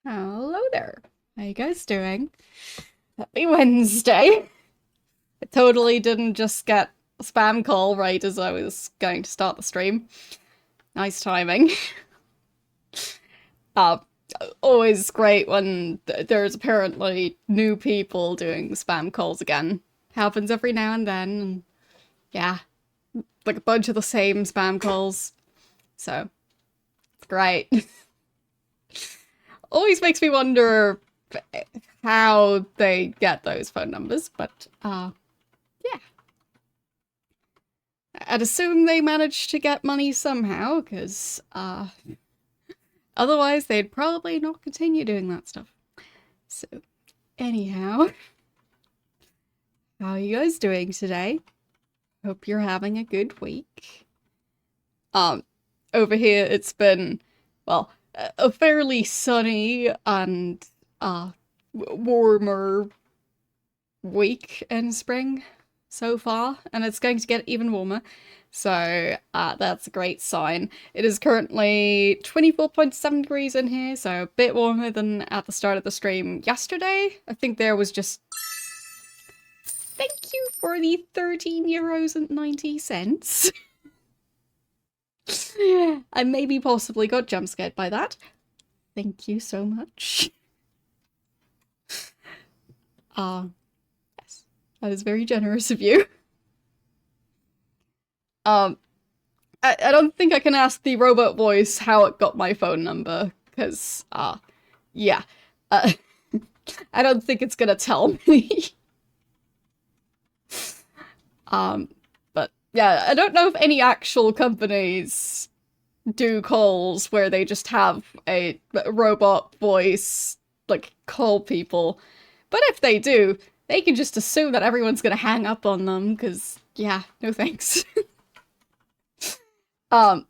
Hello there. How you guys doing? Happy Wednesday. I totally didn't just get a spam call right as I was going to start the stream. Nice timing. Uh, Always great when there's apparently new people doing spam calls again. Happens every now and then. And yeah, like a bunch of the same spam calls. So, it's great. Always makes me wonder how they get those phone numbers, but yeah. I'd assume they managed to get money somehow, because otherwise they'd probably not continue doing that stuff. So, anyhow, how are you guys doing today? Hope you're having a good week. Um, Over here it's been, well, a fairly sunny and warmer week in spring so far, and it's going to get even warmer. So that's a great sign. It is currently 24.7 degrees in here, so a bit warmer than at the start of the stream yesterday. I think there was just... Thank you for the 13 euros and 90 cents. I maybe possibly got jump scared by that. Thank you so much. Yes, that is very generous of you. I don't think I can ask the robot voice how it got my phone number, because, yeah. I don't think it's gonna tell me. But, yeah, I don't know if any actual companies do calls where they just have a robot voice, like, call people. But if they do, they can just assume that everyone's gonna hang up on them, because, yeah, no thanks. Well,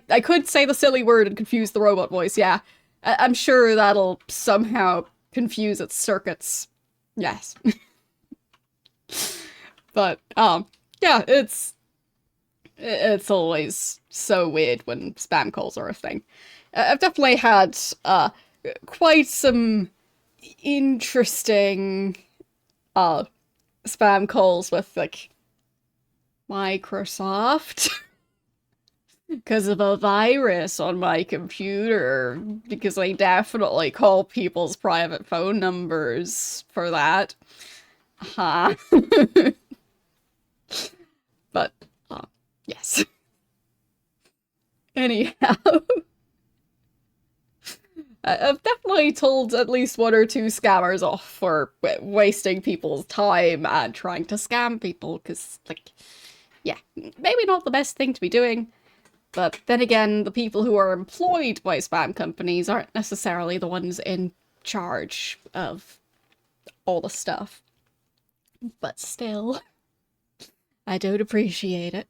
I could say the silly word and confuse the robot voice, yeah. I'm sure that'll somehow confuse its circuits. Yes. But, yeah, it's always so weird when spam calls are a thing. I've definitely had, quite some interesting, spam calls with, like, Microsoft. Because of a virus on my computer. Because I definitely call people's private phone numbers for that. Huh. But, yes. Anyhow. I've definitely told at least one or two scammers off for wasting people's time and trying to scam people. Because, like, yeah, maybe not the best thing to be doing. But then again, the people who are employed by spam companies aren't necessarily the ones in charge of all the stuff. But still, I don't appreciate it.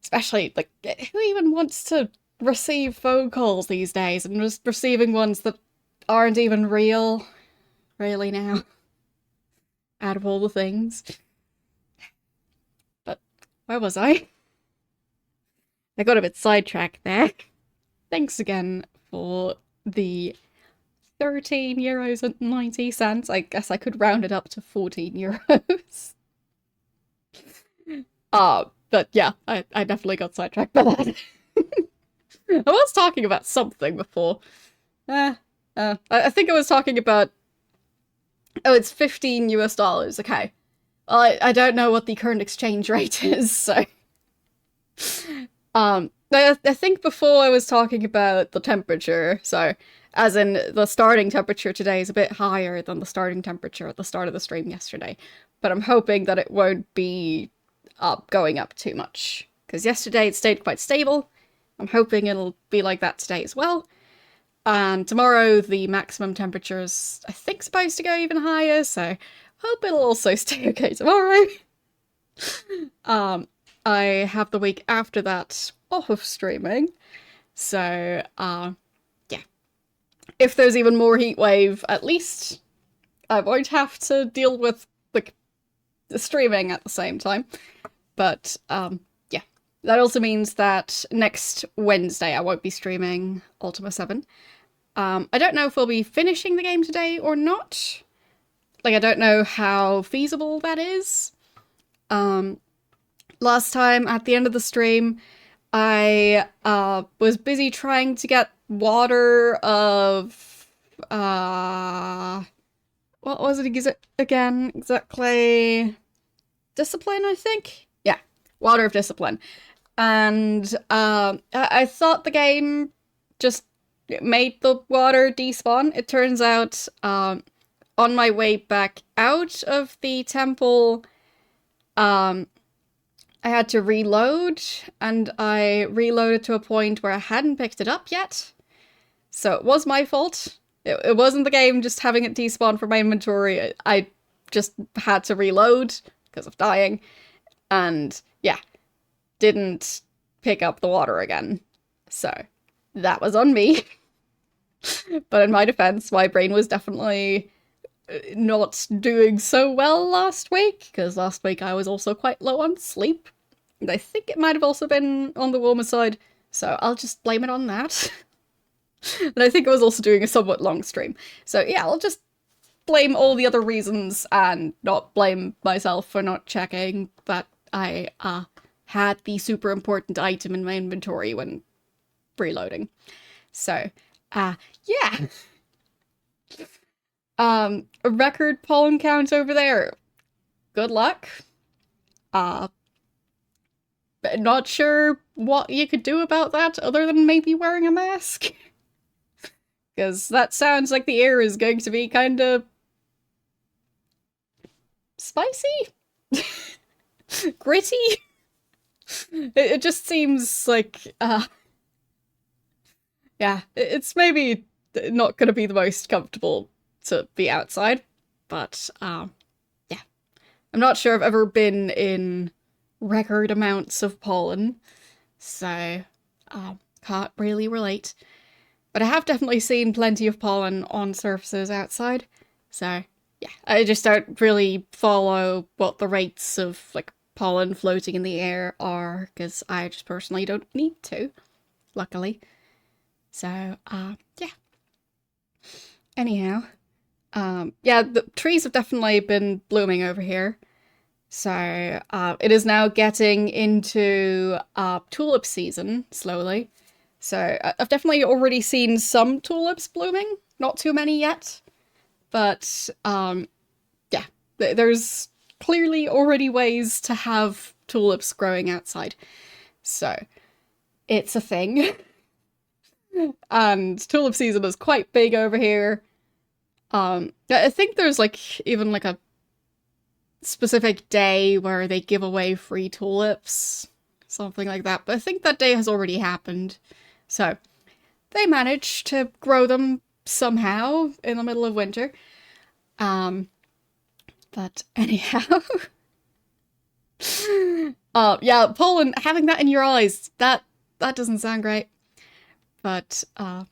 Especially, like, who even wants to receive phone calls these days and just receiving ones that aren't even real, really now, out of all the things. But where was I? I got a bit sidetracked there. Thanks again for the 13 euros and 90 cents. I guess I could round it up to 14 euros. But yeah, I definitely got sidetracked by that. I was talking about something before. I think I was talking about... Oh, it's 15 US dollars, okay. Well, I don't know what the current exchange rate is, so... I think before I was talking about the temperature, so as in the starting temperature today is a bit higher than the starting temperature at the start of the stream yesterday, but I'm hoping that it won't be going up too much, because yesterday it stayed quite stable. I'm hoping it'll be like that today as well, and tomorrow the maximum temperature is, I think, supposed to go even higher, so hope it'll also stay okay tomorrow. I have the week after that off of streaming, so, yeah. If there's even more heatwave, at least I won't have to deal with, like, the streaming at the same time. But, yeah. That also means that next Wednesday I won't be streaming Ultima 7. I don't know if we'll be finishing the game today or not. Like, I don't know how feasible that is. Last time, at the end of the stream, I was busy trying to get water of... what was it again? Exactly... Discipline, I think? Yeah, Water of Discipline. And I thought the game just made the water despawn. It turns out, on my way back out of the temple, I had to reload, and I reloaded to a point where I hadn't picked it up yet. So it was my fault. It wasn't the game just having it despawn from my inventory. I just had to reload because of dying, and yeah, didn't pick up the water again. So that was on me. But in my defense, my brain was definitely not doing so well last week, because last week I was also quite low on sleep. And I think it might have also been on the warmer side, so I'll just blame it on that. And I think I was also doing a somewhat long stream. So yeah, I'll just blame all the other reasons and not blame myself for not checking that I had the super important item in my inventory when reloading. So, yeah. A record pollen count over there. Good luck. Not sure what you could do about that other than maybe wearing a mask. Because that sounds like the air is going to be kind of spicy? Gritty? It just seems like, yeah, it's maybe not going to be the most comfortable to be outside, but, yeah. I'm not sure I've ever been in record amounts of pollen, so, can't really relate. But I have definitely seen plenty of pollen on surfaces outside, so yeah, I just don't really follow what the rates of, like, pollen floating in the air are, because I just personally don't need to, luckily. So, yeah. Anyhow, yeah, the trees have definitely been blooming over here. So, it is now getting into, tulip season, slowly. So, I've definitely already seen some tulips blooming, not too many yet. But, yeah, there's clearly already ways to have tulips growing outside. So, it's a thing. And tulip season is quite big over here. I think there's, like, even, like, a specific day where they give away free tulips. Something like that. But I think that day has already happened. So, they managed to grow them somehow in the middle of winter. But anyhow. Yeah, pollen, having that in your eyes, that doesn't sound great. But, yeah.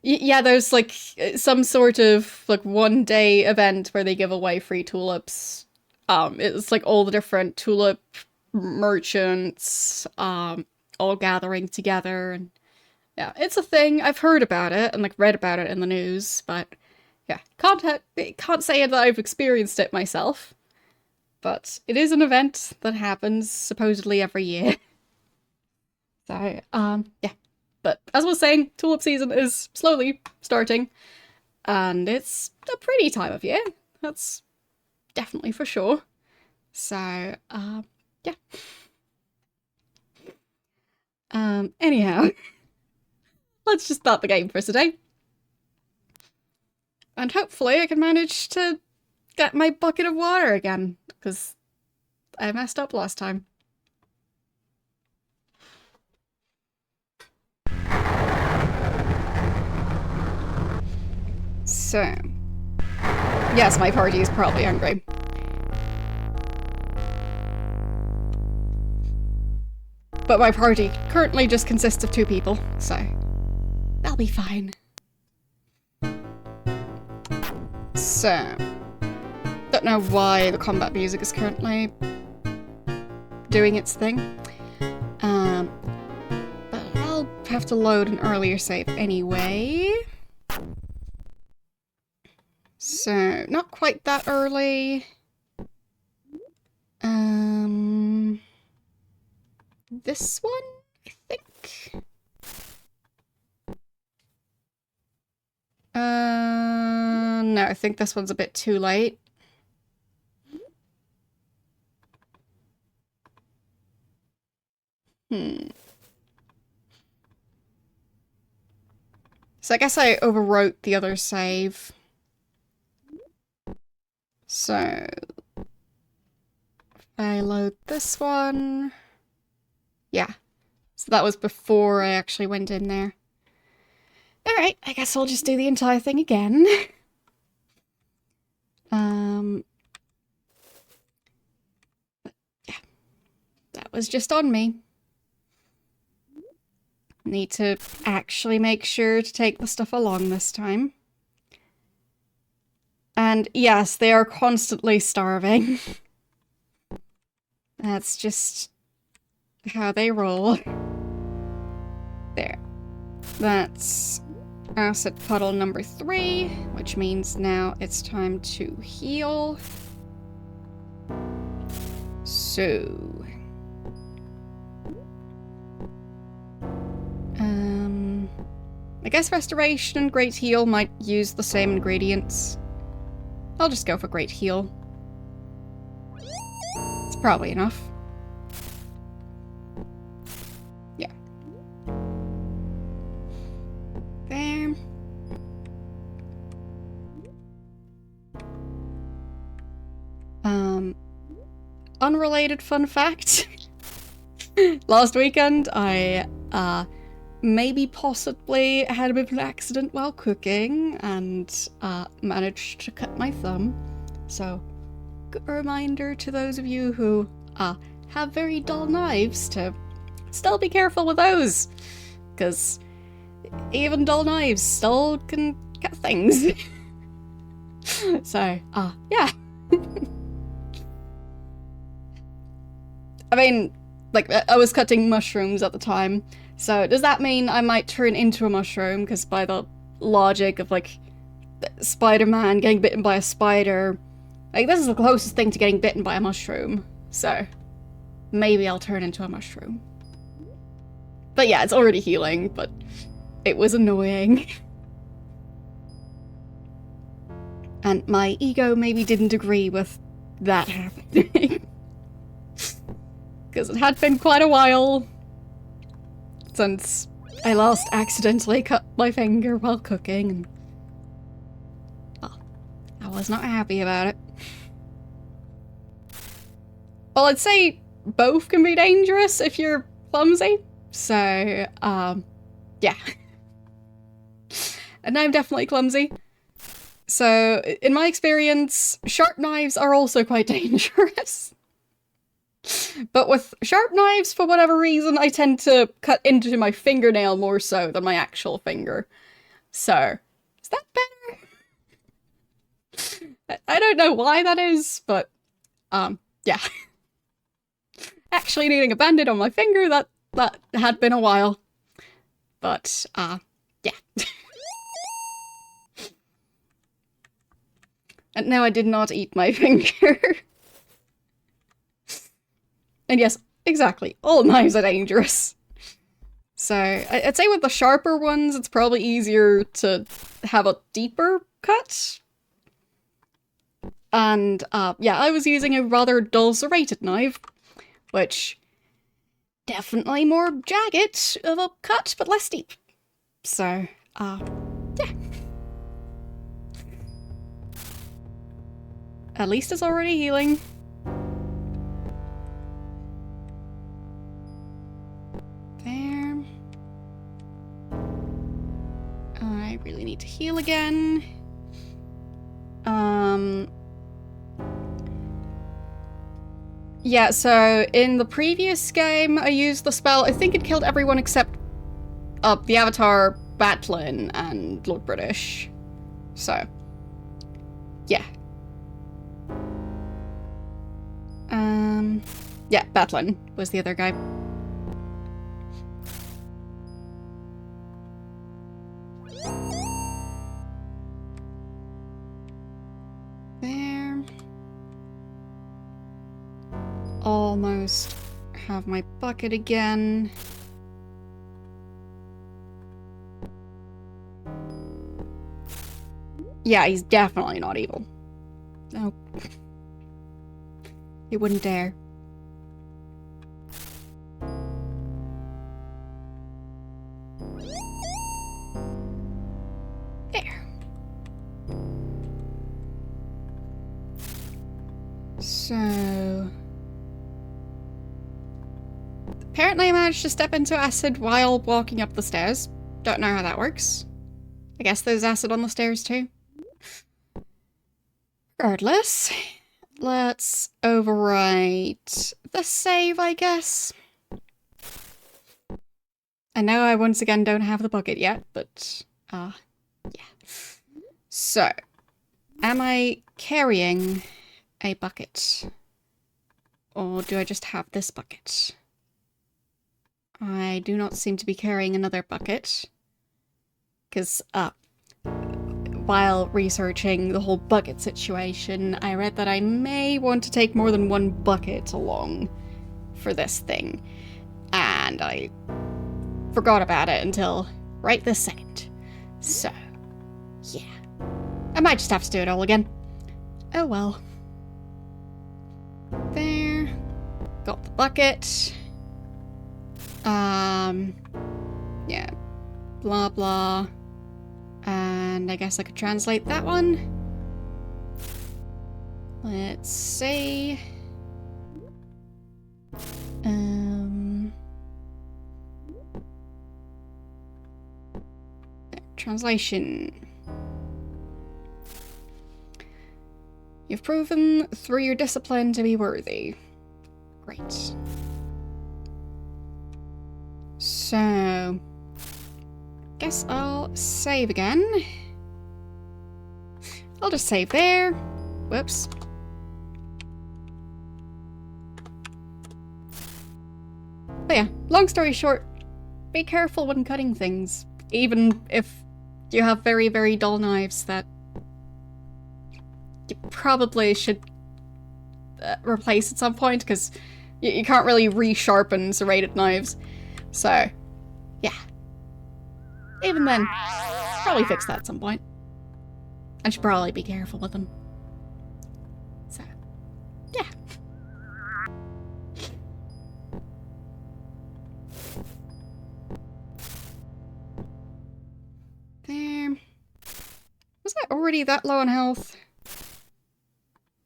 Yeah, there's, like, some sort of, like, one-day event where they give away free tulips. It's, like, all the different tulip merchants, all gathering together, and yeah, it's a thing. I've heard about it and, like, read about it in the news, but yeah, can't say that I've experienced it myself. But it is an event that happens supposedly every year. So, yeah. But as I was saying, tulip season is slowly starting, and it's a pretty time of year. That's definitely for sure. So, yeah. Anyhow, let's just start the game for today. And hopefully I can manage to get my bucket of water again, because I messed up last time. So, yes, my party is probably hungry. But my party currently just consists of 2 people, so that'll be fine. So, don't know why the combat music is currently doing its thing. But I'll have to load an earlier save anyway. So, not quite that early. This one, I think? No, I think this one's a bit too late. So I guess I overwrote the other save. So I load this one. Yeah. So that was before I actually went in there. Alright, I guess I'll just do the entire thing again. Yeah. That was just on me. Need to actually make sure to take the stuff along this time. And yes, they are constantly starving. That's just how they roll. There. That's acid puddle number 3, which means now it's time to heal. So... I guess Restoration and Great Heal might use the same ingredients. I'll just go for Great Heal. It's probably enough. Yeah. There. Unrelated fun fact. Last weekend, I, maybe possibly had a bit of an accident while cooking and managed to cut my thumb. So, good reminder to those of you who have very dull knives to still be careful with those, because even dull knives still can cut things. So, yeah. I mean, like, I was cutting mushrooms at the time. So does that mean I might turn into a mushroom? Because by the logic of, like, Spider-Man getting bitten by a spider, like, this is the closest thing to getting bitten by a mushroom. So maybe I'll turn into a mushroom. But yeah, it's already healing, but it was annoying. And my ego maybe didn't agree with that happening. Because it had been quite a while since I last accidentally cut my finger while cooking, and well, I was not happy about it. Well, I'd say both can be dangerous if you're clumsy, so, yeah. And I'm definitely clumsy. So, in my experience, sharp knives are also quite dangerous. But with sharp knives, for whatever reason, I tend to cut into my fingernail more so than my actual finger. So, is that better? I don't know why that is, but, yeah. Actually needing a band-aid on my finger, that had been a while. But, yeah. And no, I did not eat my finger. And yes, exactly, all knives are dangerous. So, I'd say with the sharper ones, it's probably easier to have a deeper cut. And, yeah, I was using a rather dull serrated knife, which definitely more jagged of a cut, but less deep. So, yeah. At least it's already healing. There. I really need to heal again. Yeah, so in the previous game, I used the spell. I think it killed everyone except the Avatar, Batlin, and Lord British. So, yeah. Yeah, Batlin was the other guy. almost have my bucket again. Yeah, he's definitely not evil. No. He wouldn't dare. There. So... apparently I managed to step into acid while walking up the stairs. Don't know how that works. I guess there's acid on the stairs too. Regardless, let's overwrite the save, I guess. I know I once again don't have the bucket yet, but, yeah. So, am I carrying a bucket? Or do I just have this bucket? I do not seem to be carrying another bucket. Because, while researching the whole bucket situation, I read that I may want to take more than one bucket along for this thing. And I forgot about it until right this second. So, yeah. I might just have to do it all again. Oh well. There. Got the bucket. Yeah. Blah blah. And I guess I could translate that one. Let's see. Translation. You've proven through your discipline to be worthy. Great. So... guess I'll save again. I'll just save there. Whoops. But yeah, long story short, be careful when cutting things. Even if you have very, very dull knives that you probably should replace at some point, because you can't really re-sharpen serrated knives. So, yeah. Even then, probably fix that at some point. I should probably be careful with them. So, yeah. There. Was I already that low on health?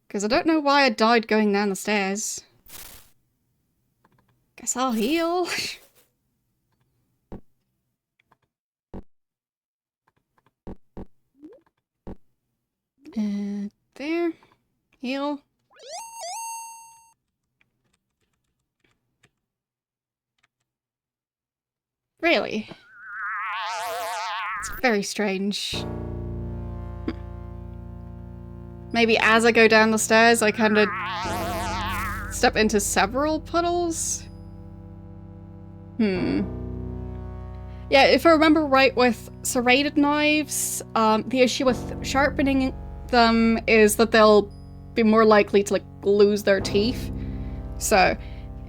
Because I don't know why I died going down the stairs. Guess I'll heal. There. Heal. Really? It's very strange. Maybe as I go down the stairs, I kind of step into several puddles? Yeah, if I remember right with serrated knives, the issue with sharpening them is that they'll be more likely to, like, lose their teeth. So,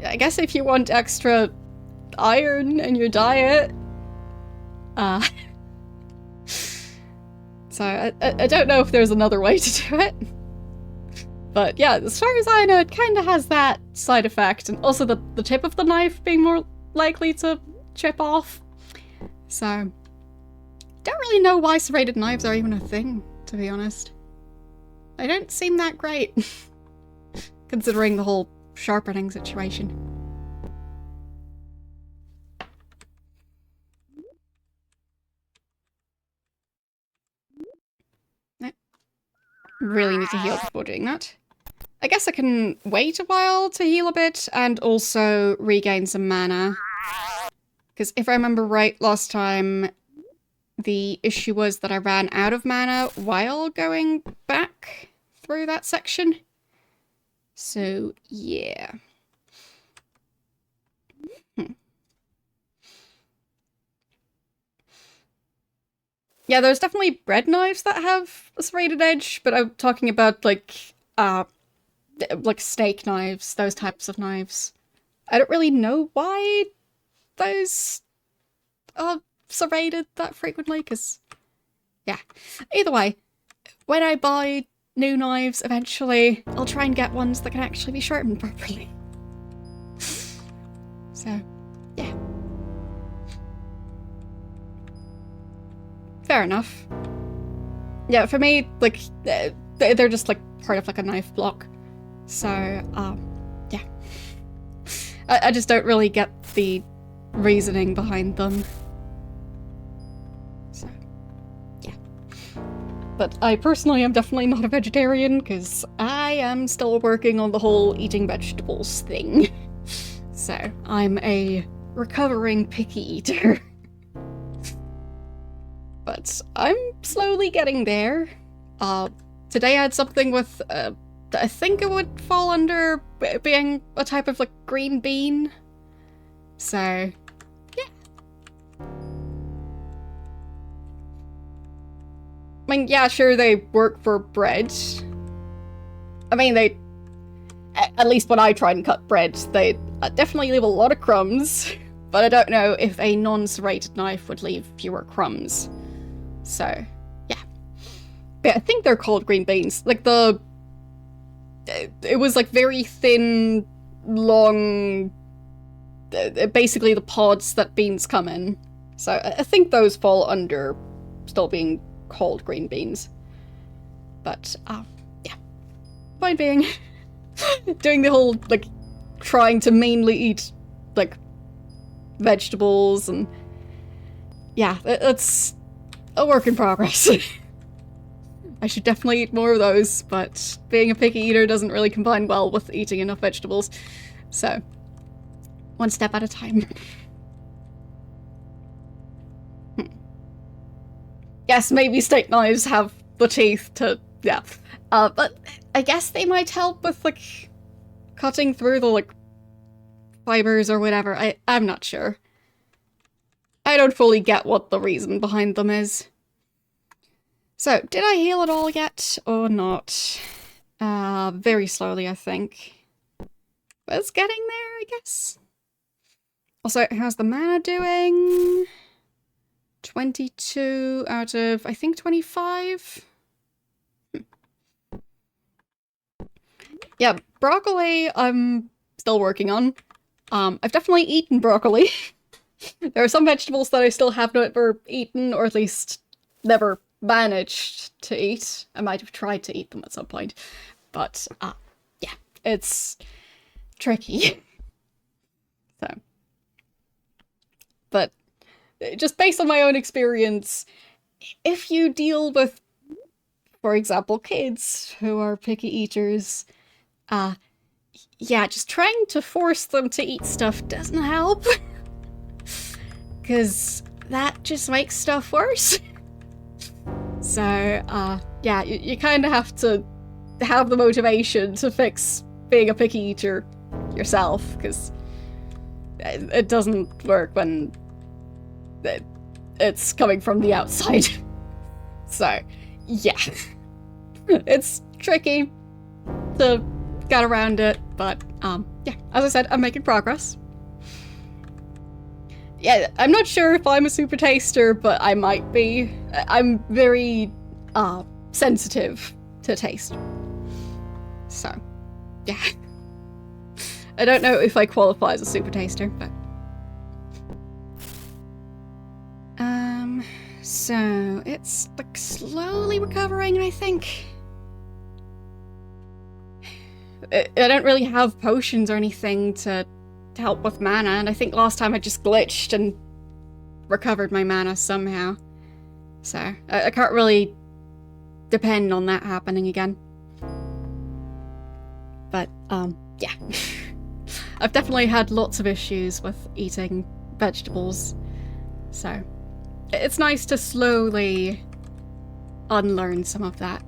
I guess if you want extra iron in your diet, so I don't know if there's another way to do it. But yeah, as far as I know, it kind of has that side effect, and also the tip of the knife being more likely to chip off. So, don't really know why serrated knives are even a thing, to be honest. They don't seem that great, considering the whole sharpening situation. Really need to heal before doing that. I guess I can wait a while to heal a bit and also regain some mana. Because if I remember right, last time the issue was that I ran out of mana while going back through that section. So, yeah. Yeah, there's definitely bread knives that have a serrated edge, but I'm talking about, like, like steak knives, those types of knives. I don't really know why those are serrated that frequently, because, yeah. Either way, when I buy new knives eventually, I'll try and get ones that can actually be sharpened properly. So, yeah. Fair enough. Yeah, for me, like, they're just, like, part of, like, a knife block. So, yeah. I just don't really get the reasoning behind them. So, yeah. But I personally am definitely not a vegetarian, because I am still working on the whole eating vegetables thing. So, I'm a recovering picky eater. But I'm slowly getting there. Today I had something with, I think it would fall under being a type of, like, green bean. So, yeah. I mean, yeah, sure, they work for bread. I mean, they, at least when I try and cut bread, they definitely leave a lot of crumbs. But I don't know if a non-serrated knife would leave fewer crumbs. So, yeah. But I think they're called green beans. Like, it was, like, very thin, long, basically the pods that beans come in. So I think those fall under still being called green beans. But, yeah. Point being, doing the whole, like, trying to mainly eat, like, vegetables and, yeah, it's a work in progress. I should definitely eat more of those, but being a picky eater doesn't really combine well with eating enough vegetables. So, one step at a time. Yes, maybe steak knives have the teeth to, yeah. But I guess they might help with, like, cutting through the, like, fibers or whatever. I'm not sure. I don't fully get what the reason behind them is. So, did I heal at all yet, or not? Very slowly, I think. But it's getting there, I guess. Also, how's the mana doing? 22 out of, I think, 25? Yeah, broccoli I'm still working on. I've definitely eaten broccoli. There are some vegetables that I still have never eaten, or at least never managed to eat. I might have tried to eat them at some point. But, yeah, it's tricky. So. But, just based on my own experience, if you deal with, for example, kids who are picky eaters, yeah, just trying to force them to eat stuff doesn't help. Because that just makes stuff worse. So, yeah, you kind of have to have the motivation to fix being a picky eater yourself, because it doesn't work when it's coming from the outside. So, yeah. It's tricky to get around it, but, yeah, as I said, I'm making progress. Yeah, I'm not sure if I'm a super taster, but I might be. I'm very, sensitive to taste. So, yeah. I don't know if I qualify as a super taster, but... So, it's, like, slowly recovering, I think. I don't really have potions or anything to help with mana, and I think last time I just glitched and recovered my mana somehow. So, I can't really depend on that happening again. But, yeah. I've definitely had lots of issues with eating vegetables, so it's nice to slowly unlearn some of that.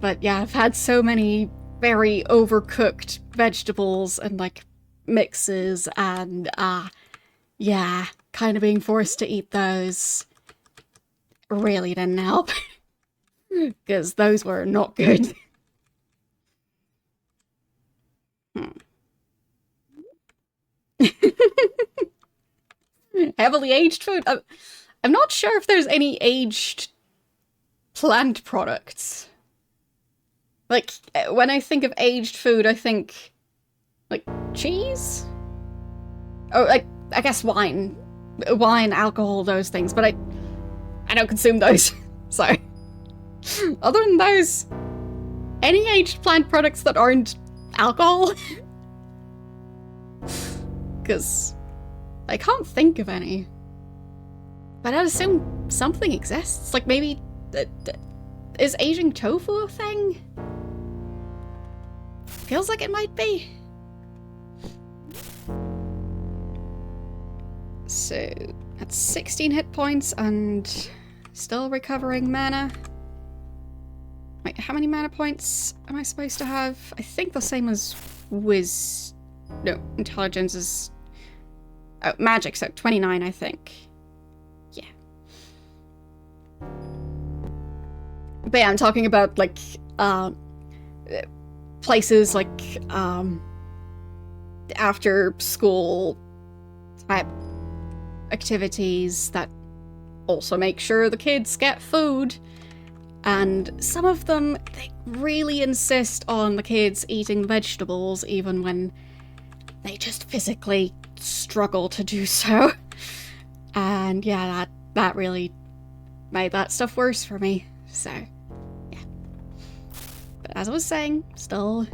But yeah, I've had so many very overcooked vegetables and, like, mixes, and, yeah, kind of being forced to eat those really didn't help. Because those were not good. Heavily aged food? I'm not sure if there's any aged plant products. Like, when I think of aged food, I think, like, cheese? Oh, like, I guess wine. Wine, alcohol, those things, but I don't consume those, so. Other than those, any aged plant products that aren't alcohol? Because I can't think of any. But I'd assume something exists. Like maybe... is aging tofu a thing? Feels like it might be. So, that's 16 hit points and still recovering mana. Wait, how many mana points am I supposed to have? I think the same as no, intelligence is... Oh, magic, so 29, I think. Yeah. But yeah, I'm talking about, like, places like, after school type activities that also make sure the kids get food. And some of them, they really insist on the kids eating vegetables even when they just physically struggle to do so. And yeah, that really made that stuff worse for me. So, yeah. But as I was saying, still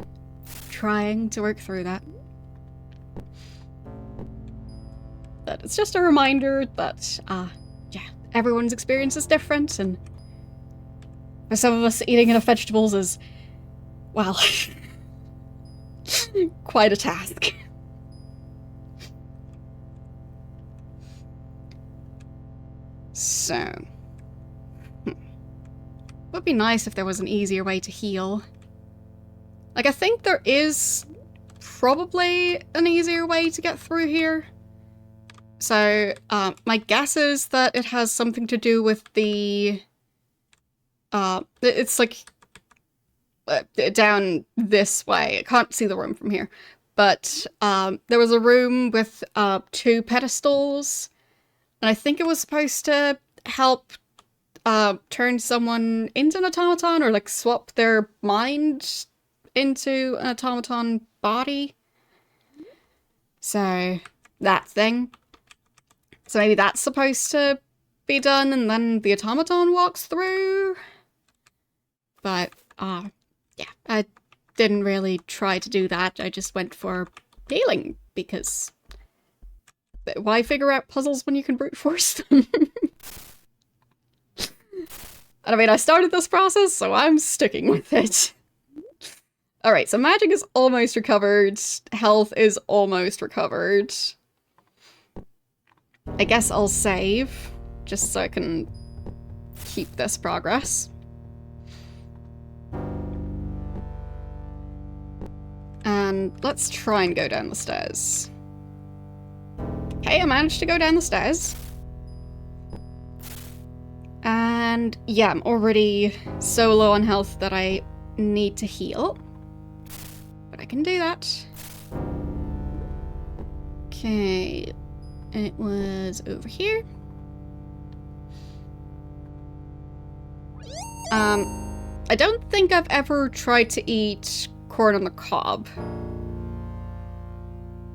trying to work through that. But it's just a reminder that, yeah, everyone's experience is different, and for some of us, eating enough vegetables is, well, quite a task. So, would be nice if there was an easier way to heal. Like, I think there is probably an easier way to get through here. So, my guess is that it has something to do with the... it's like down this way. I can't see the room from here. But there was a room with 2 pedestals, and I think it was supposed to help turn someone into an automaton, or like swap their mind into an automaton body. So, that thing. So maybe that's supposed to be done, and then the automaton walks through? But, yeah, I didn't really try to do that. I just went for healing, because why figure out puzzles when you can brute force them? And I mean, I started this process, so I'm sticking with it. Alright, so magic is almost recovered. Health is almost recovered. I guess I'll save, just so I can keep this progress. And let's try and go down the stairs. Okay, I managed to go down the stairs. And yeah, I'm already so low on health that I need to heal. But I can do that. Okay, it was over here. I don't think I've ever tried to eat corn on the cob.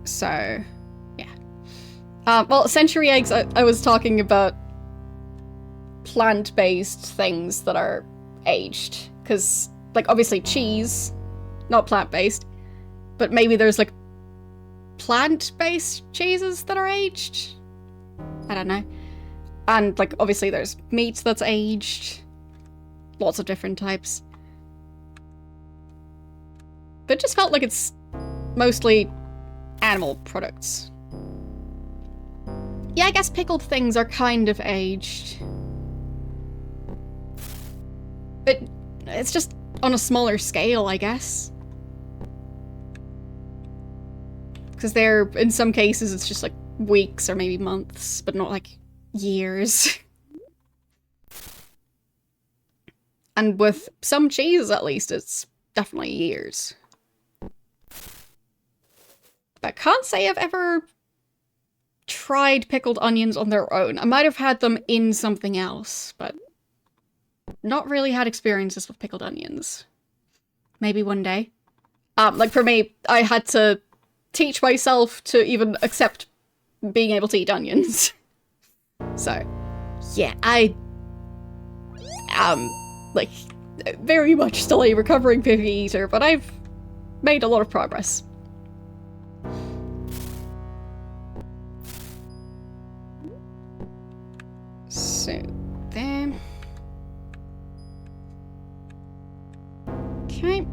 So, yeah. Well, century eggs, I was talking about plant-based things that are aged. Because, like, obviously cheese, not plant-based. But maybe there's, like, plant-based cheeses that are aged? I don't know. And, like, obviously there's meat that's aged. Lots of different types. But it just felt like it's mostly animal products. Yeah, I guess pickled things are kind of aged. But it's just on a smaller scale, I guess. Because they're, in some cases, it's just like weeks or maybe months, but not like years. And with some cheese, at least, it's definitely years. But I can't say I've ever tried pickled onions on their own. I might have had them in something else, but not really had experiences with pickled onions. Maybe one day. Like for me, I had to teach myself to even accept being able to eat onions. So, yeah, I am, like, very much still a recovering picky eater, but I've made a lot of progress. So, there. Okay.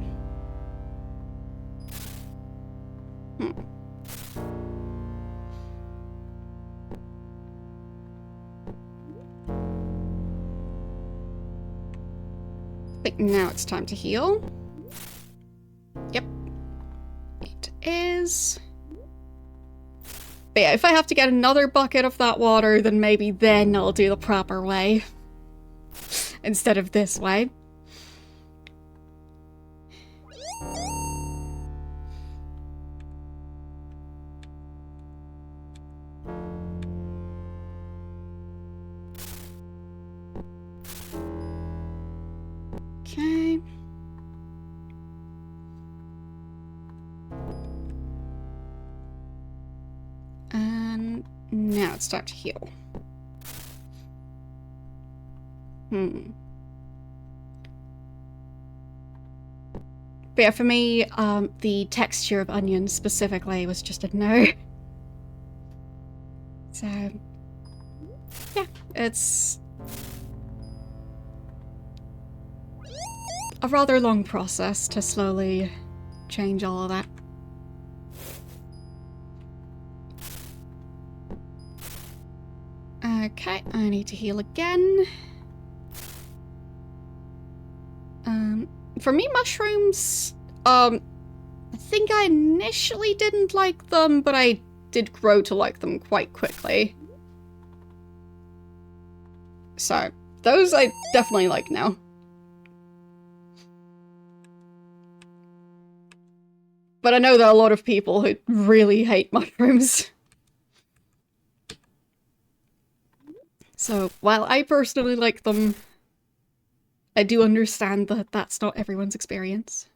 I think now it's time to heal. Yep. It is. But yeah, if I have to get another bucket of that water, then maybe then I'll do the proper way. Instead of this way. Okay. And now it's time to heal. But yeah, for me, the texture of onions specifically was just a no. So, yeah, it's a rather long process to slowly change all of that. Okay, I need to heal again. For me, mushrooms, I think I initially didn't like them, but I did grow to like them quite quickly. So, those I definitely like now. But I know there are a lot of people who really hate mushrooms. So, while I personally like them, I do understand that that's not everyone's experience.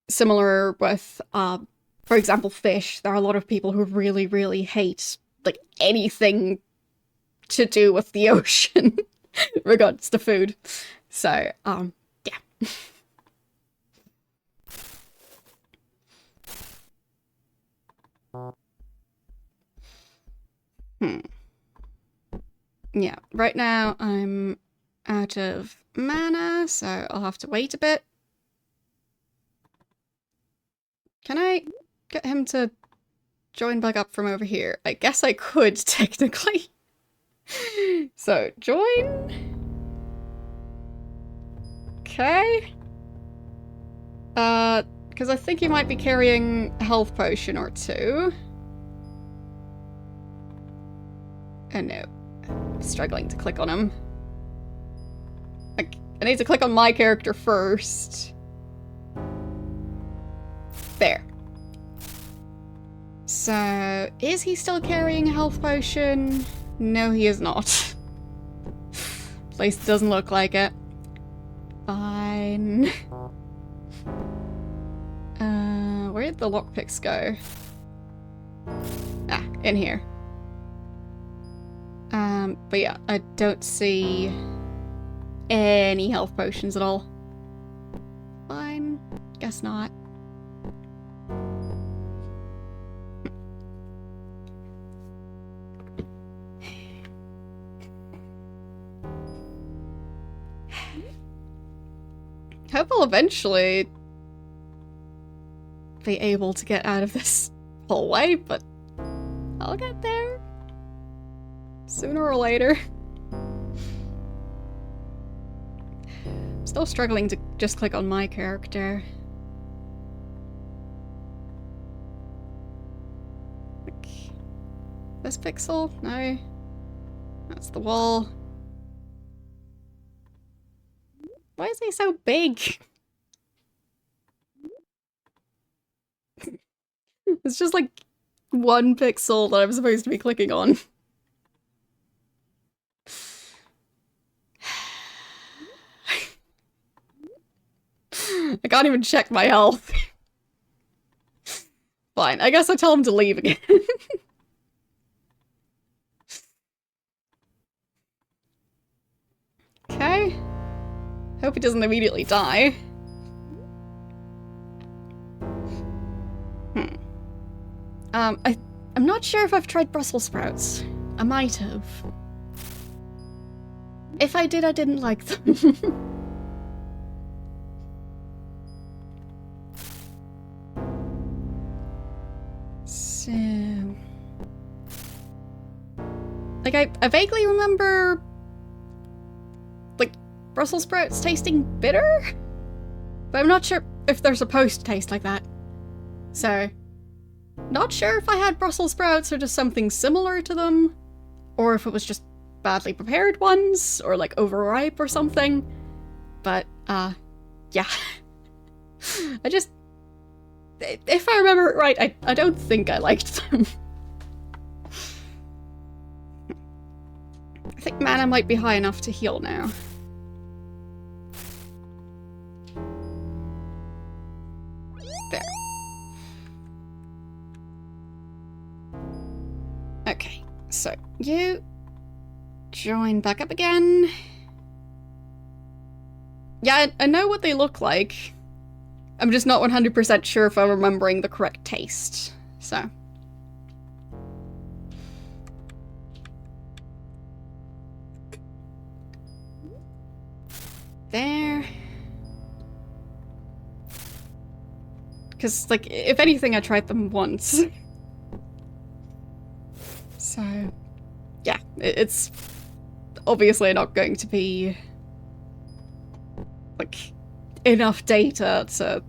Similar with, for example, fish. There are a lot of people who really, really hate, like, anything to do with the ocean regards to food. So, yeah. Yeah, right now I'm out of mana, so I'll have to wait a bit. Can I get him to join back up from over here? I guess I could, technically. So, join. Okay. Because I think he might be carrying a health potion or two. Oh no. I'm struggling to click on him. I need to click on my character first. There. So, is he still carrying a health potion? No, he is not. At least it doesn't look like it. Fine. Where did the lockpicks go? Ah, in here. But yeah, I don't see any health potions at all. Fine. Guess not. Hope I'll eventually be able to get out of this hallway, but I'll get there. Sooner or later. Still struggling to just click on my character. Okay. This pixel? No. That's the wall. is he so big? It's just like one pixel that I'm supposed to be clicking on. I can't even check my health. Fine, I guess I tell him to leave again. Okay. Hope he doesn't immediately die. I'm not sure if I've tried Brussels sprouts. I might have. If I did, I didn't like them. So... like, I vaguely remember... like, Brussels sprouts tasting bitter? But I'm not sure if they're supposed to taste like that. So... not sure if I had Brussels sprouts or just something similar to them, or if it was just badly prepared ones, or like overripe or something. But, yeah. I just... if I remember it right, I don't think I liked them. I think mana might be high enough to heal now. There. Okay, so you join back up again. Yeah, I know what they look like. I'm just not 100% sure if I'm remembering the correct taste, so. There. Because, like, if anything, I tried them once. So, yeah, it's obviously not going to be, like, enough data to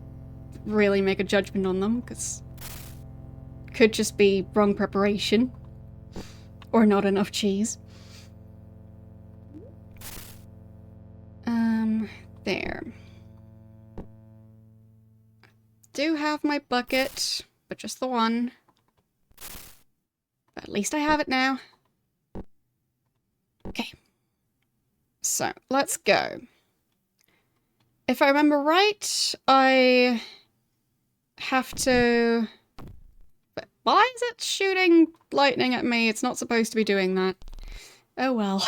really make a judgment on them, because it could just be wrong preparation, or not enough cheese. There. Do have my bucket, but just the one. But at least I have it now. Okay. So, let's go. If I remember right, I have to... but why is it shooting lightning at me? It's not supposed to be doing that. Oh well.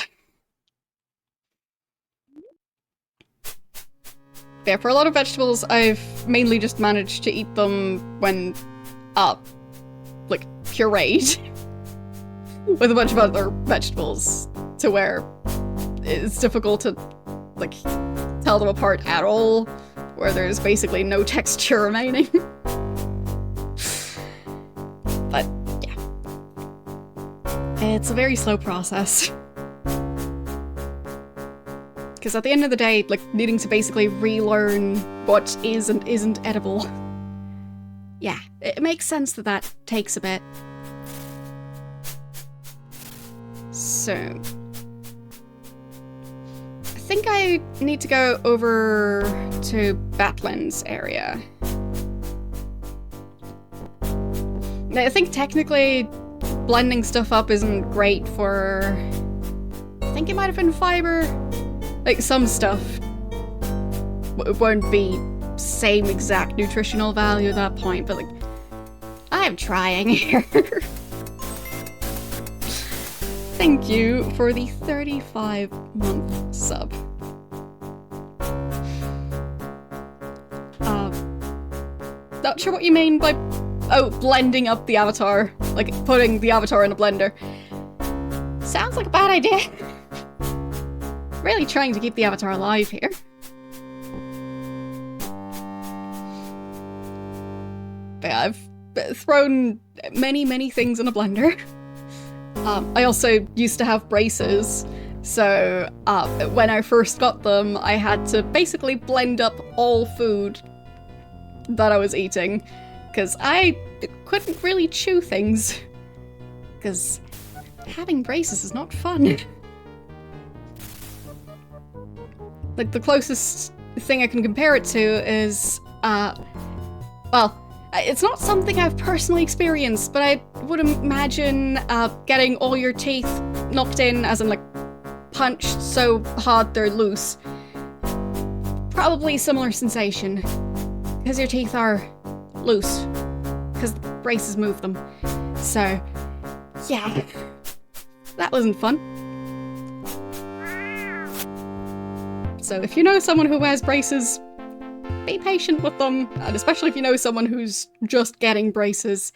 Yeah, for a lot of vegetables, I've mainly just managed to eat them when, like, pureed. With a bunch of other vegetables, to where it's difficult to, like, tell them apart at all, where there's basically no texture remaining. But, yeah. It's a very slow process. Because at the end of the day, like, needing to basically relearn what is and isn't edible. Yeah, it makes sense that that takes a bit. So... I think I need to go over to Batland's area. I think technically blending stuff up isn't great for... I think it might have been fiber. Like, some stuff won't be same exact nutritional value at that point, but, like, I'm trying here. Thank you for the 35-month sub. Not sure what you mean by... oh, blending up the avatar. Like, putting the avatar in a blender. Sounds like a bad idea. Really trying to keep the avatar alive here. But yeah, I've thrown many things in a blender. I also used to have braces, so when I first got them, I had to basically blend up all food that I was eating, because I couldn't really chew things, because having braces is not fun. Like, the closest thing I can compare it to is, well, it's not something I've personally experienced, but I would imagine getting all your teeth knocked in, as in like punched so hard they're loose. Probably similar sensation, because your teeth are loose, because the braces move them. So, yeah, that wasn't fun. So if you know someone who wears braces, be patient with them, and especially if you know someone who's just getting braces,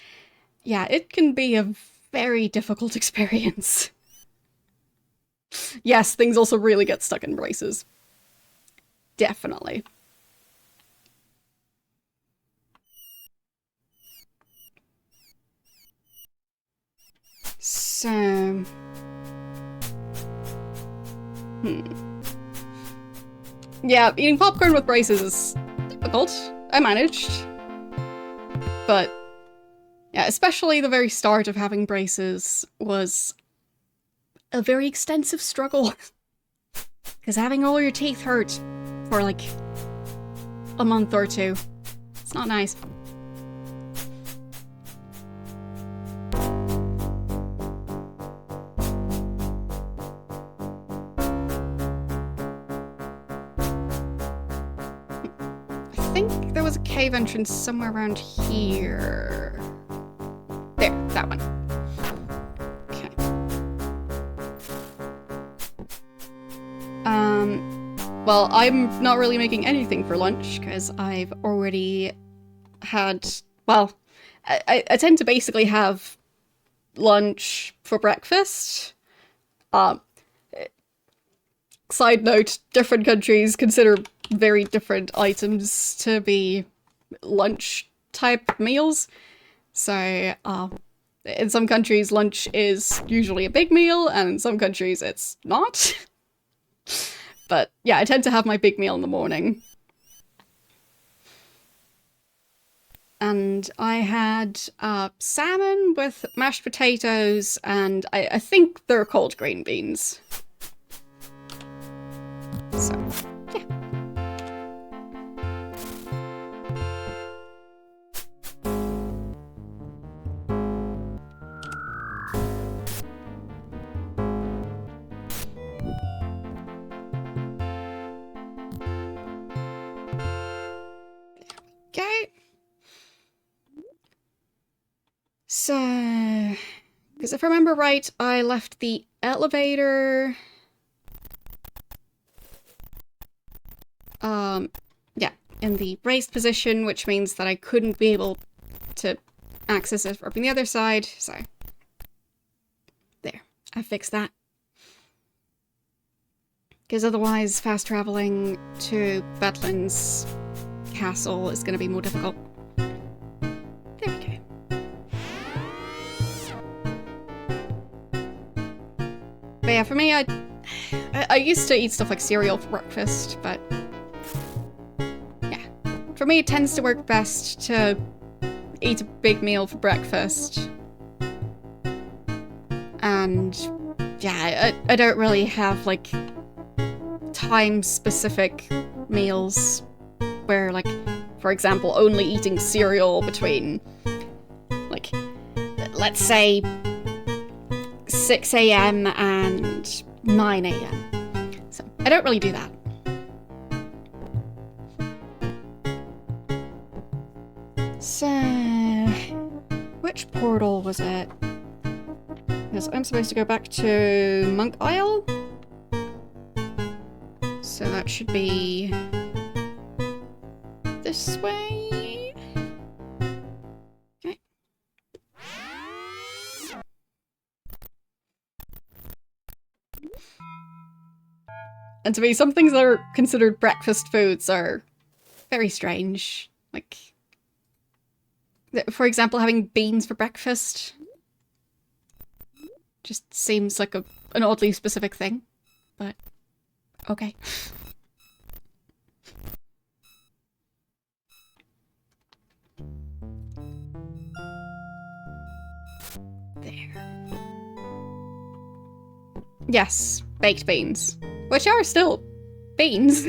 yeah, it can be a very difficult experience. Yes, things also really get stuck in braces. Definitely. So... Yeah, eating popcorn with braces is difficult. I managed. But, yeah, especially the very start of having braces was a very extensive struggle. Because having all your teeth hurt for like a month or two, it's not nice. I think there was a cave entrance somewhere around here. There, that one. Okay. Well, I'm not really making anything for lunch, because I've already had... Well, I tend to basically have lunch for breakfast. Side note, different countries consider very different items to be lunch-type meals. So, in some countries, lunch is usually a big meal, and in some countries, it's not. But, yeah, I tend to have my big meal in the morning. And I had salmon with mashed potatoes, and I think they're called green beans. So, yeah. Okay. So, because if I remember right, I left the elevator... yeah, in the raised position, which means that I couldn't be able to access it from the other side, so... There, I fixed that. Because otherwise, fast traveling to Betlin's castle is going to be more difficult. There we go. But yeah, for me, I used to eat stuff like cereal for breakfast, but... yeah. For me, it tends to work best to eat a big meal for breakfast. And... yeah, I don't really have, like, time-specific meals where, like, for example, only eating cereal between, like, let's say 6 AM and 9 AM. So, I don't really do that. So, which portal was it? Because I'm supposed to go back to Monk Isle? So that should be this way. Okay. And to me, some things that are considered breakfast foods are very strange. Like, for example, having beans for breakfast just seems like an oddly specific thing, but okay. There. Yes, baked beans. Which are still beans.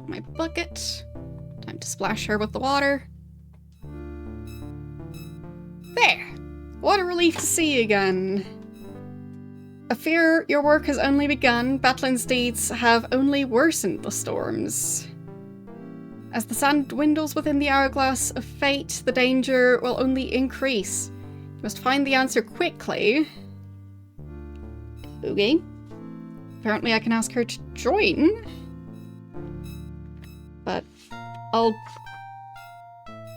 my bucket. Time to splash her with the water. There! What a relief to see you again. I fear your work has only begun. Battlin's deeds have only worsened the storms. As the sand dwindles within the hourglass of fate, the danger will only increase. You must find the answer quickly. Okay. Apparently I can ask her to join. But I'll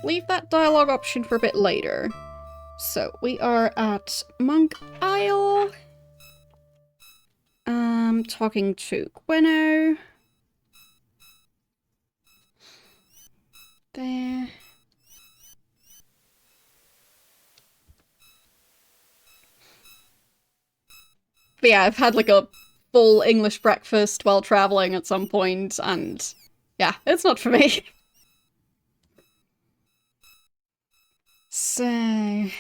leave that dialogue option for a bit later. So we are at Monk Isle. Talking to Gwenno. There. But yeah, I've had like a full English breakfast while traveling at some point, and yeah, it's not for me. So,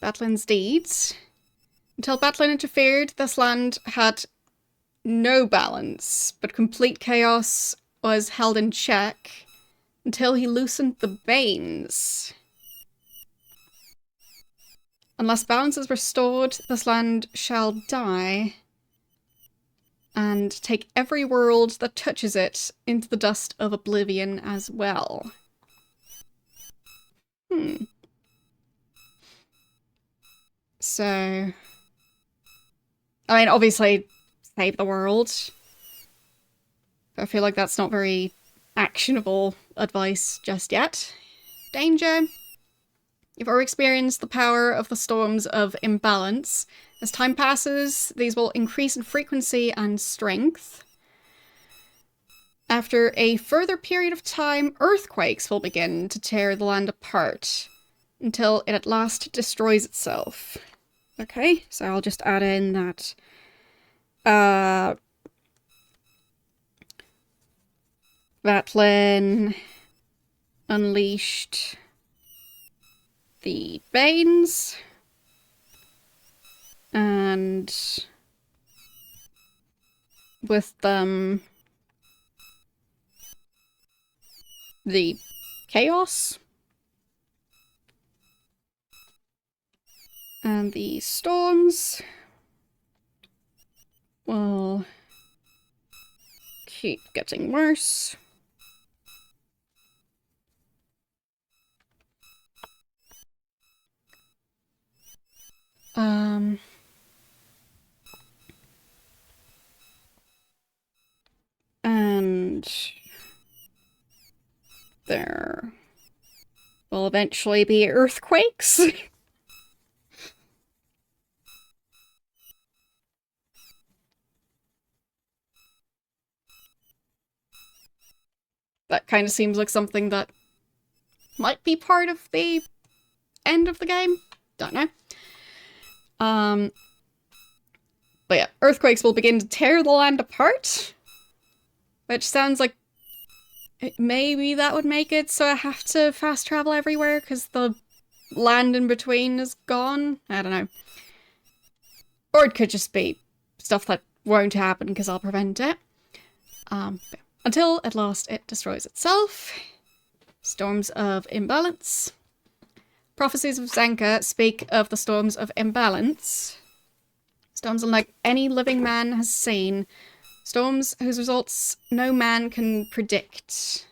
Battlin's deeds. Until Battlin interfered, this land had no balance, but complete chaos was held in check until he loosened the Banes. Unless balance is restored, this land shall die and take every world that touches it into the dust of oblivion as well. So, I mean, obviously, save the world. But I feel like that's not very actionable advice just yet. Danger. You've already experienced the power of the storms of imbalance. As time passes, these will increase in frequency and strength. After a further period of time, earthquakes will begin to tear the land apart, until it at last destroys itself. Okay, so I'll just add in that Batlin unleashed the Banes, and with them the chaos. And the storms will keep getting worse. And there will eventually be earthquakes. That kind of seems like something that might be part of the end of the game. Don't know. But yeah, earthquakes will begin to tear the land apart. Which sounds like maybe that would make it so I have to fast travel everywhere because the land in between is gone. I don't know. Or it could just be stuff that won't happen because I'll prevent it. Until, at last, it destroys itself. Storms of imbalance. Prophecies of Zanka speak of the storms of imbalance. Storms unlike any living man has seen. Storms whose results no man can predict.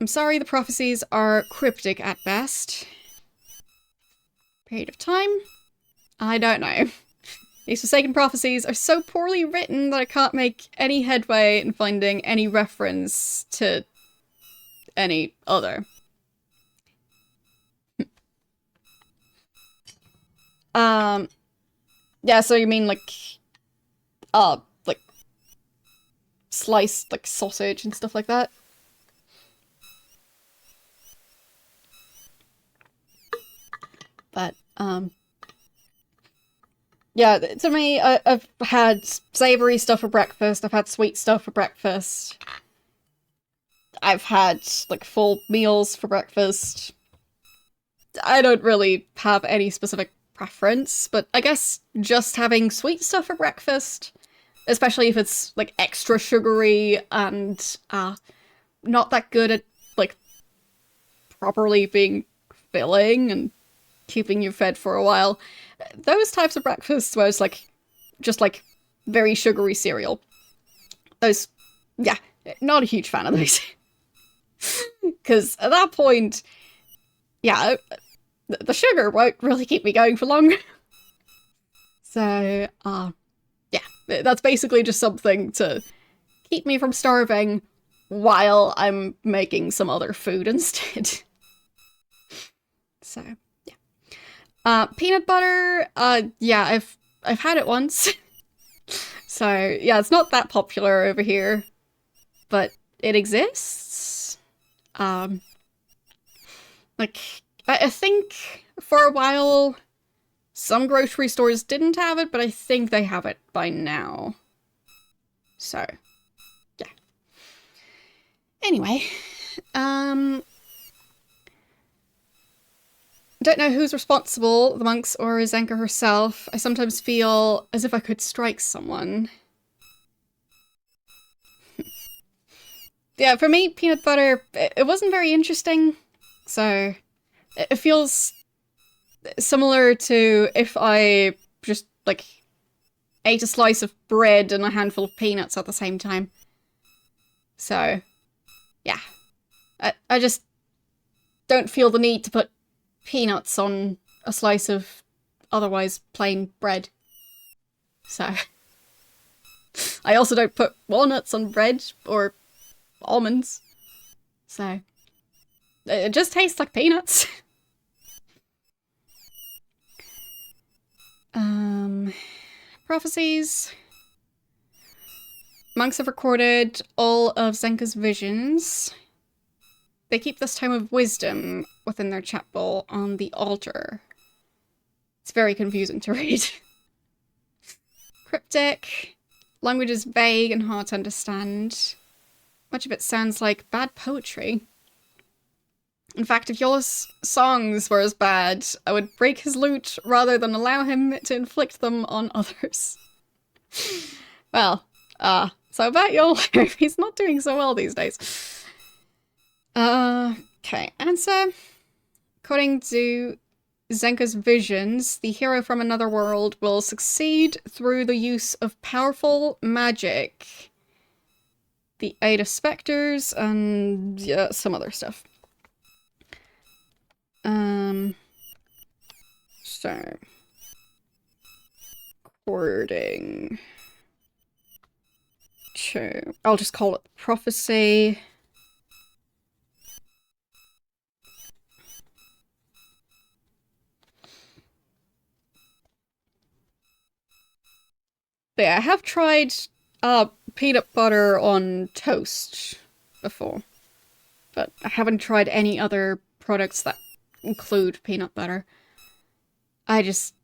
I'm sorry, the prophecies are cryptic at best. Period of time? I don't know. These forsaken prophecies are so poorly written that I can't make any headway in finding any reference to any other. Yeah, so you mean like sliced like sausage and stuff like that? But yeah, to me, I've had savory stuff for breakfast, I've had sweet stuff for breakfast. I've had, like, full meals for breakfast. I don't really have any specific preference, but I guess just having sweet stuff for breakfast, especially if it's like extra sugary and not that good at like properly being filling and keeping you fed for a while. Those types of breakfasts where it's like just like very sugary cereal. Those, yeah, not a huge fan of those. Because at that point, yeah, the sugar won't really keep me going for long. So, yeah, that's basically just something to keep me from starving while I'm making some other food instead. So, yeah. Peanut butter, yeah, I've had it once. So, yeah, it's not that popular over here, but it exists. Like, I think for a while some grocery stores didn't have it, but I think they have it by now. So, yeah. Anyway, don't know who's responsible, the monks or Zenka herself. I sometimes feel as if I could strike someone. Yeah, for me, peanut butter, it wasn't very interesting. So, it feels similar to if I just, like, ate a slice of bread and a handful of peanuts at the same time. So, yeah. I just don't feel the need to put peanuts on a slice of otherwise plain bread. So, I also don't put walnuts on bread or almonds. So, it just tastes like peanuts. Prophecies. Monks have recorded all of Zenka's visions. They keep this tome of wisdom within their chapel on the altar. It's very confusing to read. Cryptic. Language is vague and hard to understand. Much of it sounds like bad poetry. In fact, if Yola's songs were as bad, I would break his lute rather than allow him to inflict them on others. Well, so about Yola, he's not doing so well these days. Okay, answer. According to Zenka's visions, the hero from another world will succeed through the use of powerful magic, the aid of specters, and yeah, some other stuff. So according to, I'll just call it prophecy. But yeah, I have tried peanut butter on toast before, but I haven't tried any other products that include peanut butter. I just,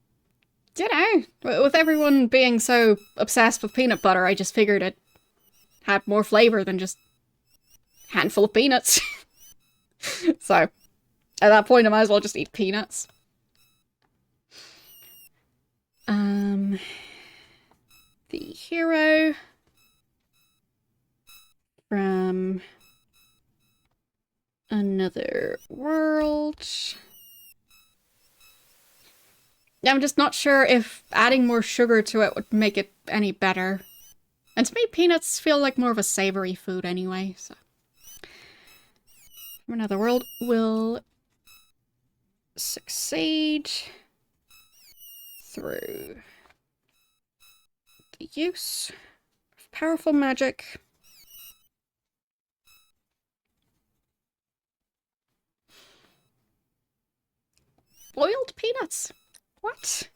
you know, with everyone being so obsessed with peanut butter, I just figured it had more flavor than just a handful of peanuts. So, at that point, I might as well just eat peanuts. The hero from another world. I'm just not sure if adding more sugar to it would make it any better. And to me, peanuts feel like more of a savory food anyway, so. From another world will succeed through the use of powerful magic. Boiled peanuts? What?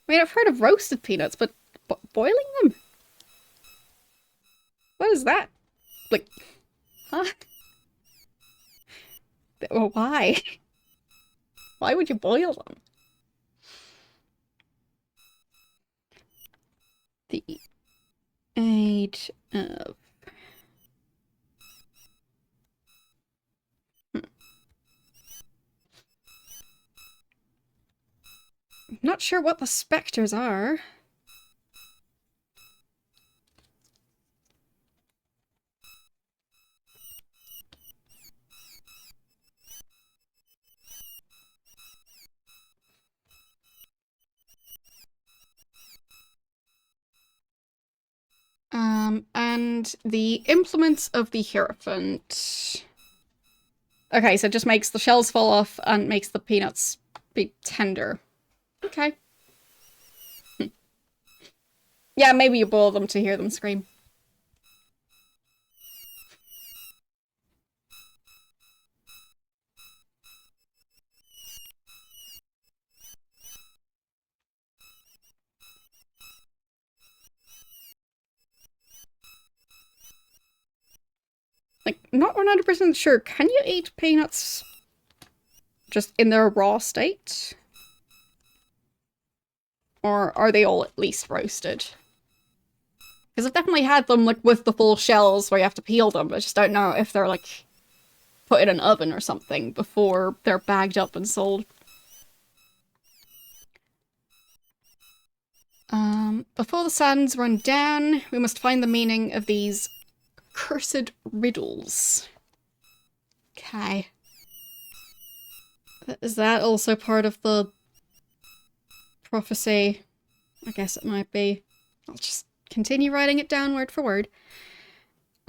I mean, I've heard of roasted peanuts, but boiling them? What is that? Like, huh? Well, why? Why would you boil them? The age of... I'm not sure what the specters are. And the implements of the Hierophant. Okay, so it just makes the shells fall off and makes the peanuts be tender. Okay. Yeah, maybe you boil them to hear them scream. Like, not 100% sure. Can you eat peanuts just in their raw state? Or are they all at least roasted? Because I've definitely had them, like, with the full shells where you have to peel them. I just don't know if they're, like, put in an oven or something before they're bagged up and sold. Before the sands run down, we must find the meaning of these cursed riddles. Okay. Is that also part of the prophecy? I guess it might be. I'll just continue writing it down word for word.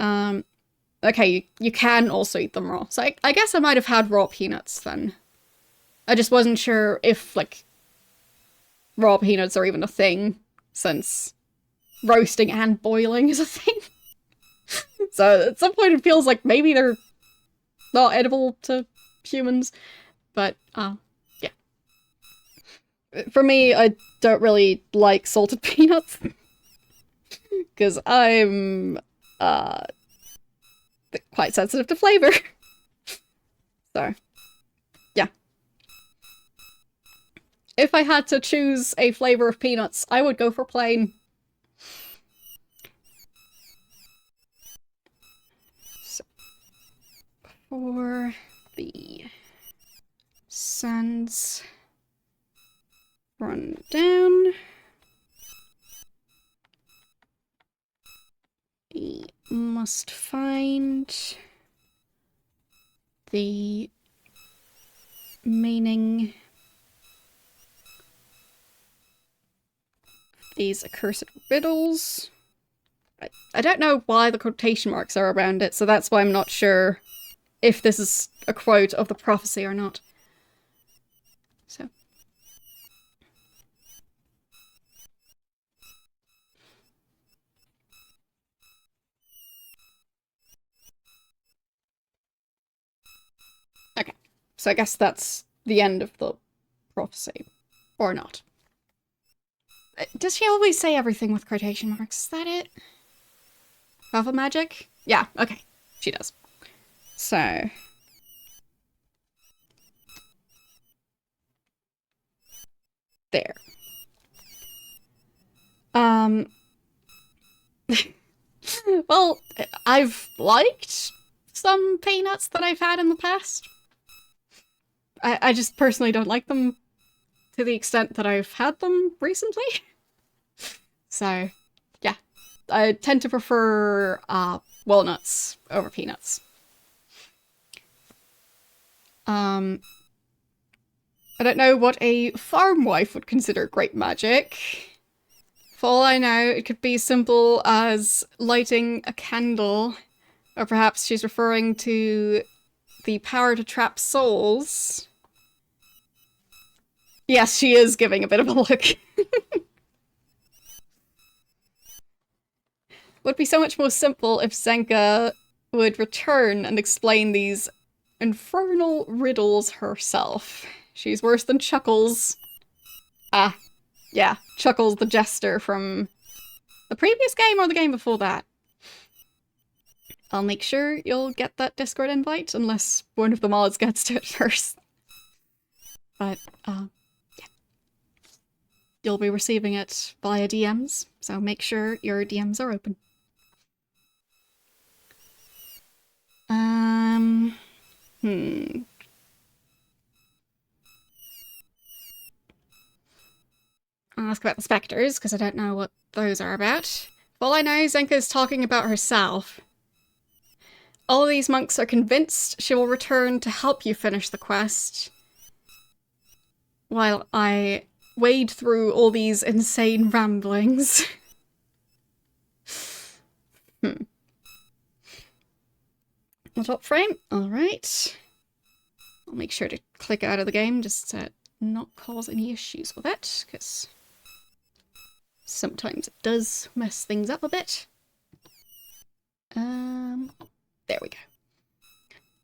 Okay, you can also eat them raw. So I guess I might have had raw peanuts then. I just wasn't sure if, like, raw peanuts are even a thing, since roasting and boiling is a thing. So at some point it feels like maybe they're not edible to humans. But, yeah. For me, I don't really like salted peanuts. Because I'm, quite sensitive to flavor. So, yeah. If I had to choose a flavor of peanuts, I would go for plain. So, for the sands run down, we must find the meaning of these accursed riddles. I don't know why the quotation marks are around it, so that's why I'm not sure if this is a quote of the prophecy or not. So. Okay, so I guess that's the end of the prophecy. Or not. Does she always say everything with quotation marks? Is that it? Alpha magic? Yeah, okay. She does. So. There. Well, I've liked some peanuts that I've had in the past. I just personally don't like them to the extent that I've had them recently. So, yeah. I tend to prefer walnuts over peanuts. I don't know what a farm wife would consider great magic. For all I know, it could be as simple as lighting a candle, or perhaps she's referring to the power to trap souls. Yes, she is giving a bit of a look. Would be so much more simple if Zenka would return and explain these infernal riddles herself. She's worse than Chuckles. Ah, yeah, Chuckles the Jester from the previous game or the game before that. I'll make sure you'll get that Discord invite, unless one of the mods gets to it first. But, yeah. You'll be receiving it via DMs, so make sure your DMs are open. ask about the specters, because I don't know what those are about. All I know, Zenka's talking about herself. All of these monks are convinced she will return to help you finish the quest, while I wade through all these insane ramblings. The top frame, alright. I'll make sure to click out of the game just to not cause any issues with it, because sometimes it does mess things up a bit. There we go.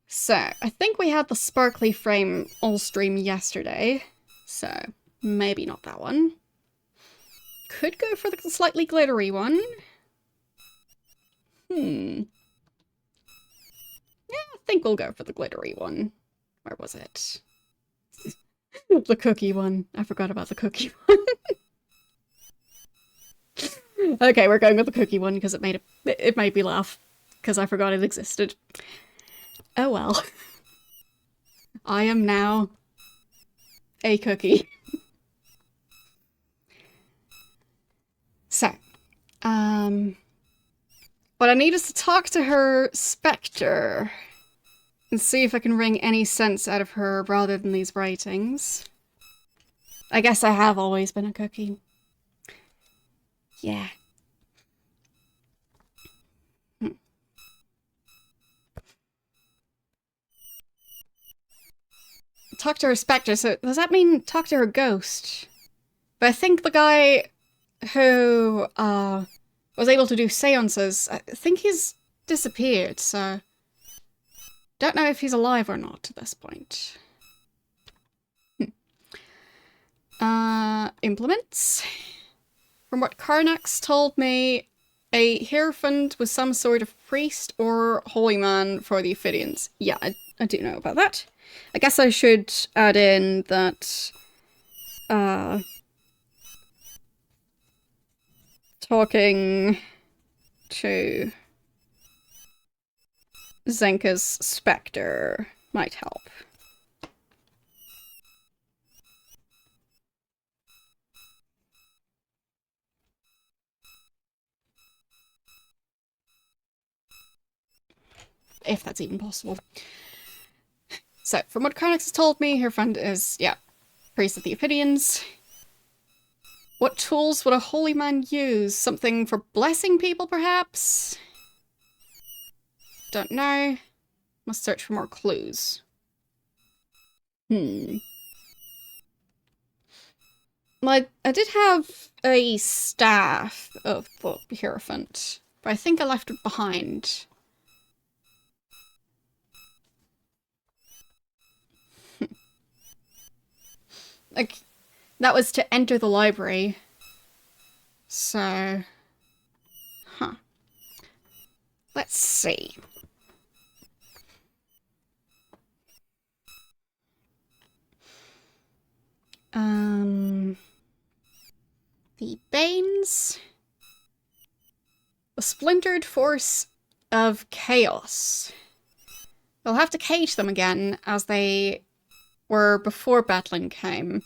So, I think we had the sparkly frame all stream yesterday, so maybe not that one. Could go for the slightly glittery one. Yeah, I think we'll go for the glittery one. Where was it? The cookie one. I forgot about the cookie one. Okay, we're going with the cookie one because it made me laugh because I forgot it existed. Oh well. I am now a cookie. So, what I need is to talk to her spectre and see if I can wring any sense out of her rather than these writings. I guess I have always been a cookie. Yeah. Talk to her spectre, so does that mean talk to her ghost? But I think the guy who was able to do seances, I think he's disappeared, so don't know if he's alive or not at this point. Implements. From what Karnax told me, a Hierophant was some sort of priest or holy man for the Ophidians. Yeah, I do know about that. I guess I should add in that talking to Zenka's spectre might help. If that's even possible. So, from what Karnax has told me, her friend is, yeah, priest of the Ophidians. What tools would a holy man use? Something for blessing people, perhaps? Don't know. Must search for more clues. Well, I did have a staff of the Hierophant, but I think I left it behind. Like, that was to enter the library. So... Huh. Let's see. The Banes. The splintered force of chaos. We'll have to cage them again, as they were before Batlin came.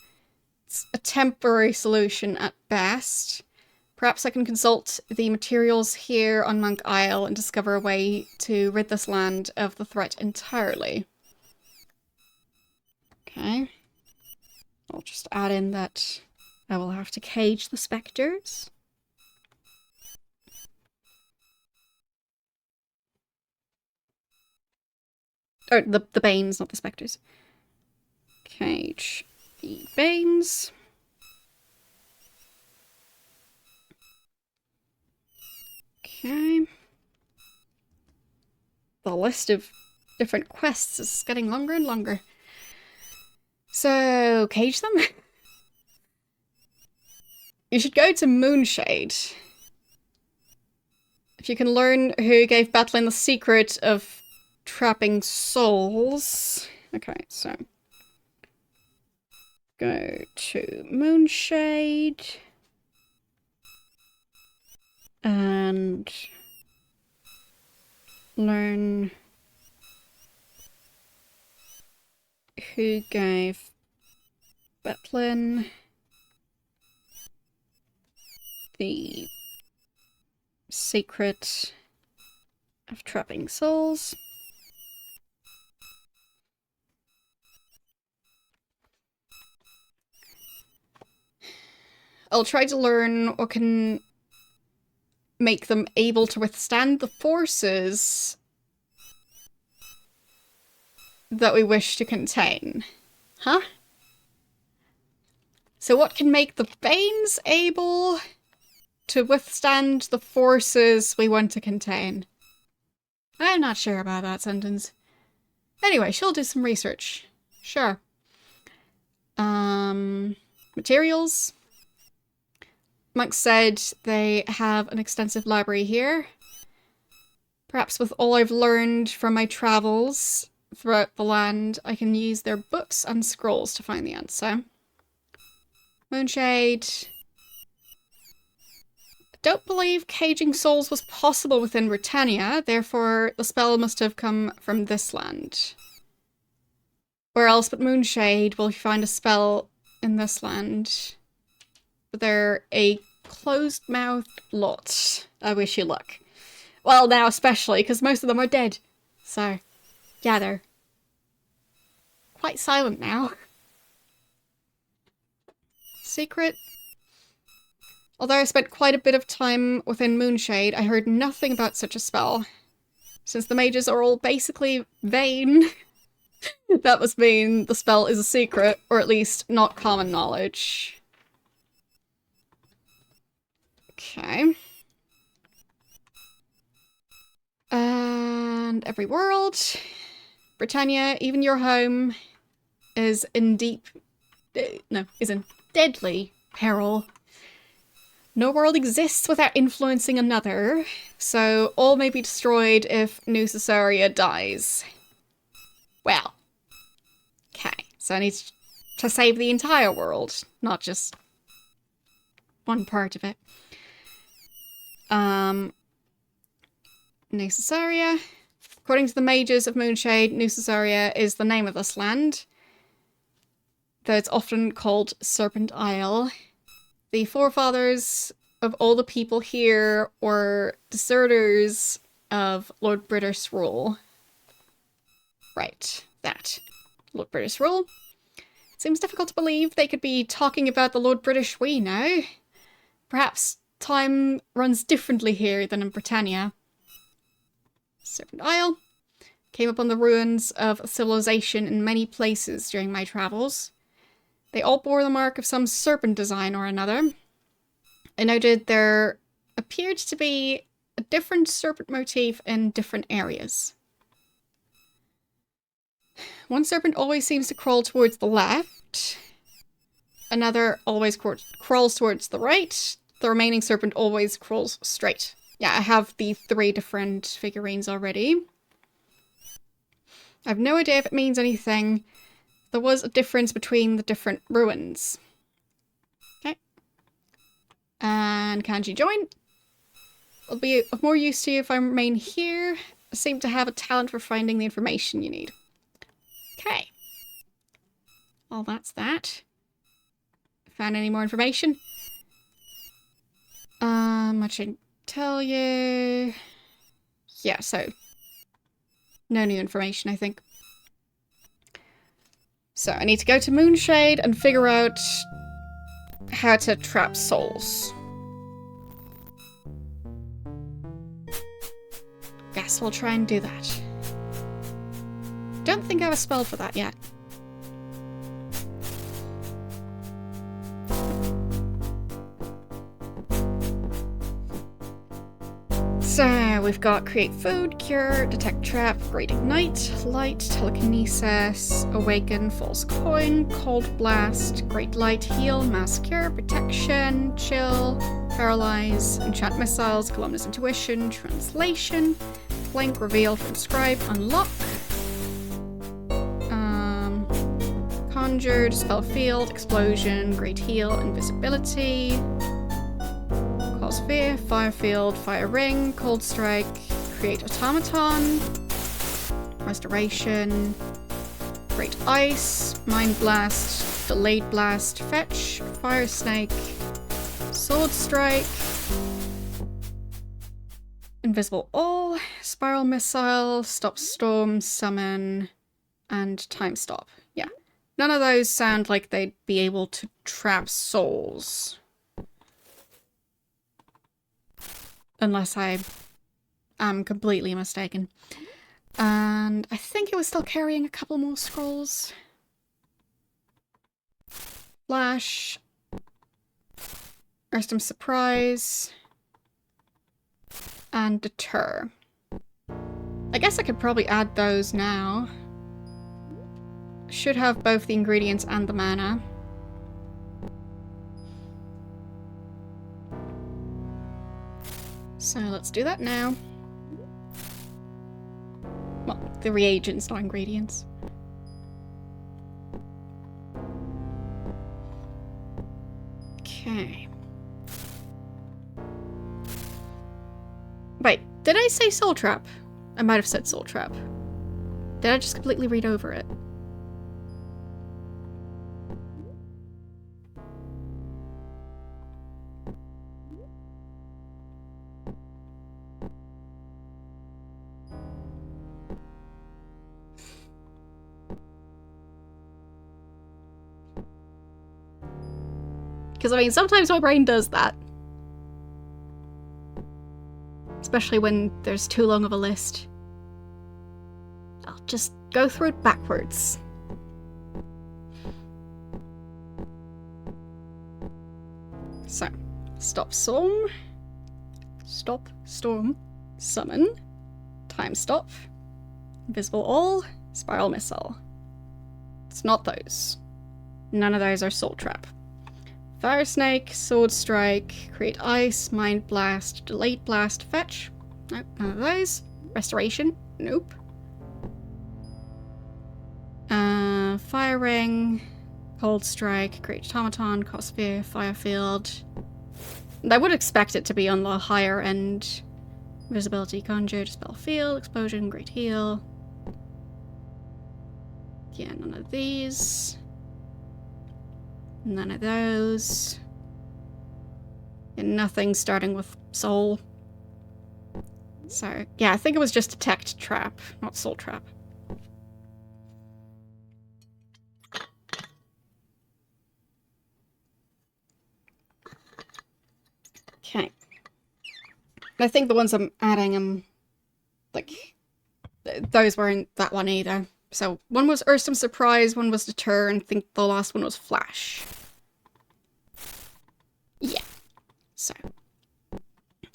It's a temporary solution at best. Perhaps I can consult the materials here on Monk Isle and discover a way to rid this land of the threat entirely. Okay. I'll just add in that I will have to cage the specters. Or the Banes, not the specters. Cage the Banes. Okay. The list of different quests is getting longer and longer. So, cage them? You should go to Moonshade. If you can learn who gave Batlin the secret of trapping souls. Okay, so... Go to Moonshade. And... learn... who gave Batlin The secret of trapping souls. I'll try to learn what can make them able to withstand the forces that we wish to contain. Huh? So what can make the Banes able to withstand the forces we want to contain? I'm not sure about that sentence. Anyway, she'll do some research. Sure. Materials. Monk said they have an extensive library here. Perhaps with all I've learned from my travels throughout the land, I can use their books and scrolls to find the answer. Moonshade. I don't believe caging souls was possible within Britannia, therefore the spell must have come from this land. Where else but Moonshade will you find a spell in this land? But they're a closed-mouthed lot. I wish you luck. Well, now especially, because most of them are dead. So, yeah, they're quite silent now. Secret. Although I spent quite a bit of time within Moonshade, I heard nothing about such a spell. Since the mages are all basically vain, that must mean the spell is a secret, or at least not common knowledge. Okay. And every world. Britannia, even your home, is in deadly peril. No world exists without influencing another, so all may be destroyed if New Caesarea dies. Well. Okay, so I need to save the entire world, not just one part of it. New Caesarea. According to the mages of Moonshade, New Caesarea is the name of this land, though it's often called Serpent Isle. The forefathers of all the people here were deserters of Lord British rule. Right, that. Lord British rule. It seems difficult to believe they could be talking about the Lord British we know. Perhaps time runs differently here than in Britannia. Serpent Isle. Came upon the ruins of a civilization in many places during my travels. They all bore the mark of some serpent design or another. I noted there appeared to be a different serpent motif in different areas. One serpent always seems to crawl towards the left. Another always crawls towards the right. The remaining serpent always crawls straight. Yeah, I have the 3 different figurines already. I have no idea if it means anything. There was a difference between the different ruins. Okay. And kanji join. It'll be of more use to you if I remain here. I seem to have a talent for finding the information you need. Okay. Well, that's that. Found any more information? I should tell you. Yeah, so no new information, I think. So I need to go to Moonshade and figure out how to trap souls. Guess we'll try and do that. Don't think I have a spell for that yet. So we've got create food, cure, detect trap, great ignite, light, telekinesis, awaken, false coin, cold blast, great light, heal, mass cure, protection, chill, paralyze, enchant missiles, Columnus intuition, translation, flank, reveal from scribe, unlock, conjure, dispel field, explosion, great heal, invisibility. Cause fear, fire field, fire ring, cold strike, create automaton, restoration, great ice, mind blast, delayed blast, fetch, fire snake, Sword Strike. Invisible All, Spiral Missile, Stop Storm, Summon, and Time Stop. Yeah. None of those sound like they'd be able to trap souls. Unless I am completely mistaken. And I think it was still carrying a couple more scrolls. Flash. Earthstorm Surprise. And Deter. I guess I could probably add those now. Should have both the ingredients and the mana. So let's do that now. Well, the reagents, not ingredients. Okay. Wait, did I say Soul Trap? I might have said Soul Trap. Did I just completely read over it? Because, I mean, sometimes my brain does that. Especially when there's too long of a list. I'll just go through it backwards. So, Stop Storm, Summon, Time Stop, Invisible All, Spiral Missile. It's not those. None of those are Soul Trap. Fire Snake, Sword Strike, Create Ice, Mind Blast, Delayed Blast, Fetch. Nope, none of those. Restoration. Nope. Fire Ring, Cold Strike, Create Automaton, Cosphere, Fire Field. I would expect it to be on the higher end. Visibility, Conjure, Dispel Field, Explosion, Great Heal. Yeah, none of these. None of those. And nothing starting with Soul. So, yeah, I think it was just Detect Trap, not Soul Trap. Okay. I think the ones I'm adding, like, those weren't that one either. So, one was Earthstorm Surprise, one was Deter, and I think the last one was Flash. Yeah. So,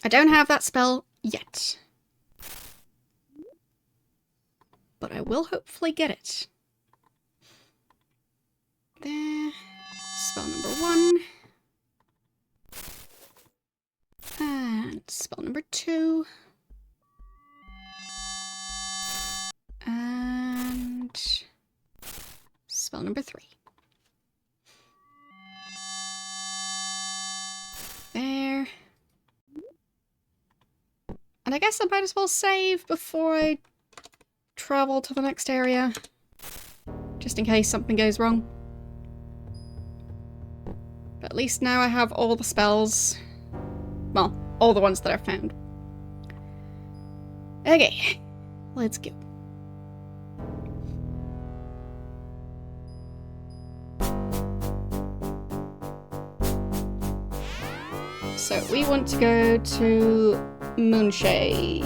I don't have that spell yet. But I will hopefully get it. There. Spell number 1. And spell number 2. And spell number 3. There. And I guess I might as well save before I travel to the next area. Just in case something goes wrong. But at least now I have all the spells. Well, all the ones that I've found. Okay, let's go. So we want to go to Moonshade.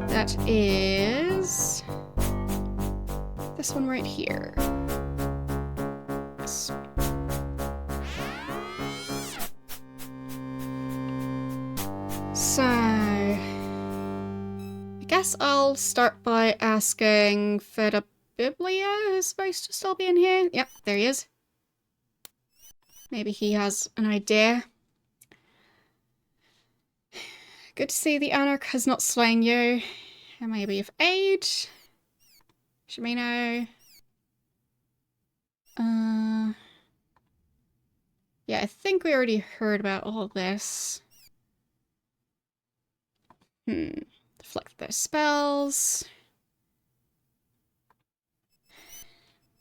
That is this one right here. Yes. So I guess I'll start by asking Feda Biblia, who's supposed to still be in here. Yep, there he is. Maybe he has an idea. Good to see the Anarch has not slain you. And maybe of aid. Shimino. Yeah, I think we already heard about all this. Deflect their spells.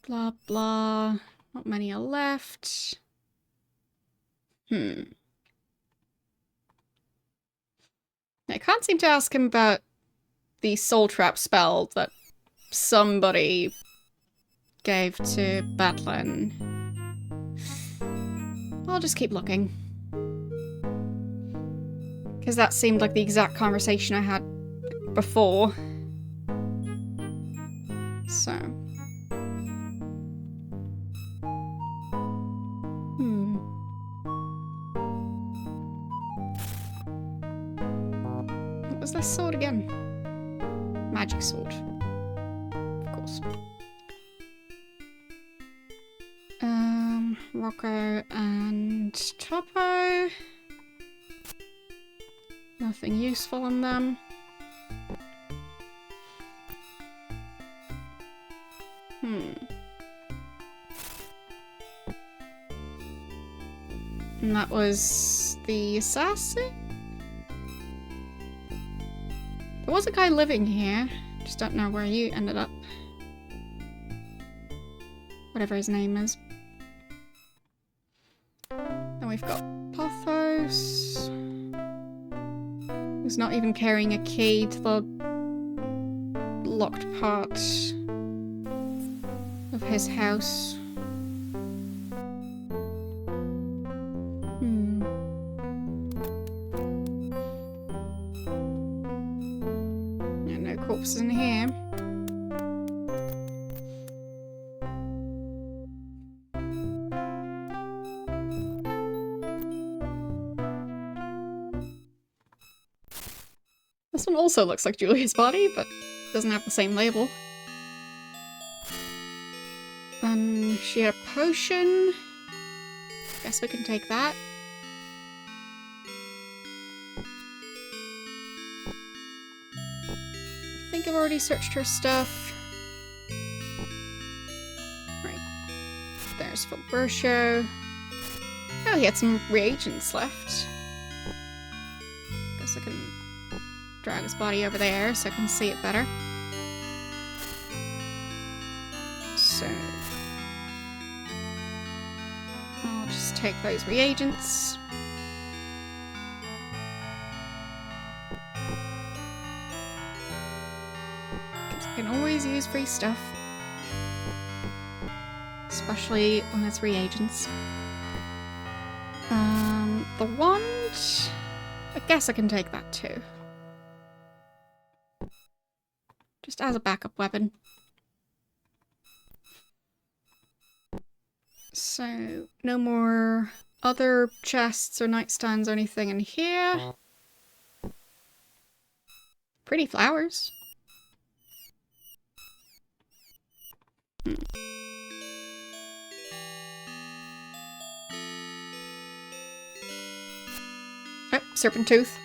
Blah, blah. Not many are left. I can't seem to ask him about the soul trap spell that somebody gave to Batlin. I'll just keep looking. Because that seemed like the exact conversation I had before. So. What was this sword again? Magic sword. Of course. Rocco and Topo. Nothing useful on them. And that was the assassin? There was a guy living here. Just don't know where you ended up. Whatever his name is. Then we've got Pothos. Who's not even carrying a key to the locked part of his house. Yeah, no corpses in here. This one also looks like Julia's body, but doesn't have the same label. And she had a potion. Guess we can take that. I think I've already searched her stuff. Right. There's Fulbercio. Oh, he had some reagents left. Guess I can drag his body over there so I can see it better. So I'll just take those reagents. Because I can always use free stuff. Especially when it's reagents. The wand, I guess I can take that too. Just as a backup weapon. So, no more other chests or nightstands or anything in here. Pretty flowers. Oh, Serpent Tooth.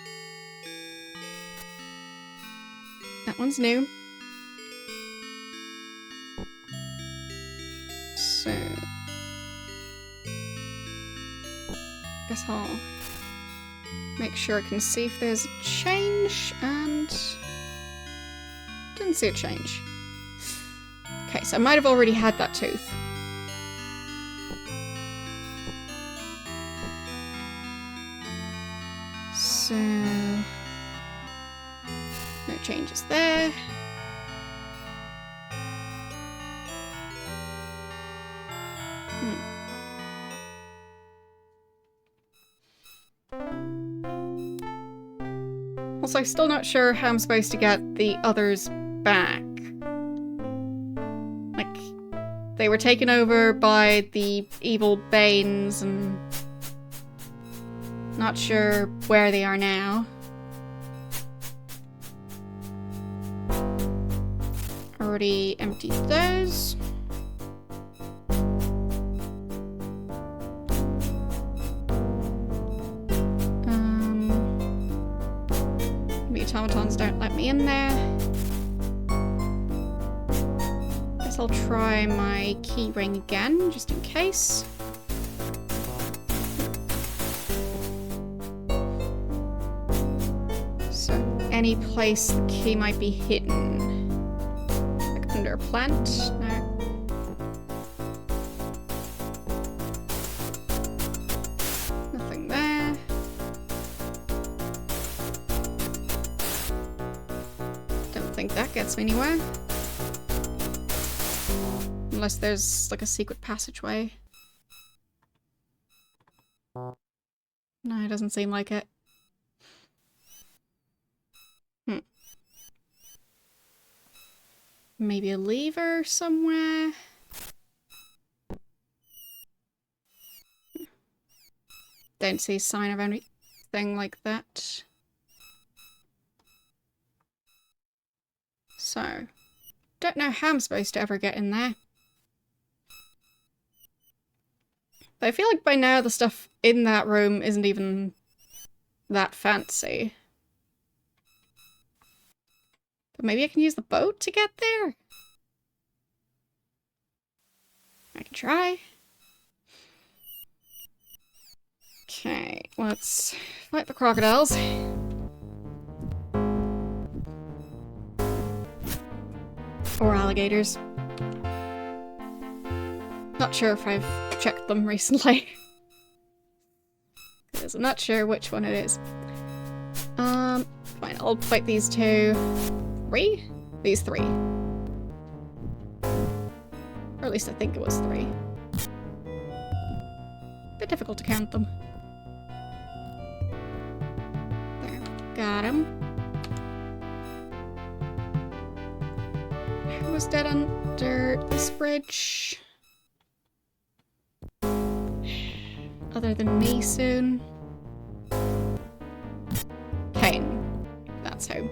That one's new. So, guess I'll make sure I can see if there's a change, and didn't see a change. Okay, so I might have already had that tooth. So, no changes there. Also, still not sure how I'm supposed to get the others back. Like, they were taken over by the evil Banes, and not sure where they are now. Already emptied those. Automatons don't let me in there. Guess I'll try my key ring again, just in case. So, any place the key might be hidden. Like under a plant? No. Nothing think that gets me anywhere. Unless there's like a secret passageway. No, it doesn't seem like it. Maybe a lever somewhere? Don't see a sign of anything like that. So, don't know how I'm supposed to ever get in there. But I feel like by now the stuff in that room isn't even that fancy. But maybe I can use the boat to get there? I can try. Okay, let's fight the crocodiles. Or alligators. Not sure if I've checked them recently. Because I'm not sure which one it is. Fine, I'll fight these two. Three? These three. Or at least I think it was three. Bit difficult to count them. There, got him. Who was dead under this bridge? Other than me soon. Kane. That's who.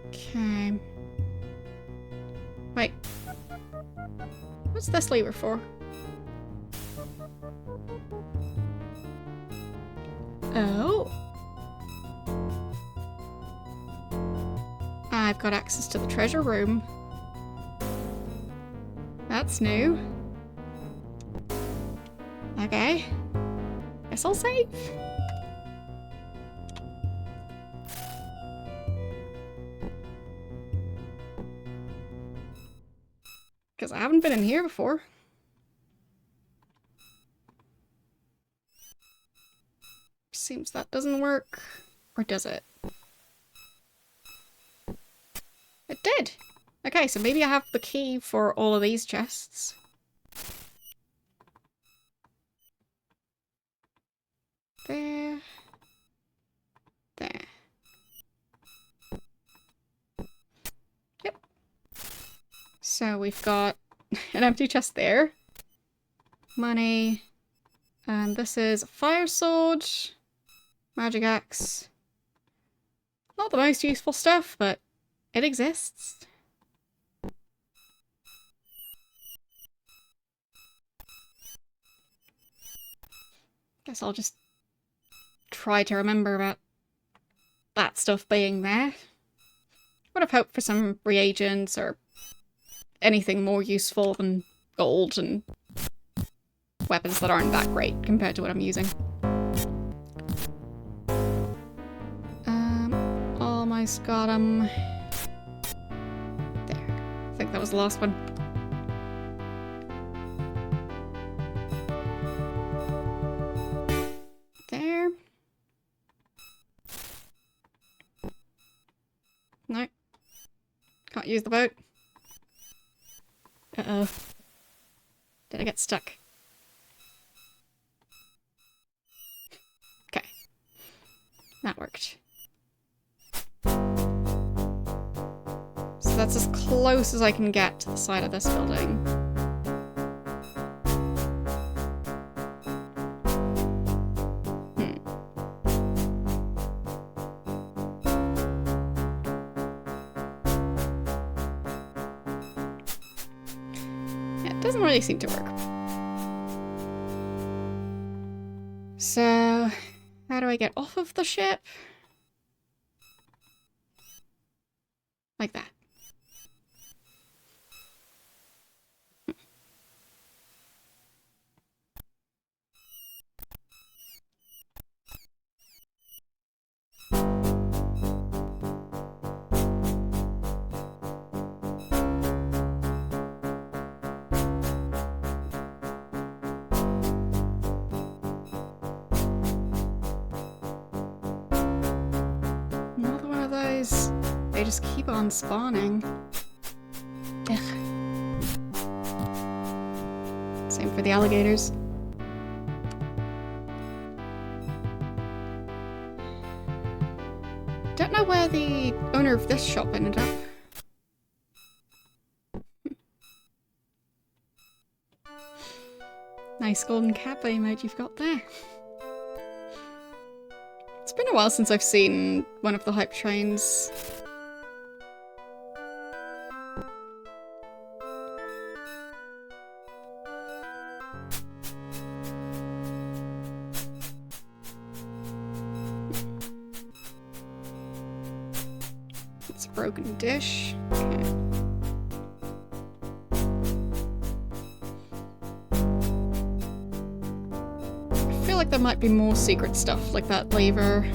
Okay. Wait. What's this lever for? Oh. I've got access to the treasure room. That's new. Okay. Guess I'll save. Because I haven't been in here before. Seems that doesn't work. Or does it? It did! Okay, so maybe I have the key for all of these chests. There. There. Yep. So we've got an empty chest there. Money. And this is a fire sword. Magic axe. Not the most useful stuff, but it exists. Guess I'll just try to remember about that stuff being there. Would have hoped for some reagents or anything more useful than gold and weapons that aren't that great compared to what I'm using. Almost got them. There. I think that was the last one. There. No. Can't use the boat. Uh-oh. Did I get stuck? Okay. That worked. So that's as close as I can get to the side of this building. Yeah, it doesn't really seem to work. So, how do I get off of the ship? Like that. they just keep on spawning. Ugh. Same for the alligators. Don't know where the owner of this shop ended up. Nice golden kappa emoji you've got there. It's been a while since I've seen one of the hype trains. It's a broken dish. Okay. I feel like there might be more secret stuff like that lever.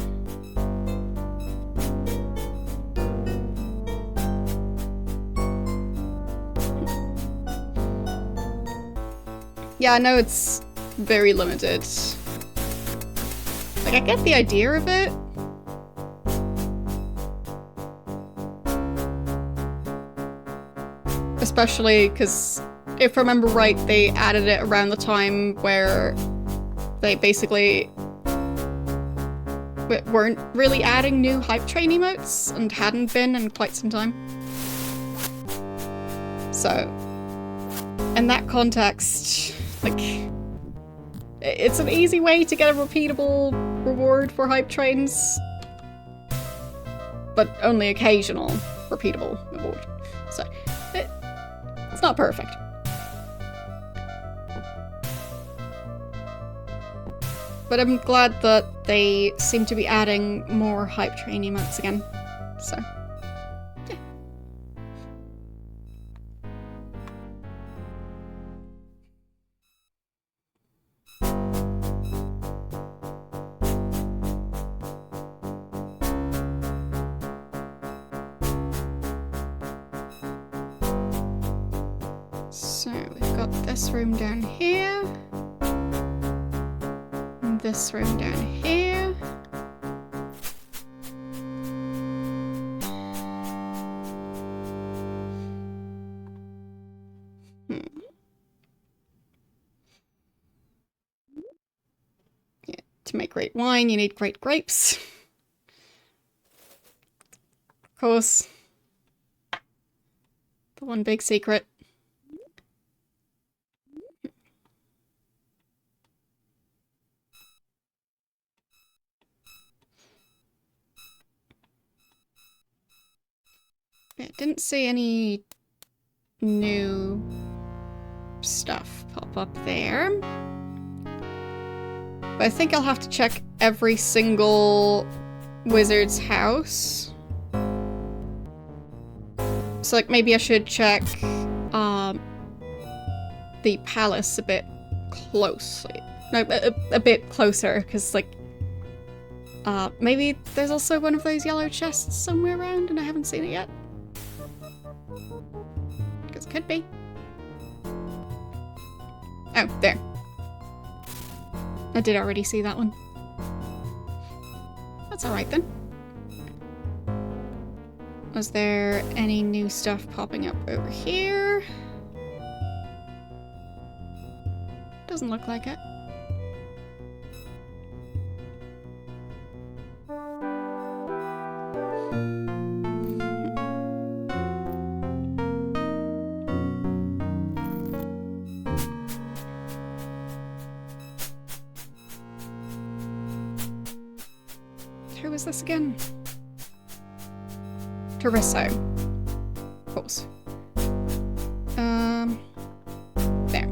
Yeah, I know it's very limited. Like, I get the idea of it. Especially because, if I remember right, they added it around the time where they basically weren't really adding new hype train emotes and hadn't been in quite some time. So, in that context, like, it's an easy way to get a repeatable reward for hype trains, but only occasional repeatable reward. So, it's not perfect. But I'm glad that they seem to be adding more hype train emotes again. So, yeah. So, we've got this room down here. And this room down here. Yeah, to make great wine, you need great grapes. Of course. The one big secret. Yeah, didn't see any new stuff pop up there. But I think I'll have to check every single wizard's house. So, like, maybe I should check the palace a bit closely. No, a bit closer, because, like, maybe there's also one of those yellow chests somewhere around and I haven't seen it yet. Because it could be. Oh, there. I did already see that one. That's alright then. Was there any new stuff popping up over here? Doesn't look like it. Who was this again? Torisso. Of course. There.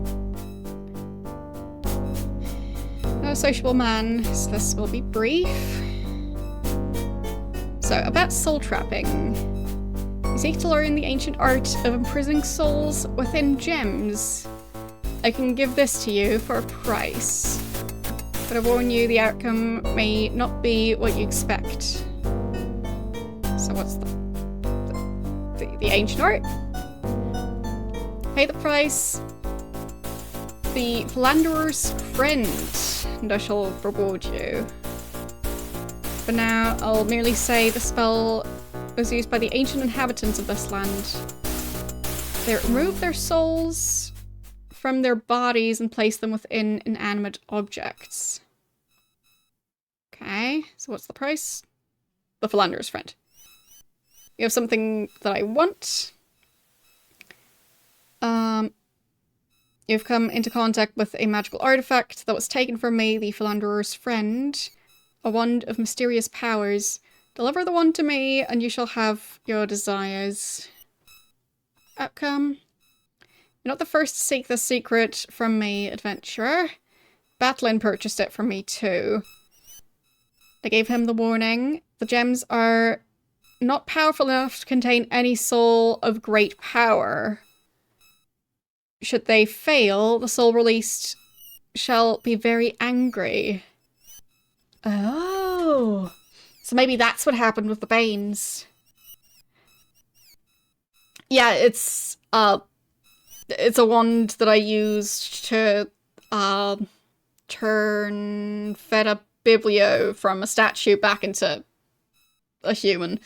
No sociable man, so this will be brief. So, about soul trapping. You seek to learn the ancient art of imprisoning souls within gems. I can give this to you for a price. But I warn you, the outcome may not be what you expect. So what's the ancient art? Pay the price. The philanderer's friend, and I shall reward you. For now, I'll merely say the spell was used by the ancient inhabitants of this land. They removed their souls from their bodies and placed them within inanimate objects. Okay, so what's the price? The Philanderer's Friend. You have something that I want. You've come into contact with a magical artifact that was taken from me, the Philanderer's Friend. A wand of mysterious powers. Deliver the wand to me, and you shall have your desires. Outcome. You're not the first to seek this secret from me, adventurer. Batlin purchased it from me too. I gave him the warning. The gems are not powerful enough to contain any soul of great power. Should they fail, the soul released shall be very angry. Oh. So maybe that's what happened with the Banes. Yeah, it's a wand that I used to turn Feta Biblio from a statue back into a human.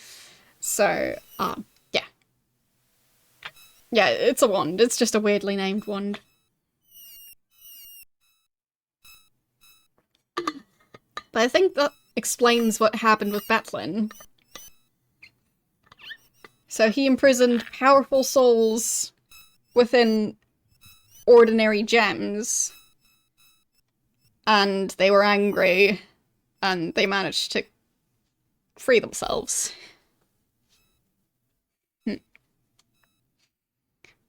So, yeah. Yeah, it's a wand. It's just a weirdly named wand. But I think that explains what happened with Batlin. So he imprisoned powerful souls within ordinary gems. And they were angry. And they managed to free themselves.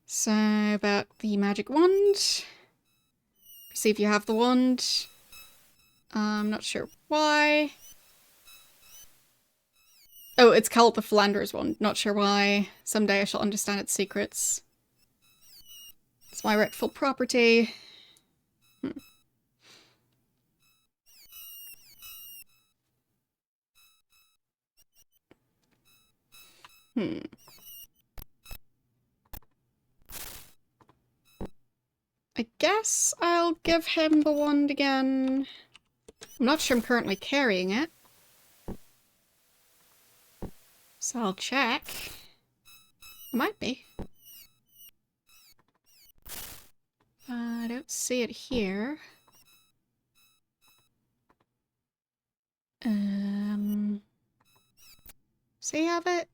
So, about the magic wand. Perceive you have the wand. I'm not sure why. Oh, it's called the Philanderer's Wand. Not sure why. Someday I shall understand its secrets. It's my rightful property. I guess I'll give him the wand again. I'm not sure I'm currently carrying it. So I'll check. I might be. I don't see it here. Does he have it?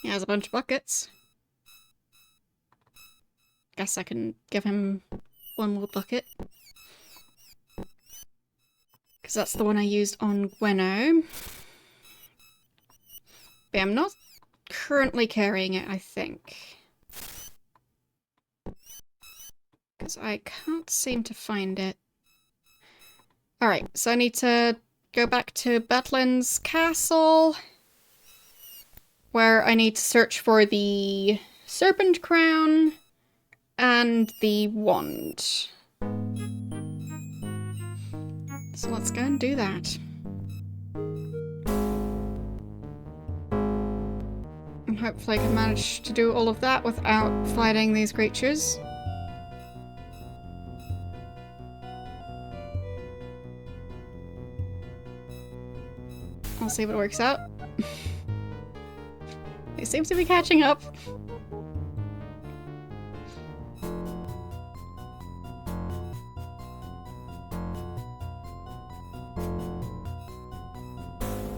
He has a bunch of buckets. Guess I can give him one more bucket. Because that's the one I used on Gwenno. But I'm not currently carrying it, I think. Because I can't seem to find it. Alright, so I need to go back to Batlin's castle. Where I need to search for the Serpent crown and the wand. So let's go and do that. And hopefully I can manage to do all of that without fighting these creatures. I'll see if it works out. It seems to be catching up.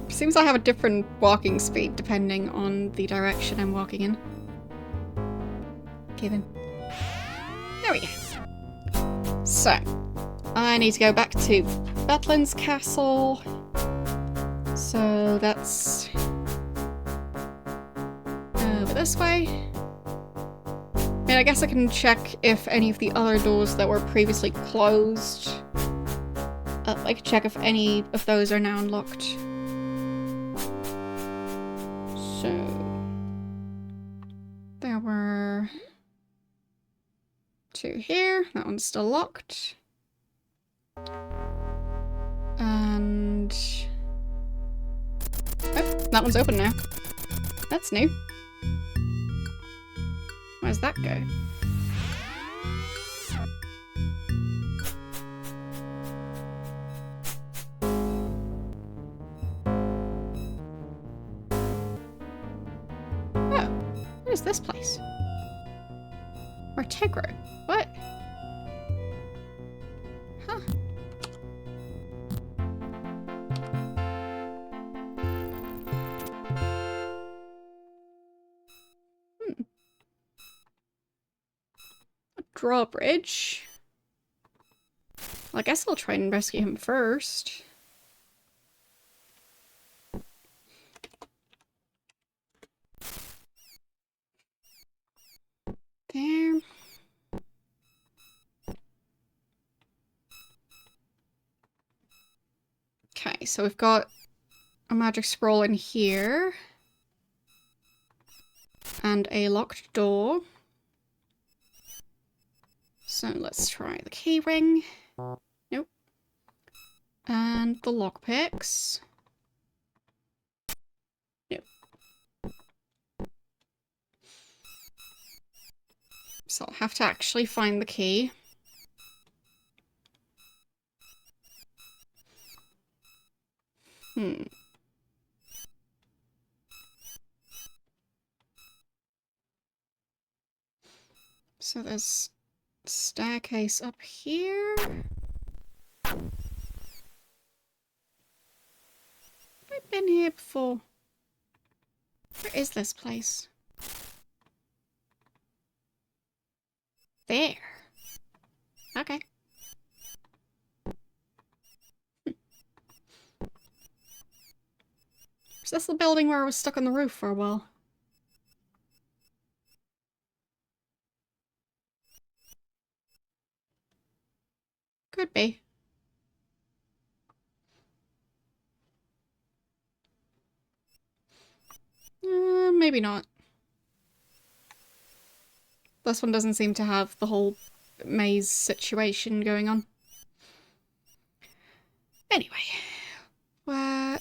Seems I have a different walking speed depending on the direction I'm walking in. Okay then. There we go. So, I need to go back to Batlin's castle. So that's over this way. I mean, I guess I can check if any of the other doors that were previously closed. I can check if any of those are now unlocked. So there were 2 here. That one's still locked. And oh, that one's open now. That's new. Might does that go? Oh, what is this place? Martegro. What? Huh. Drawbridge. Well, I guess I'll try and rescue him first. There. Okay, so we've got a magic scroll in here. And a locked door. So let's try the key ring. Nope. And the lockpicks. Nope. So I'll have to actually find the key. So there's a staircase up here. Have I been here before? Where is this place? There. Okay. Is this the building where I was stuck on the roof for a while? Could be. Maybe not. This one doesn't seem to have the whole maze situation going on. Anyway. Where...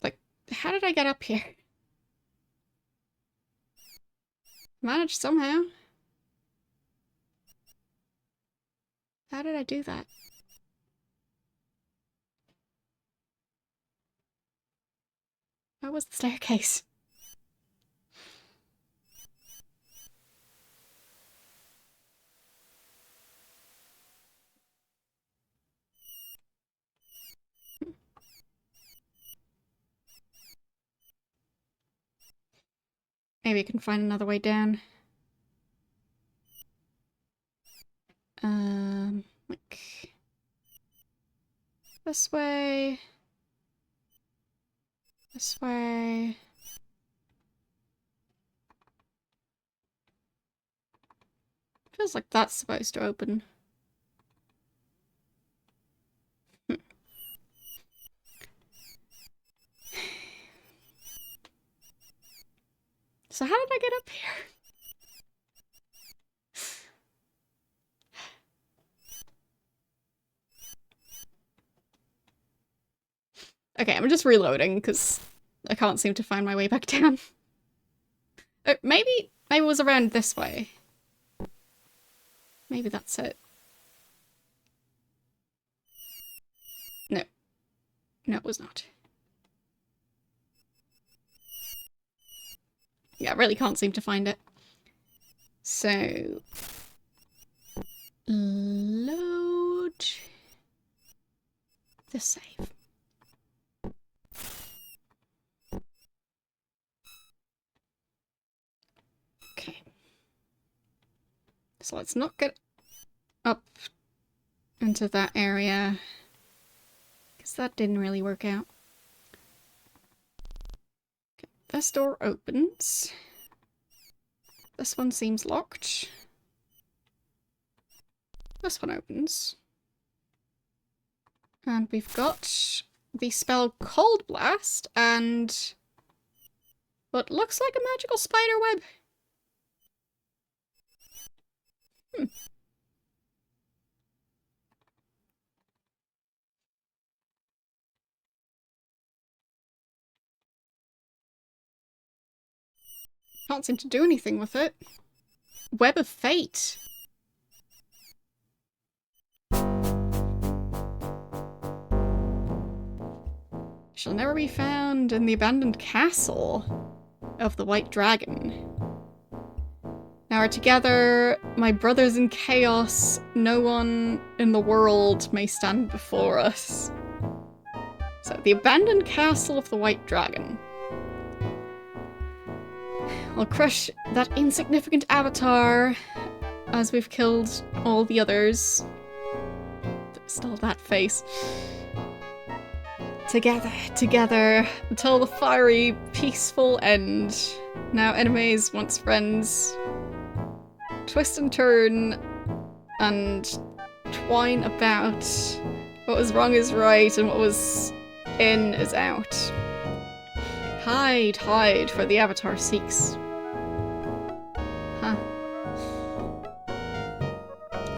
Like, how did I get up here? Managed somehow. How did I do that? Where was the staircase? Maybe I can find another way down. Like... This way... This way... Feels like that's supposed to open. So how did I get up here? Okay, I'm just reloading because I can't seem to find my way back down. Maybe it was around this way. Maybe that's it. No. No, it was not. Yeah, I really can't seem to find it. So... Load... the save. Okay. So let's not get up into that area, because that didn't really work out. Okay, this door opens. This one seems locked. This one opens. And we've got the spell Cold Blast and what looks like a magical spider web. Can't seem to do anything with it. Web of Fate. Shall never be found in the abandoned castle of the White Dragon. Now we're together, my brothers in chaos, no one in the world may stand before us. So, the abandoned castle of the White Dragon. We'll crush that insignificant avatar as we've killed all the others. Still that face. Together, until the fiery, peaceful end. Now enemies, once friends. Twist and turn and twine about. What was wrong is right and what was in is out. Hide, hide, for the avatar seeks. Huh.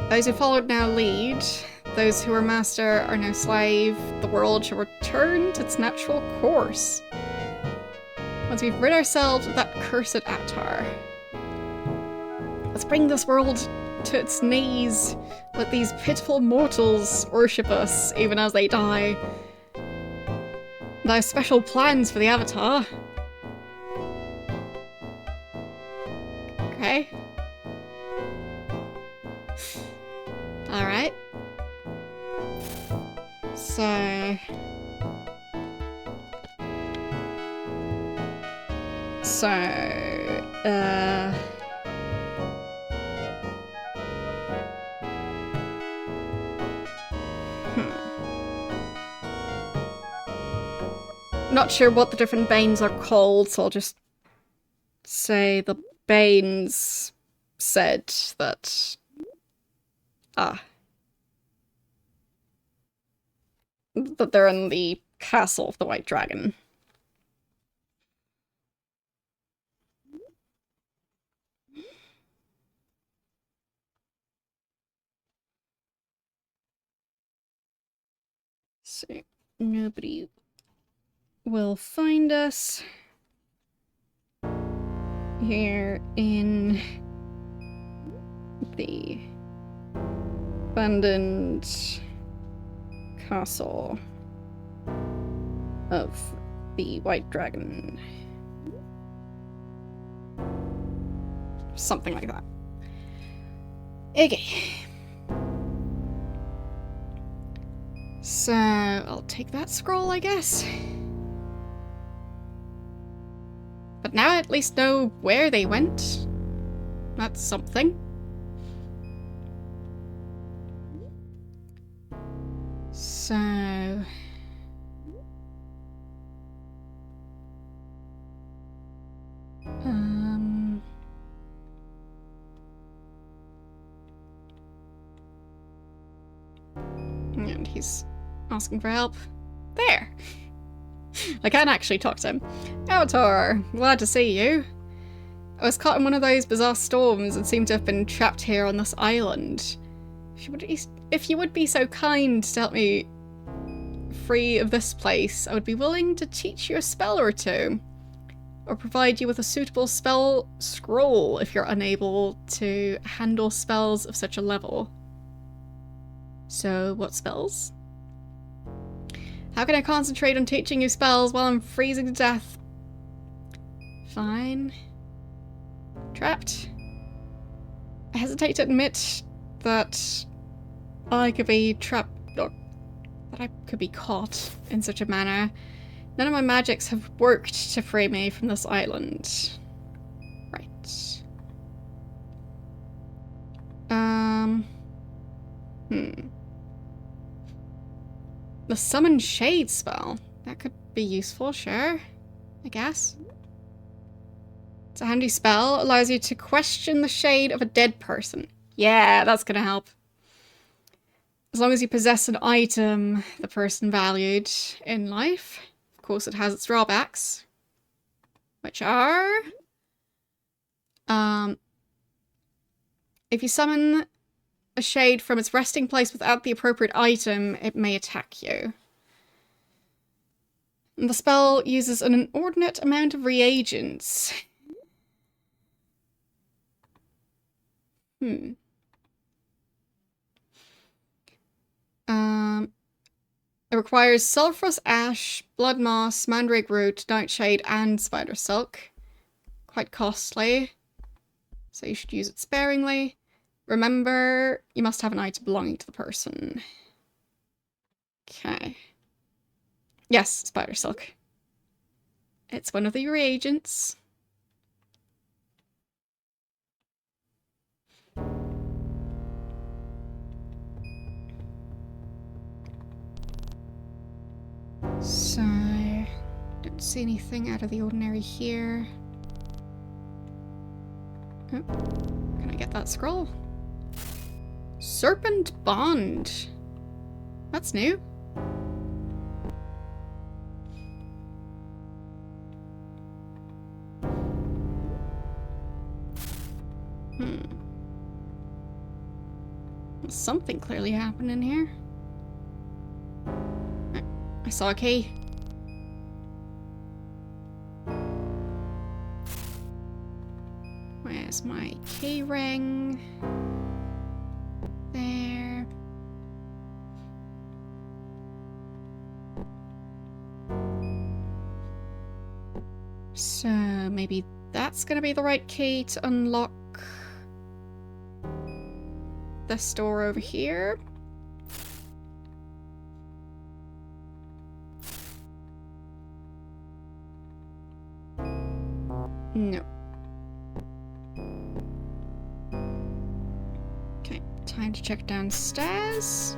Those who followed now lead. Those who are master are now slave. The world shall return to its natural course. Once we've rid ourselves of that cursed avatar. Let's bring this world to its knees. Let these pitiful mortals worship us even as they die. And I have special plans for the avatar. Okay. Alright. Not sure what the different Banes are called, so I'll just say the Banes said that... that they're in the castle of the White Dragon. So, nobody will find us here in the abandoned castle of the White Dragon. Something like that. Okay. So, I'll take that scroll, I guess. But now I at least know where they went. That's something. So... And he's asking for help. There! I can actually talk to him. Avatar, glad to see you. I was caught in one of those bizarre storms and seem to have been trapped here on this island. If you would be so kind to help me free of this place, I would be willing to teach you a spell or two. Or provide you with a suitable spell scroll if you're unable to handle spells of such a level. So, what spells? How can I concentrate on teaching you spells while I'm freezing to death? Fine. Trapped. I hesitate to admit that I could be trapped, or that I could be caught in such a manner. None of my magics have worked to free me from this island. Right. The Summon Shade spell. That could be useful, sure. I guess. It's a handy spell. Allows you to question the shade of a dead person. Yeah, that's gonna help. As long as you possess an item the person valued in life. Of course, it has its drawbacks. Which are... if you summon a shade from its resting place without the appropriate item, it may attack you. And the spell uses an inordinate amount of reagents. Hmm. It requires sulphurous ash, blood moss, mandrake root, nightshade, and spider silk. Quite costly, so you should use it sparingly. Remember, you must have an item belonging to the person. Okay. Yes, spider silk. It's one of the reagents. So, don't see anything out of the ordinary here. Oh, can I get that scroll? Serpent Bond. That's new. Something clearly happened in here. I saw a key. Where's my key ring? There. So maybe that's gonna be the right key to unlock this door over here. No. Okay, time to check downstairs.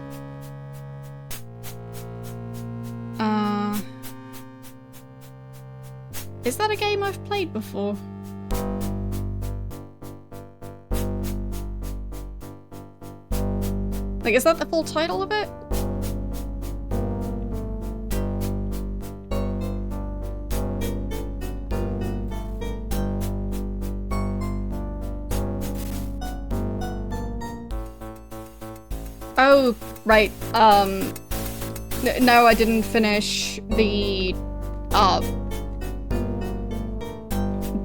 Is that a game I've played before? Like, is that the full title of it? Oh, right. No, I didn't finish the,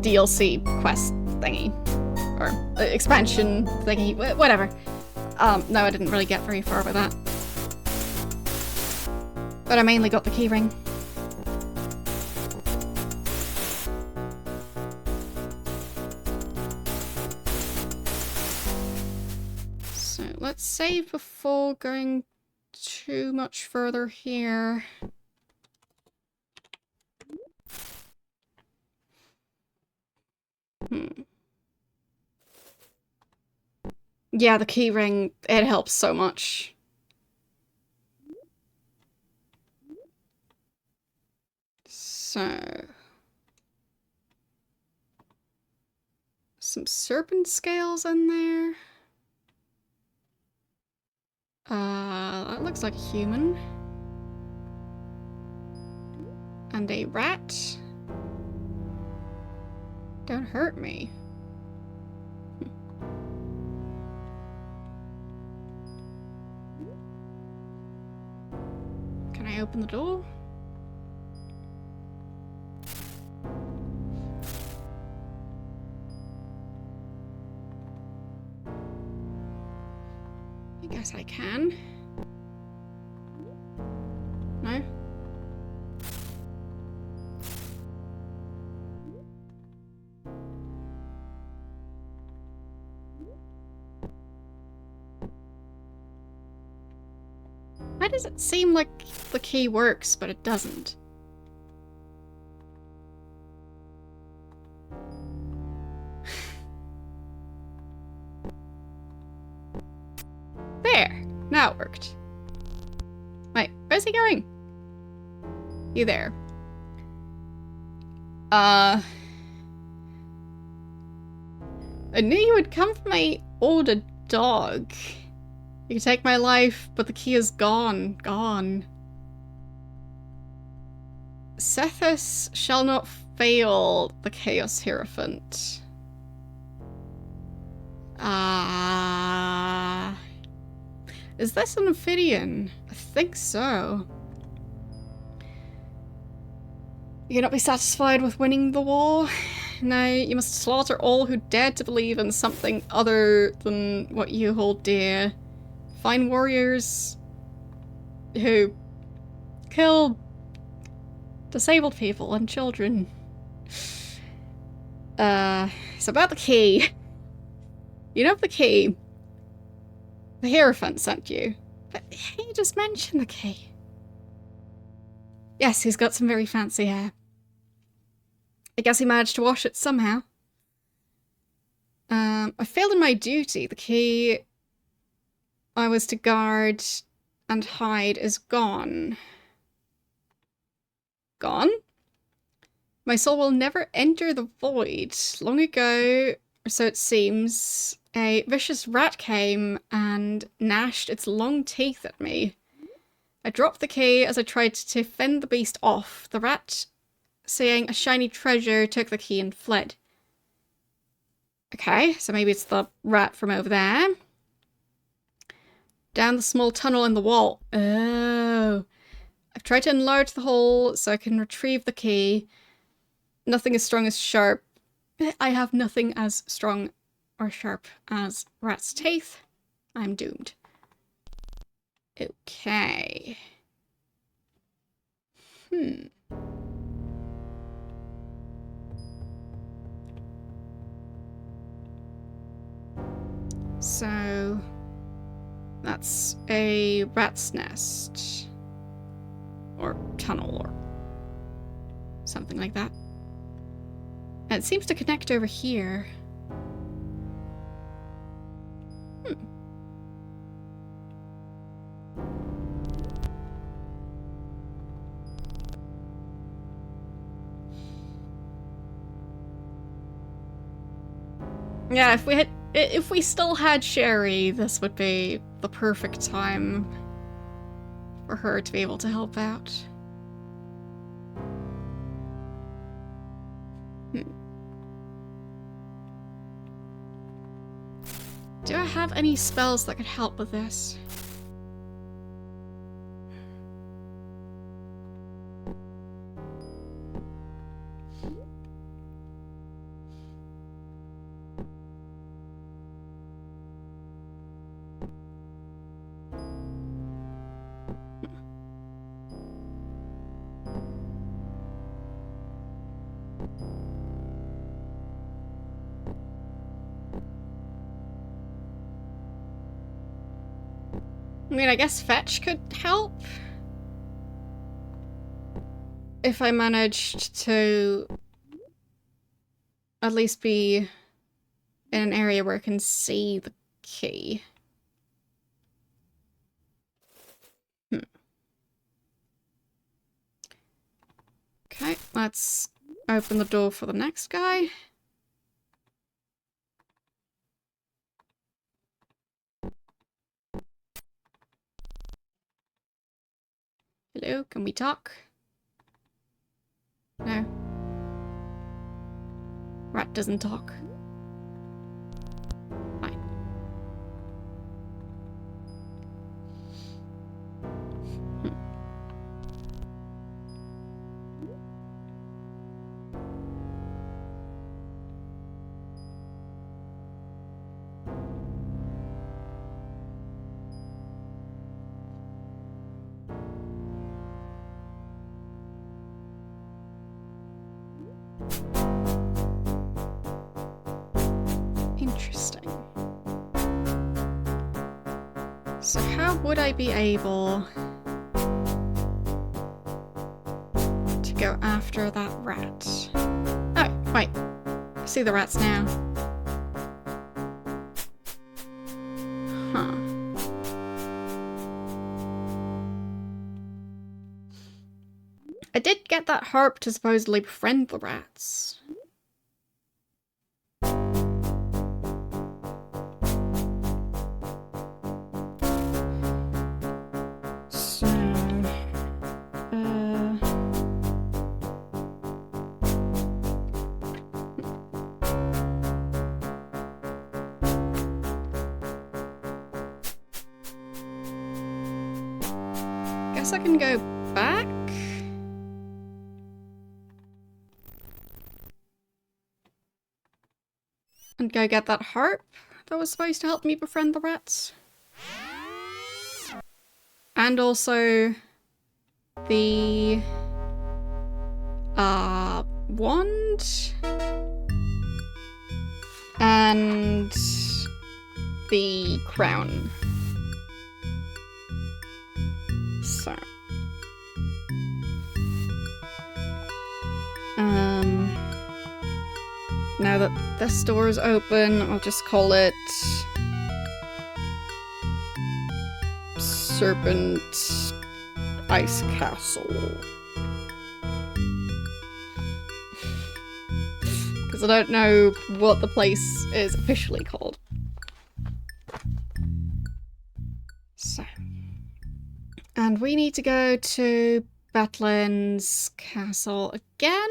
DLC quest thingy. Or expansion thingy, whatever. No, I didn't really get very far with that. But I mainly got the keyring. So let's save before going too much further here. Yeah, the keyring, it helps so much. So... some serpent scales in there. That looks like a human. And a rat. Don't hurt me. Can I open the door? I guess I can. No? Why does it seem like the key works, but it doesn't? There! Now it worked. Wait, where's he going? You there. I knew you would come for my older dog. You can take my life, but the key is gone. Gone. Sethus shall not fail the Chaos Hierophant. Is this an amphibian? I think so. You cannot be satisfied with winning the war. No, you must slaughter all who dare to believe in something other than what you hold dear. Find warriors who kill disabled people and children. It's about the key. You know the key. The Hierophant sent you. But he just mentioned the key. Yes, he's got some very fancy hair. I guess he managed to wash it somehow. I failed in my duty. The key I was to guard and hide is gone. Gone? My soul will never enter the void. Long ago, or so it seems, a vicious rat came and gnashed its long teeth at me. I dropped the key as I tried to fend the beast off. The rat, seeing a shiny treasure, took the key and fled. Okay, so maybe it's the rat from over there. Down the small tunnel in the wall. Oh. I've tried to enlarge the hole so I can retrieve the key. Nothing as strong as sharp. I have nothing as strong or sharp as rat's teeth. I'm doomed. Okay. So that's a rat's nest. Or tunnel or something like that. And it seems to connect over here. Yeah, if we still had Sherry, this would be the perfect time for her to be able to help out. Do I have any spells that could help with this? I mean, I guess fetch could help. If I managed to at least be in an area where I can see the key. Okay, let's open the door for the next guy. Hello, can we talk? No. Rat doesn't talk. Fine. Interesting. So how would I be able to go after that rat? Oh, wait. I see the rats now. Huh. I did get that harp to supposedly befriend the rats. Guess I can go back? and go get that harp that was supposed to help me befriend the rats. And also the wand and the crown. So now that this door is open, I'll just call it Serpent Ice Castle. Because I don't know what the place is officially called. So. And we need to go to Betlin's castle again,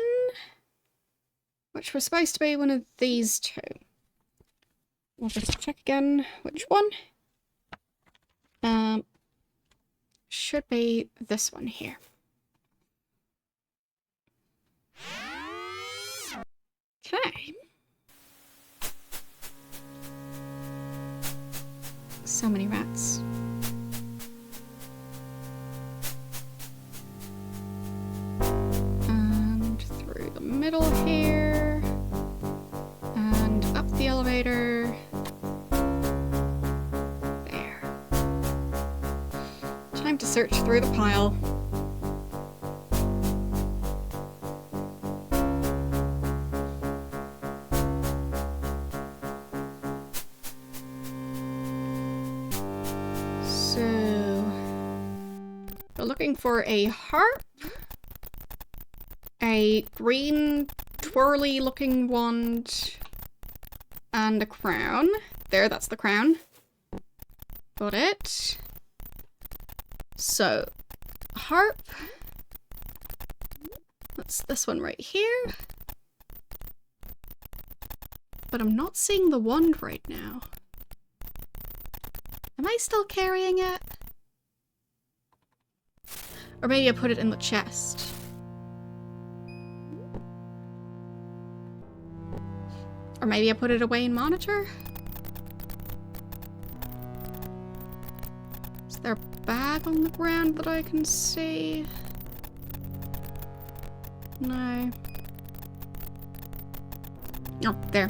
which was supposed to be one of these two. We'll just check again which one. Should be this one here. Okay. So many rats. And through the middle here. And up the elevator. There. Time to search through the pile. Looking for a harp, a green twirly looking wand, and a crown. There, that's the crown. Got it. So, harp. That's this one right here. But I'm not seeing the wand right now. Am I still carrying it? Or maybe I put it in the chest. Or maybe I put it away in monitor? Is there a bag on the ground that I can see? No. Oh, there.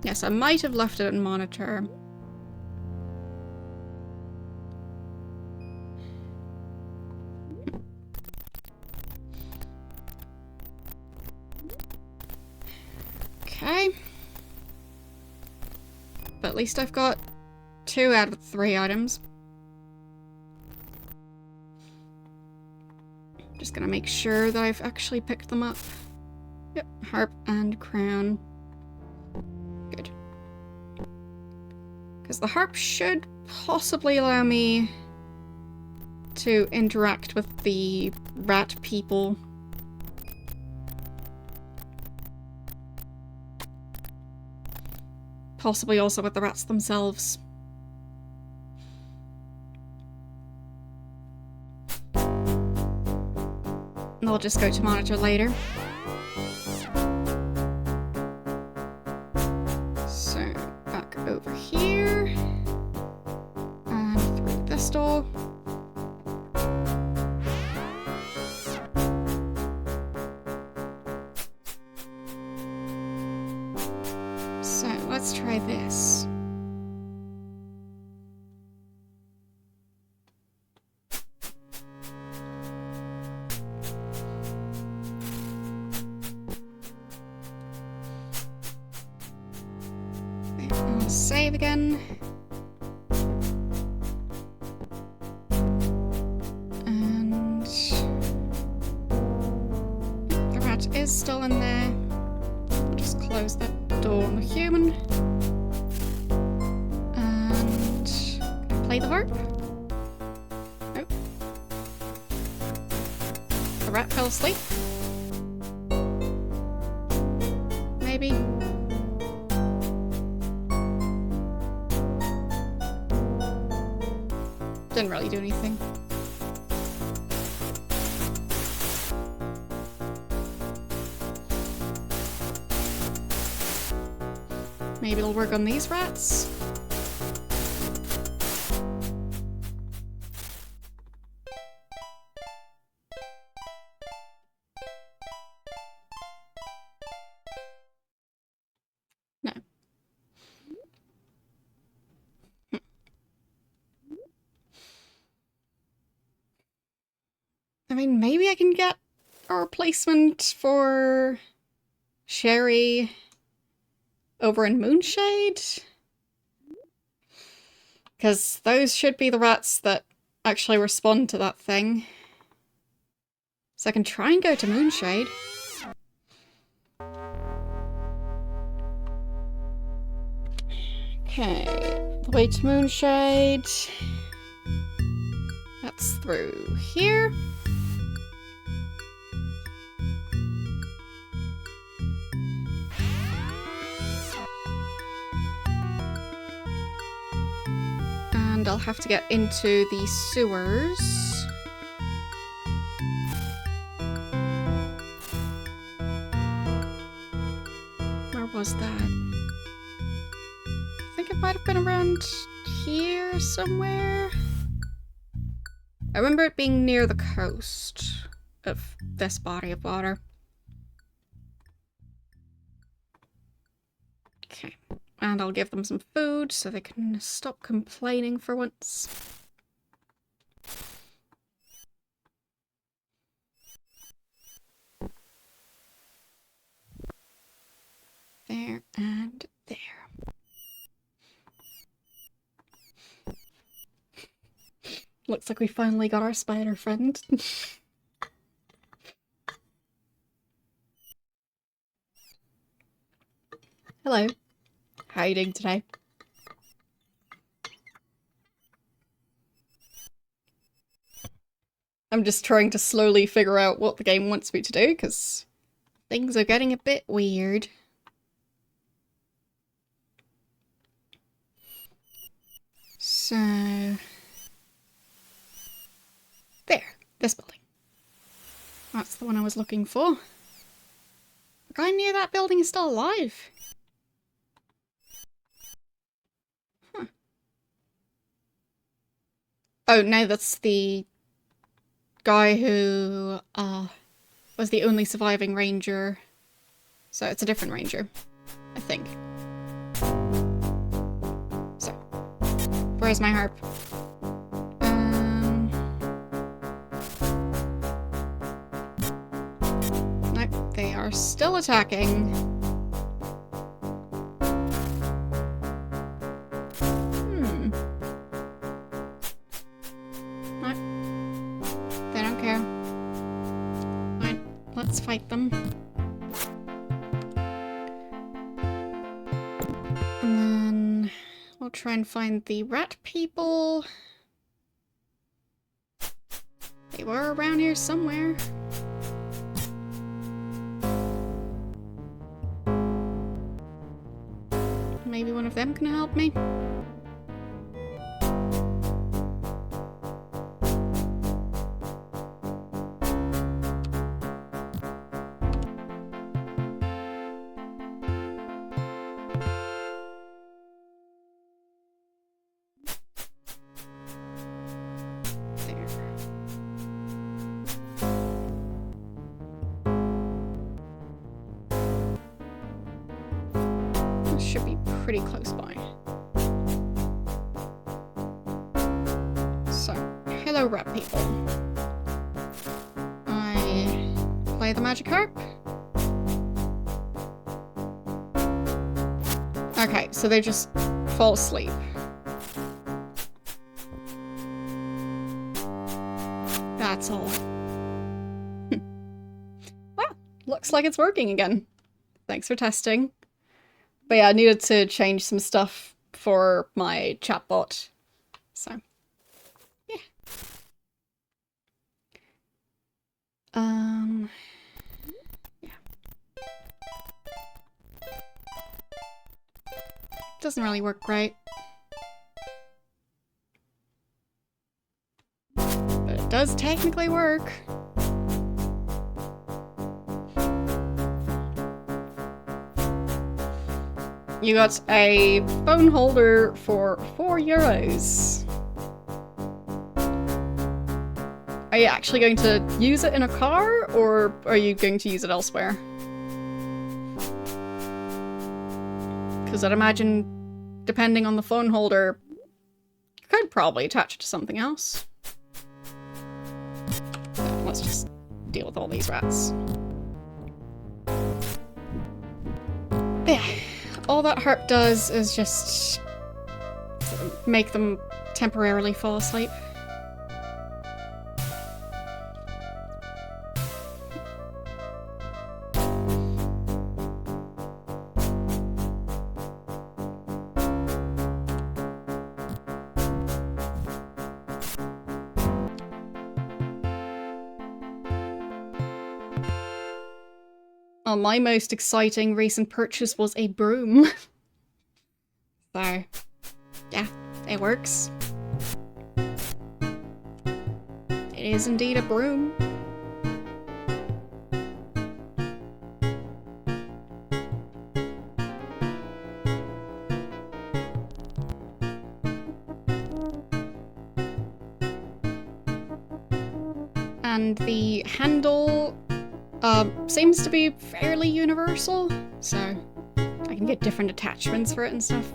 Yes, I might have left it in monitor. Okay. But at least I've got 2 out of 3 items. Just gonna make sure that I've actually picked them up. Yep, harp and crown. Good. Because the harp should possibly allow me to interact with the rat people. Possibly also with the rats themselves. And I'll just go to monitor later. So, back over here. And through this door. So, let's try this. I'll save again. And the rat is still in there. I'll just close that door on the human. And can I play the harp? Nope. The rat fell asleep. Maybe. Didn't really do anything. Maybe it'll work on these rats? No. I mean, maybe I can get a replacement for Sherry over in Moonshade? Because those should be the rats that actually respond to that thing. So I can try and go to Moonshade. Okay, the way to Moonshade. That's through here. And I'll have to get into the sewers. Where was that? I think it might have been around here somewhere. I remember it being near the coast of this body of water. Okay. And I'll give them some food so they can stop complaining for once. There and there. Looks like we finally got our spider friend. Hello. How are you doing today? I'm just trying to slowly figure out what the game wants me to do, because things are getting a bit weird. So... there, this building. That's the one I was looking for. The guy near that building is still alive. Huh. Oh, no, that's the guy who was the only surviving ranger. So it's a different ranger, I think. So, where's my harp? Nope, they are still attacking. Let's fight them. And then we'll try and find the rat people. They were around here somewhere. Maybe one of them can help me. Should be pretty close by. So, hello rat people. I play the magic harp. Okay, so they just fall asleep. That's all. Well, looks like it's working again. Thanks for testing. But yeah, I needed to change some stuff for my chatbot. So, yeah. Yeah. Doesn't really work great. But it does technically work. You got a phone holder for €4. Are you actually going to use it in a car, or are you going to use it elsewhere? Because I'd imagine, depending on the phone holder, you could probably attach it to something else. So let's just deal with all these rats. Yeah, all that harp does is just make them temporarily fall asleep. Well, my most exciting recent purchase was a broom. So, yeah, it works. It is indeed a broom. And the handle seems to be fairly universal, so I can get different attachments for it and stuff.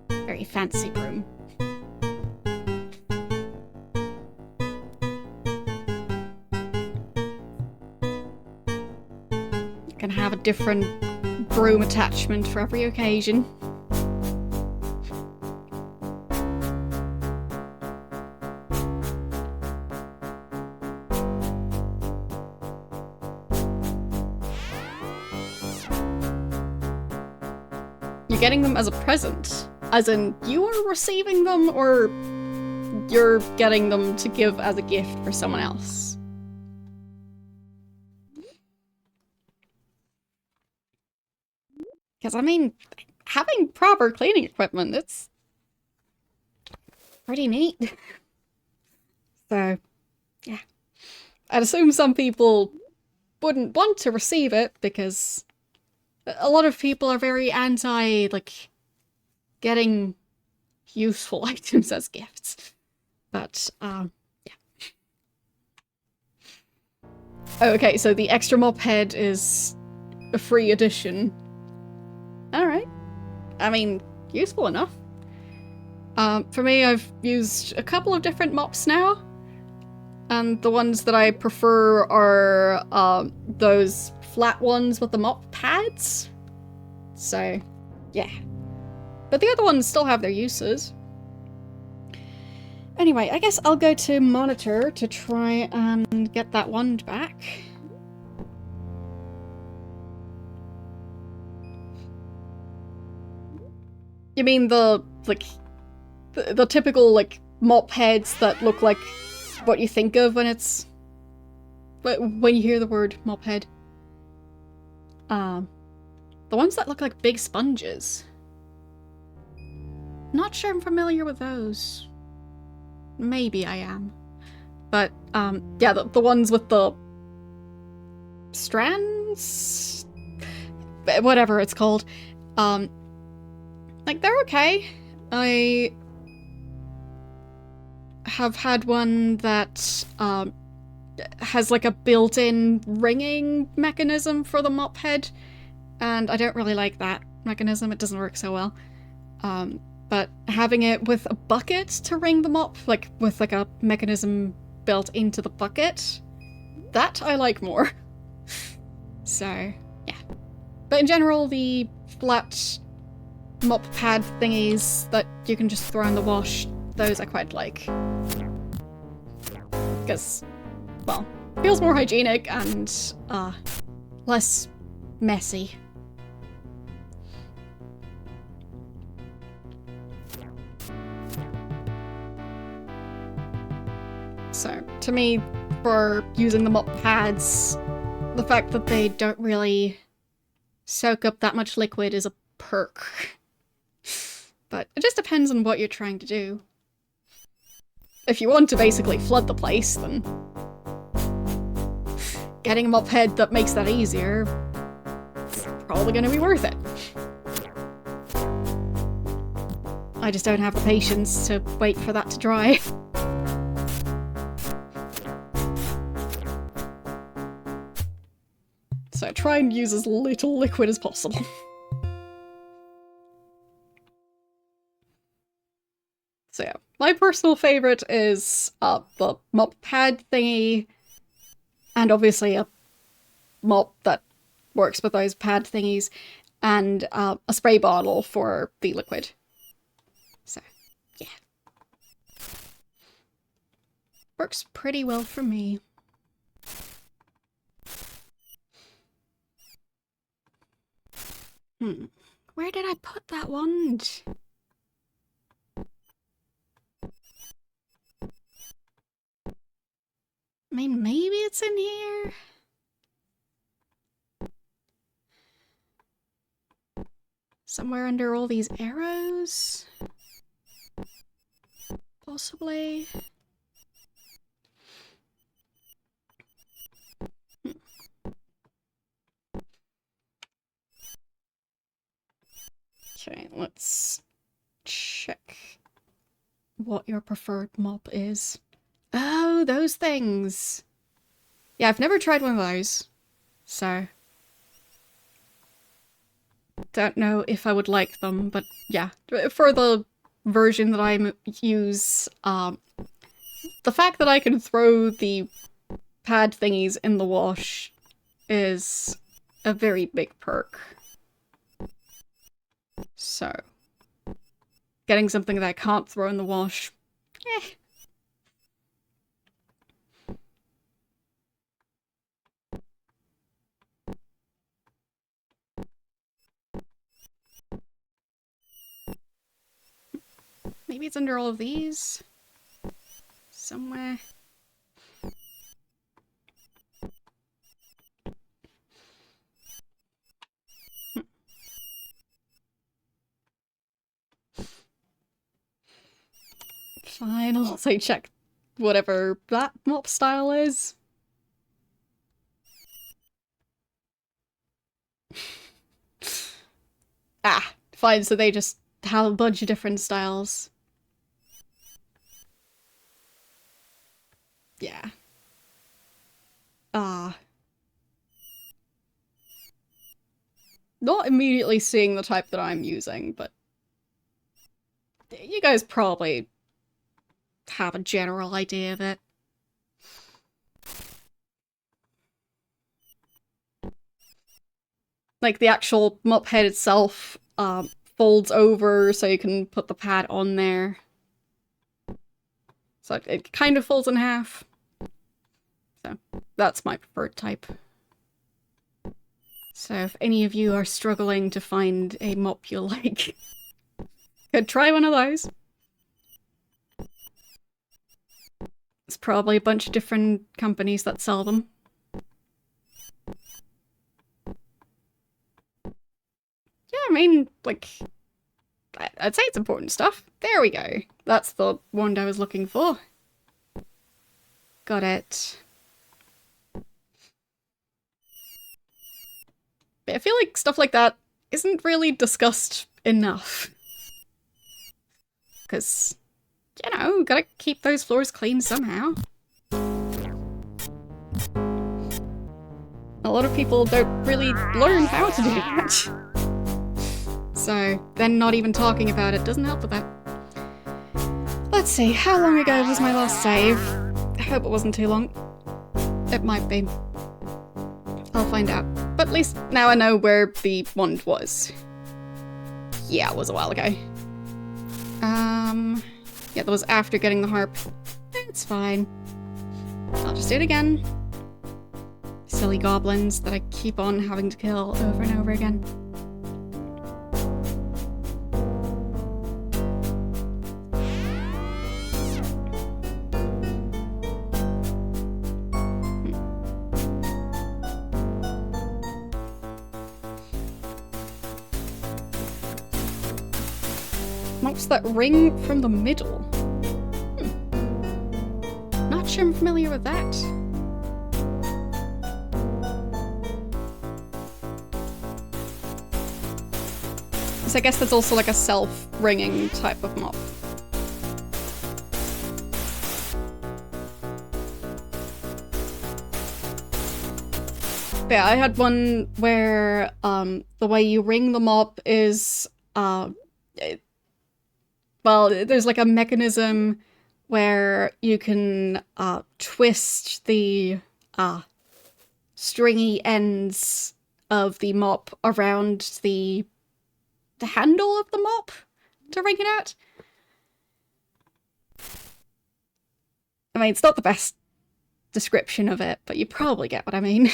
Very fancy broom. You can have a different broom attachment for every occasion. You're getting them as a present? As in, you are receiving them, or you're getting them to give as a gift for someone else? Because, I mean, having proper cleaning equipment, it's pretty neat. So, yeah. I'd assume some people wouldn't want to receive it, because a lot of people are very anti, like, getting useful items as gifts. But, yeah. Okay, so the extra mop head is a free addition. Alright. I mean, useful enough. For me, I've used a couple of different mops now. And the ones that I prefer are those flat ones with the mop pads. So, yeah. But the other ones still have their uses. Anyway, I guess I'll go to monitor to try and get that wand back. You mean the, like, the typical, like, mop heads that look like what you think of when it's... when you hear the word mop head? The ones that look like big sponges. Not sure I'm familiar with those. Maybe I am. But, yeah, the ones with the strands? Whatever it's called. Like, they're okay. I have had one that, has like a built-in ringing mechanism for the mop head, and I don't really like that mechanism. It doesn't work so well. But having it with a bucket to ring the mop, like with like a mechanism built into the bucket, that I like more. So, yeah. But in general, the flat mop pad thingies that you can just throw in the wash, those I quite like. Because, well, feels more hygienic and, less messy. So, to me, for using the mop pads, the fact that they don't really soak up that much liquid is a perk. But it just depends on what you're trying to do. If you want to basically flood the place, then getting a mop head that makes that easier is probably going to be worth it. I just don't have the patience to wait for that to dry. So I try and use as little liquid as possible. So yeah, my personal favourite is the mop pad thingy, and obviously a mop that works with those pad thingies, and a spray bottle for the liquid. So, yeah. Works pretty well for me. Where did I put that wand? I mean, maybe it's in here? Somewhere under all these arrows? Possibly? Okay, let's check what your preferred mop is. Oh, those things! Yeah, I've never tried one of those, so don't know if I would like them, but yeah, for the version that I use, the fact that I can throw the pad thingies in the wash is a very big perk. So, getting something that I can't throw in the wash, eh. Maybe it's under all of these? Somewhere. Fine, I'll also check whatever that mop style is. Ah, fine, so they just have a bunch of different styles. Yeah. Ah. Not immediately seeing the type that I'm using, but you guys probably have a general idea of it. Like, the actual mop head itself folds over so you can put the pad on there. So it kind of folds in half. So that's my preferred type. So if any of you are struggling to find a mop you like, could try one of those. There's probably a bunch of different companies that sell them. Yeah, I mean, like, I'd say it's important stuff. There we go. That's the wand I was looking for. Got it. But I feel like stuff like that isn't really discussed enough. Because, you know, gotta keep those floors clean somehow. A lot of people don't really learn how to do that. So, then not even talking about it doesn't help with that. Let's see, how long ago was my last save? I hope it wasn't too long. It might be. I'll find out. But at least now I know where the wand was. Yeah, it was a while ago. Yeah, that was after getting the harp. It's fine. I'll just do it again. Silly goblins that I keep on having to kill over and over again. Mops that ring from the middle. Not sure I'm familiar with that. So I guess that's also like a self-ringing type of mop. Yeah, I had one where the way you ring the mop is well, there's like a mechanism where you can twist the stringy ends of the mop around the handle of the mop to ring it out. I mean, it's not the best description of it, but you probably get what I mean.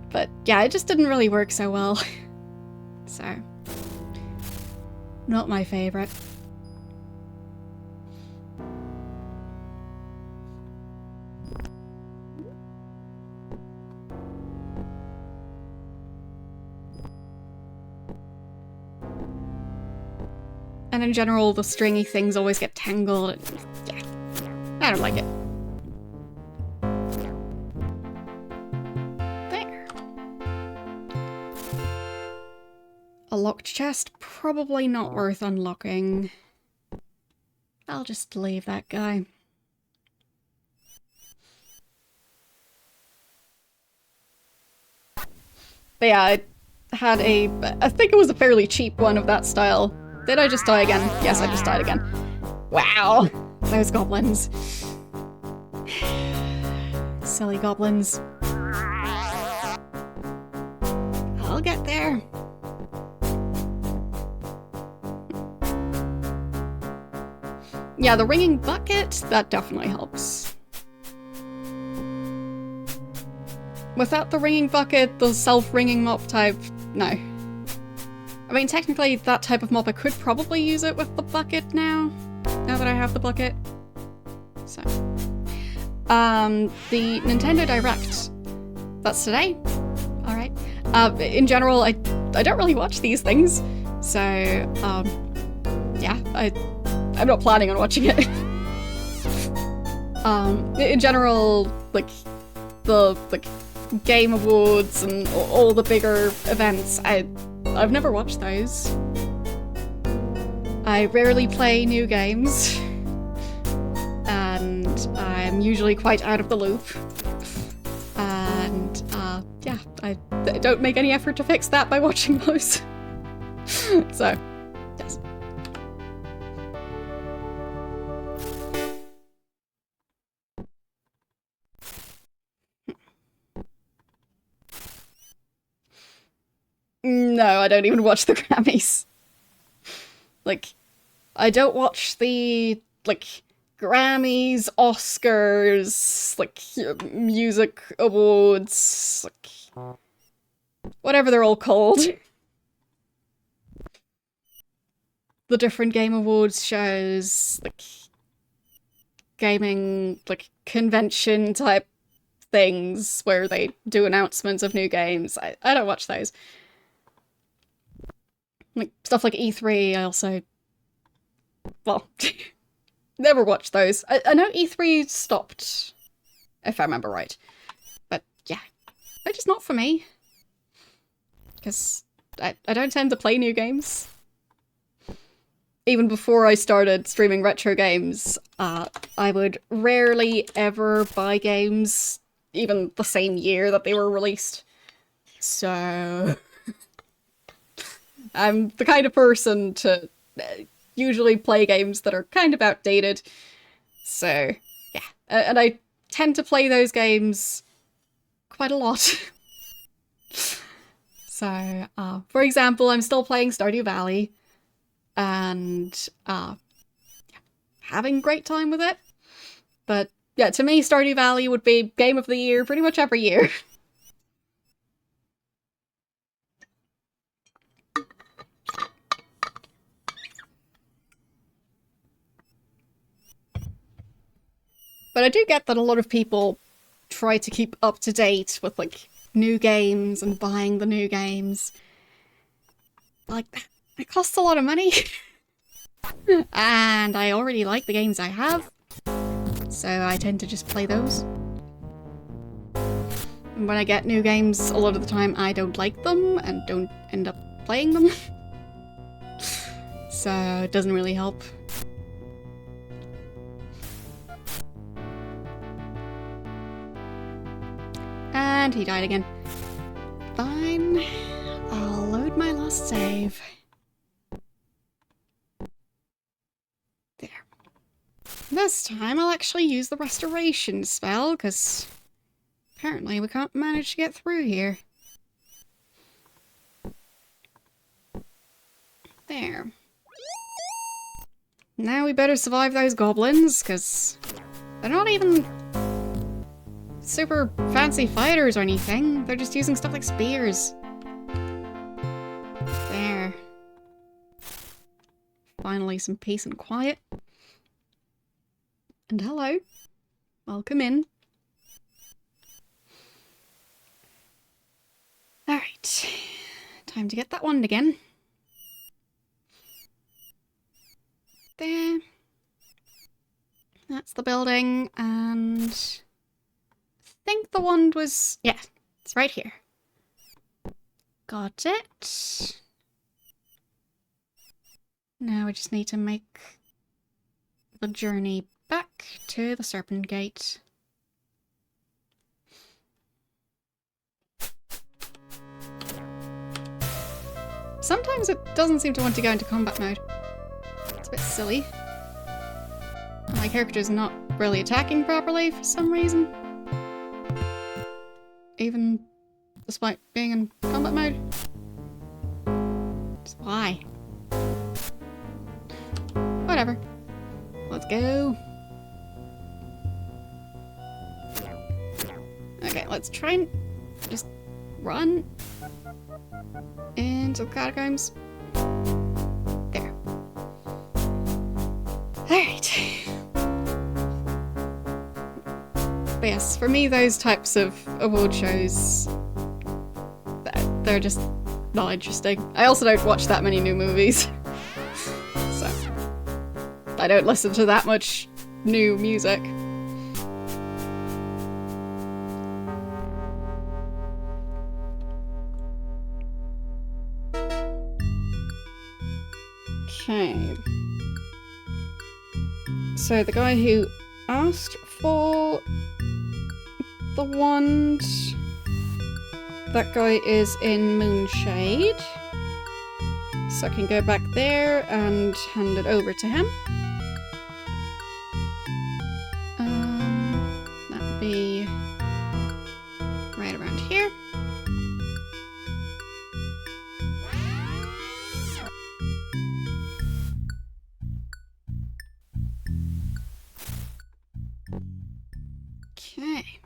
But yeah, it just didn't really work so well. So, not my favorite. And in general, the stringy things always get tangled and yeah, I don't like it. There. A locked chest, probably not worth unlocking. I'll just leave that guy. But yeah, I had I think it was a fairly cheap one of that style. Did I just die again? Yes, I just died again. Wow, those goblins. Silly goblins. I'll get there. Yeah, the ringing bucket, that definitely helps. Without the ringing bucket, the self-ringing mop type, no. I mean, technically, that type of mop, I could probably use it with the bucket now that I have the bucket. So. The Nintendo Direct. That's today. Alright. In general, I don't really watch these things. So, yeah, I'm not planning on watching it. In general, like, the Game Awards and all the bigger events, I've never watched those. I rarely play new games, and I'm usually quite out of the loop. And, yeah, I don't make any effort to fix that by watching those. So, yes. No, I don't even watch the Grammys. Like, I don't watch the, like, Grammys, Oscars, like, music awards, like, whatever they're all called. The different Game Awards shows, like, gaming, like, convention type things where they do announcements of new games. I don't watch those. Like, stuff like E3, I also... Well, never watched those. I know E3 stopped, if I remember right. But, yeah. They're just not for me. Because I don't tend to play new games. Even before I started streaming retro games, I would rarely ever buy games even the same year that they were released. So... I'm the kind of person to usually play games that are kind of outdated. So, yeah. And I tend to play those games quite a lot. So, for example, I'm still playing Stardew Valley. And, having a great time with it. But, yeah, to me, Stardew Valley would be Game of the Year pretty much every year. But I do get that a lot of people try to keep up to date with, like, new games and buying the new games. Like, it costs a lot of money. And I already like the games I have. So I tend to just play those. And when I get new games, a lot of the time I don't like them and don't end up playing them. So it doesn't really help. And he died again. Fine. I'll load my last save. There. This time I'll actually use the restoration spell, because apparently we can't manage to get through here. There. Now we better survive those goblins, because they're not even super fancy fighters or anything. They're just using stuff like spears. There. Finally some peace and quiet. And hello. Welcome in. Alright. Time to get that wand again. There. That's the building, and I think the wand was... yeah, it's right here. Got it. Now we just need to make the journey back to the Serpent Gate. Sometimes it doesn't seem to want to go into combat mode. It's a bit silly. My character's not really attacking properly for some reason. Even despite being in combat mode. Just why? Whatever. Let's go. Okay, let's try and just run into the catacombs. There. Alright. But yes, for me those types of award shows, they're just not interesting. I also don't watch that many new movies. So I don't listen to that much new music. Okay. So the guy who asked for the wand, that guy is in Moonshade. So I can go back there and hand it over to him. That would be right around here. Okay.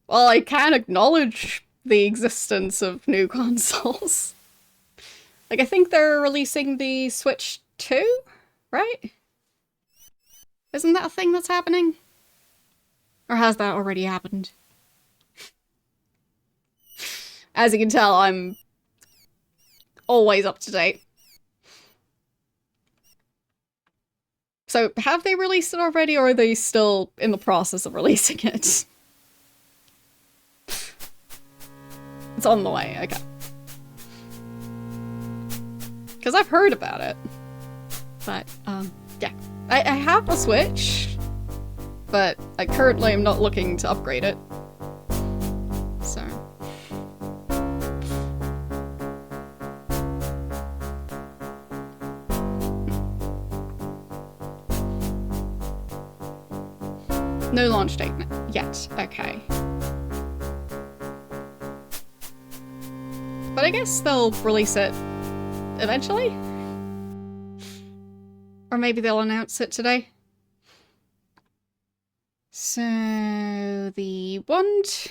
Well, I can acknowledge the existence of new consoles. Like, I think they're releasing the Switch 2, right? Isn't that a thing that's happening? Or has that already happened? As you can tell, I'm always up to date. So, have they released it already, or are they still in the process of releasing it? It's on the way, okay. Because I've heard about it. But, yeah. I have a Switch, but I currently am not looking to upgrade it. So. No launch date yet. Okay. But I guess they'll release it eventually? Or maybe they'll announce it today. So, the wand.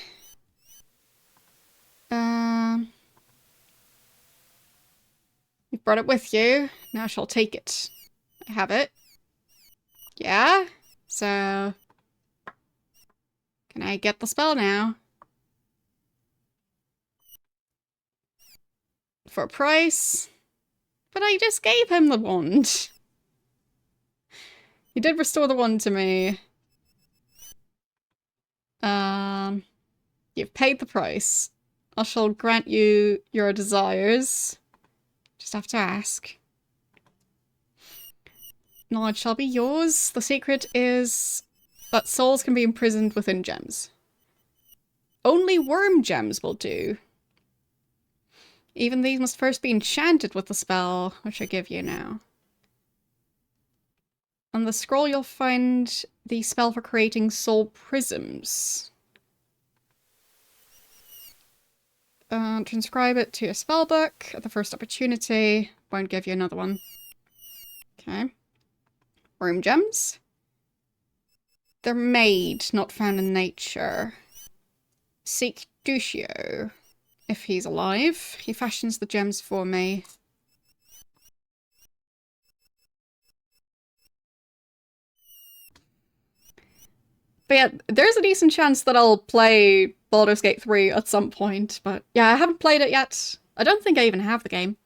You brought it with you. Now I shall take it. I have it. Yeah? So... can I get the spell now? For a price? But I just gave him the wand. He did restore the wand to me. You've paid the price. I shall grant you your desires. Just have to ask. Knowledge shall be yours. The secret is that souls can be imprisoned within gems. Only worm gems will do. Even these must first be enchanted with the spell, which I give you now. On the scroll you'll find the spell for creating soul prisms. Transcribe it to a spellbook at the first opportunity. Won't give you another one. Okay. Worm gems. They're made, not found in nature. Seek Duccio. If he's alive, he fashions the gems for me. But yeah, there's a decent chance that I'll play Baldur's Gate 3 at some point, but yeah, I haven't played it yet. I don't think I even have the game.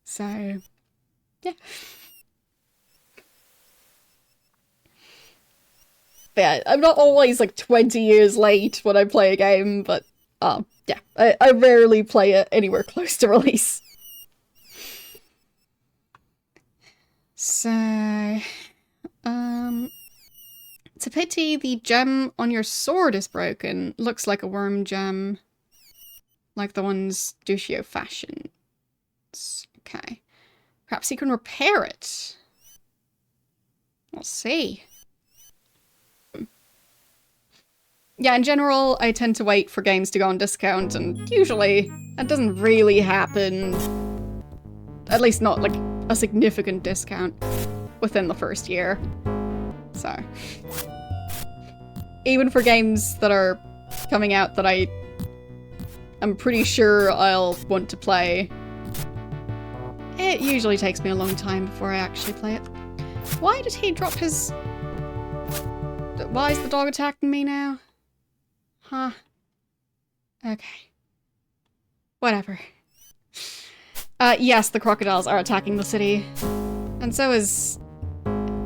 So, yeah. But yeah, I'm not always like 20 years late when I play a game, but yeah, I rarely play it anywhere close to release. So, it's a pity the gem on your sword is broken. Looks like a worm gem. Like the ones Duccio fashions. Okay. Perhaps he can repair it. We'll see. Yeah, in general, I tend to wait for games to go on discount, and usually that doesn't really happen. At least not, like, a significant discount within the first year. So, even for games that are coming out that I'm pretty sure I'll want to play, it usually takes me a long time before I actually play it. Why did he drop his... Why is the dog attacking me now? Huh. Okay. Whatever. Yes, the crocodiles are attacking the city. And so is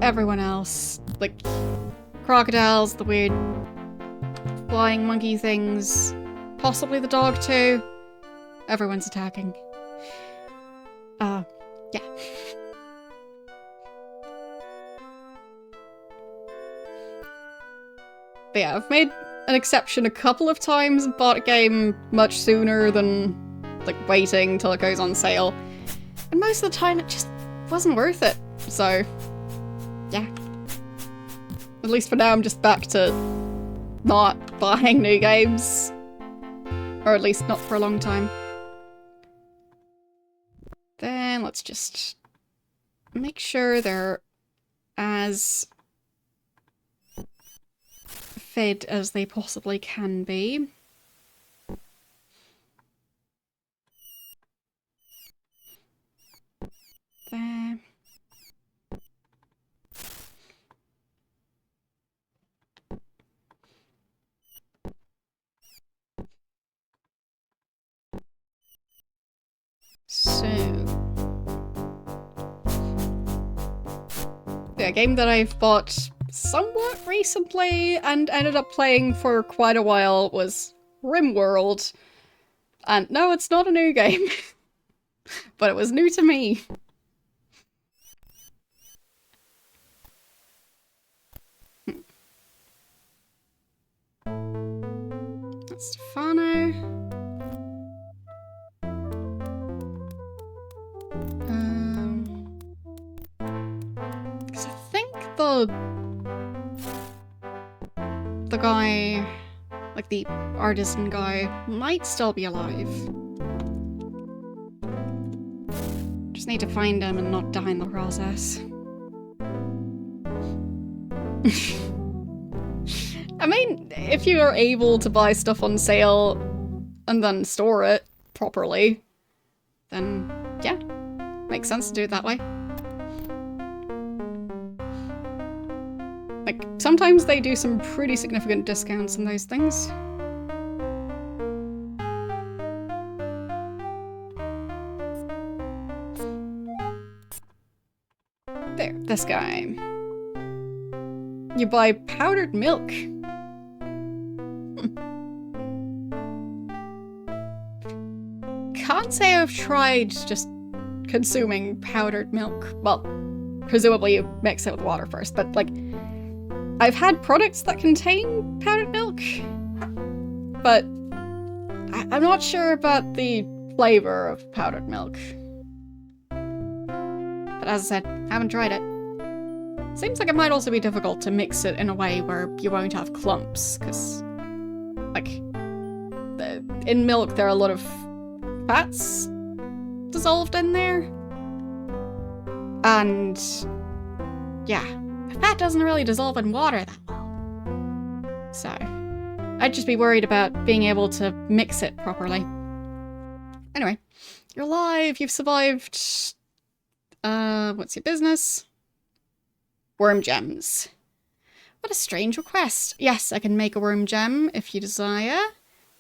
everyone else. Like, crocodiles, the weird flying monkey things, possibly the dog too. Everyone's attacking. Yeah. But yeah, I've made an exception a couple of times and bought a game much sooner than, like, waiting till it goes on sale. And most of the time it just wasn't worth it. So, yeah. At least for now I'm just back to not buying new games. Or at least not for a long time. Then let's just make sure they're as fed as they possibly can be. There. So, yeah, a game that I've bought somewhat recently and ended up playing for quite a while was RimWorld. And no, it's not a new game, but it was new to me. That's Stefano. Because I think the guy, like the artisan guy, might still be alive. Just need to find him and not die in the process. I mean, if you are able to buy stuff on sale and then store it properly, then yeah, makes sense to do it that way. Like, sometimes they do some pretty significant discounts on those things. There, this guy. You buy powdered milk. Can't say I've tried just consuming powdered milk. Well, presumably you mix it with water first, but like, I've had products that contain powdered milk, but I'm not sure about the flavor of powdered milk. But as I said, I haven't tried it. Seems like it might also be difficult to mix it in a way where you won't have clumps, because, like, in milk there are a lot of fats dissolved in there. And, yeah, fat doesn't really dissolve in water that well. So, I'd just be worried about being able to mix it properly. Anyway, you're alive, you've survived. What's your business? Worm gems. What a strange request. Yes, I can make a worm gem if you desire.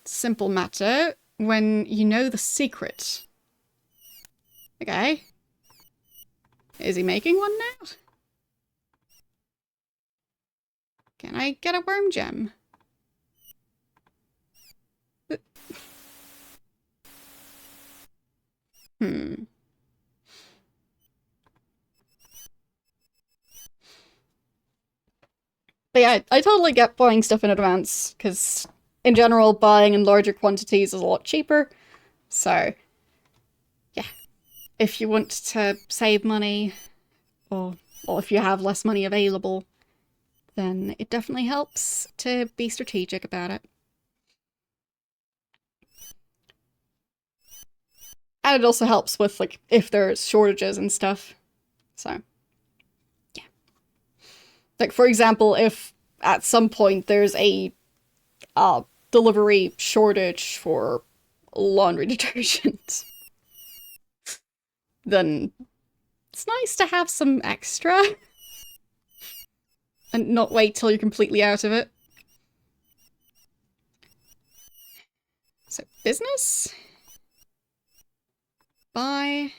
Simple matter when you know the secret. Okay. Is he making one now? Can I get a worm gem? But yeah, I totally get buying stuff in advance, because in general, buying in larger quantities is a lot cheaper. So, yeah. If you want to save money, or if you have less money available, then it definitely helps to be strategic about it. And it also helps with, like, if there's shortages and stuff. So, yeah. Like, for example, if at some point there's a delivery shortage for laundry detergent, then it's nice to have some extra and not wait till you're completely out of it. So, business? Buy.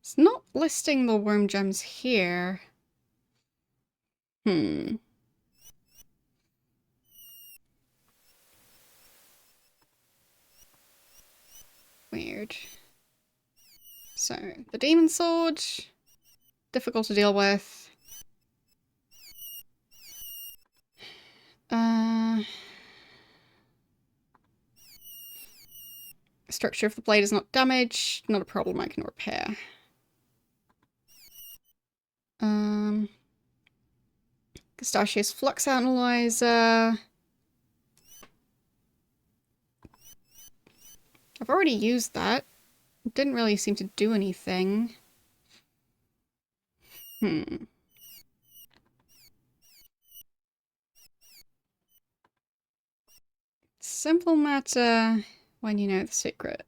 It's not listing the worm gems here. Weird. So, the demon sword. Difficult to deal with. Structure of the blade is not damaged. Not a problem I can repair. Pistachios flux analyzer. I've already used that. It didn't really seem to do anything. Simple matter when you know the secret.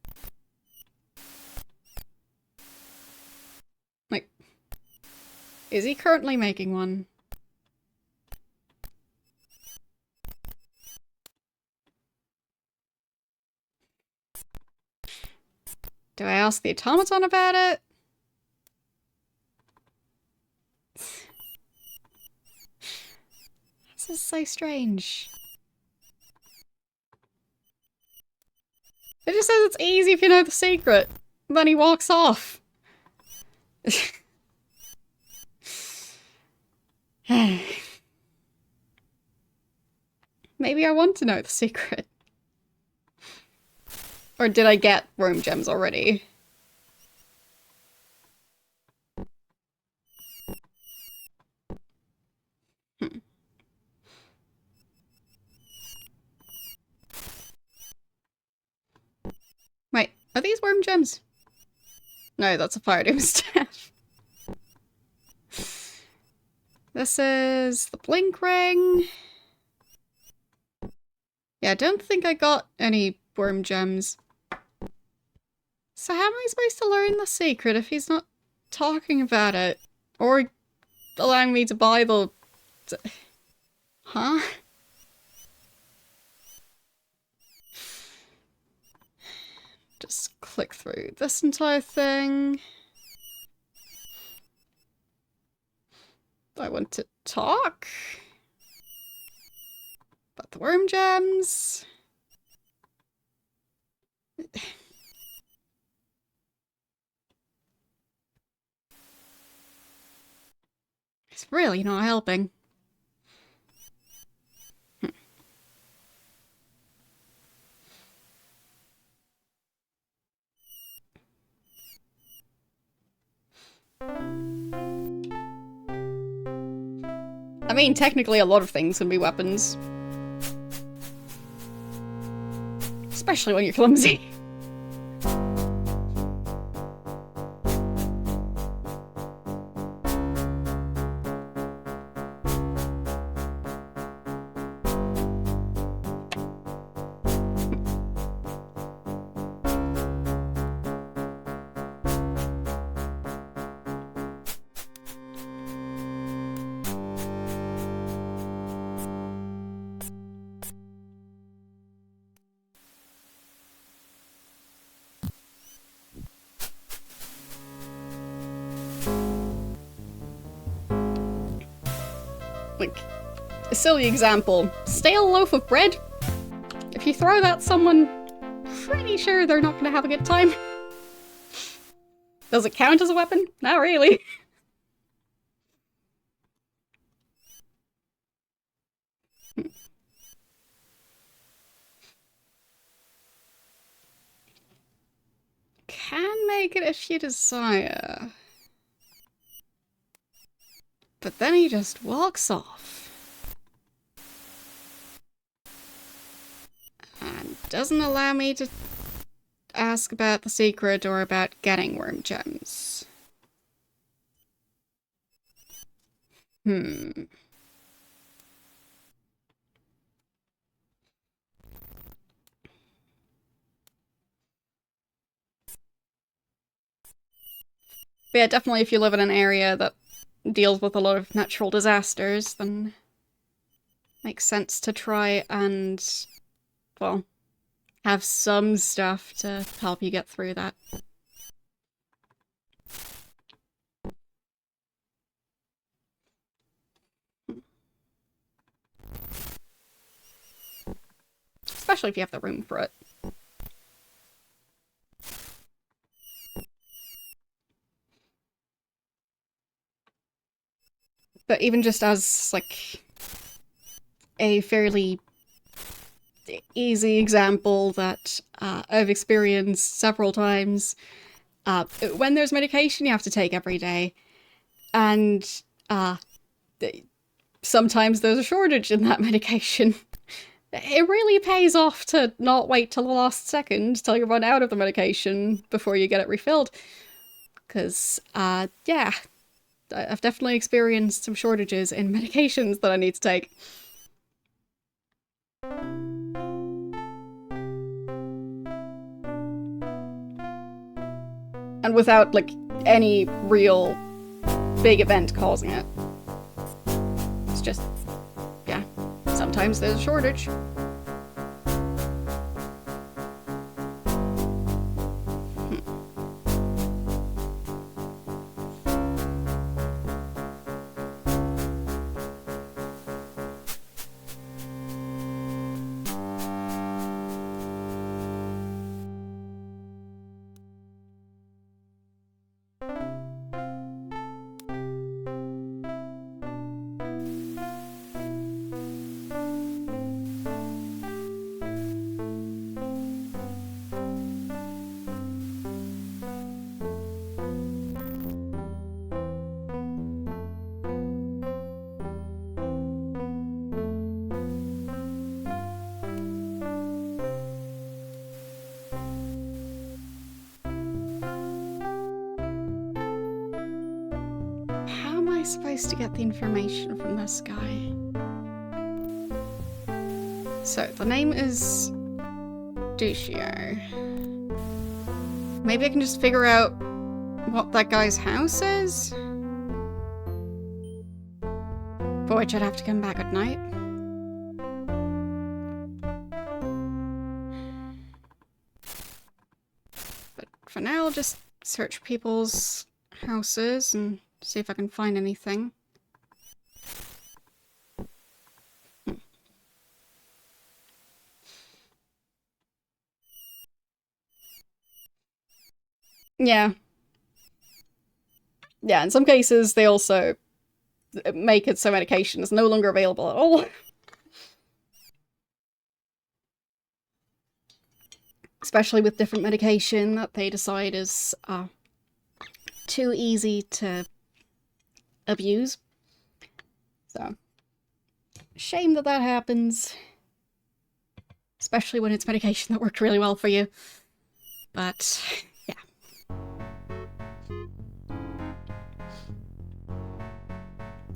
Like, is he currently making one? Do I ask the automaton about it? This is so strange. It just says it's easy if you know the secret. Then he walks off. Maybe I want to know the secret. Or did I get worm gems already? Wait, are these worm gems? No, that's a fire doom staff. This is the blink ring. Yeah, I don't think I got any worm gems. So how am I supposed to learn the secret if he's not talking about it? Or allowing me to buy the... Huh? just click through this entire thing. I want to talk about the worm gems. It's really not helping. I mean, technically a lot of things can be weapons. Especially when you're clumsy. Like, a silly example. Stale loaf of bread? If you throw that at someone, pretty sure they're not gonna have a good time. Does it count as a weapon? Not really. Can make it if you desire. But then he just walks off. And doesn't allow me to ask about the secret or about getting worm gems. But yeah, definitely if you live in an area that deals with a lot of natural disasters, then makes sense to try and, well, have some stuff to help you get through that. Especially if you have the room for it. But even just as, like, a fairly easy example that I've experienced several times, when there's medication you have to take every day, and sometimes there's a shortage in that medication, it really pays off to not wait till the last second till you run out of the medication before you get it refilled. Because, yeah, I've definitely experienced some shortages in medications that I need to take. And without, like, any real big event causing it. It's just, yeah, sometimes there's a shortage. Supposed to get the information from this guy. So, the name is Duccio. Maybe I can just figure out what that guy's house is? For which I'd have to come back at night. for now, I'll just search people's houses and see if I can find anything. Yeah. Yeah, in some cases, they also make it so medication is no longer available at all. Especially with different medication that they decide is too easy to abuse. So, shame that that happens. Especially when it's medication that worked really well for you. But, yeah.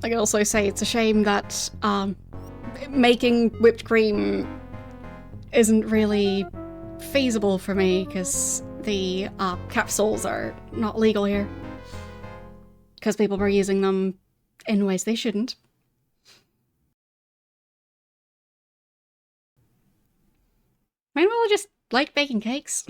I can also say it's a shame that making whipped cream isn't really feasible for me because the capsules are not legal here. Because people were using them in ways they shouldn't. Maybe we'll just like baking cakes.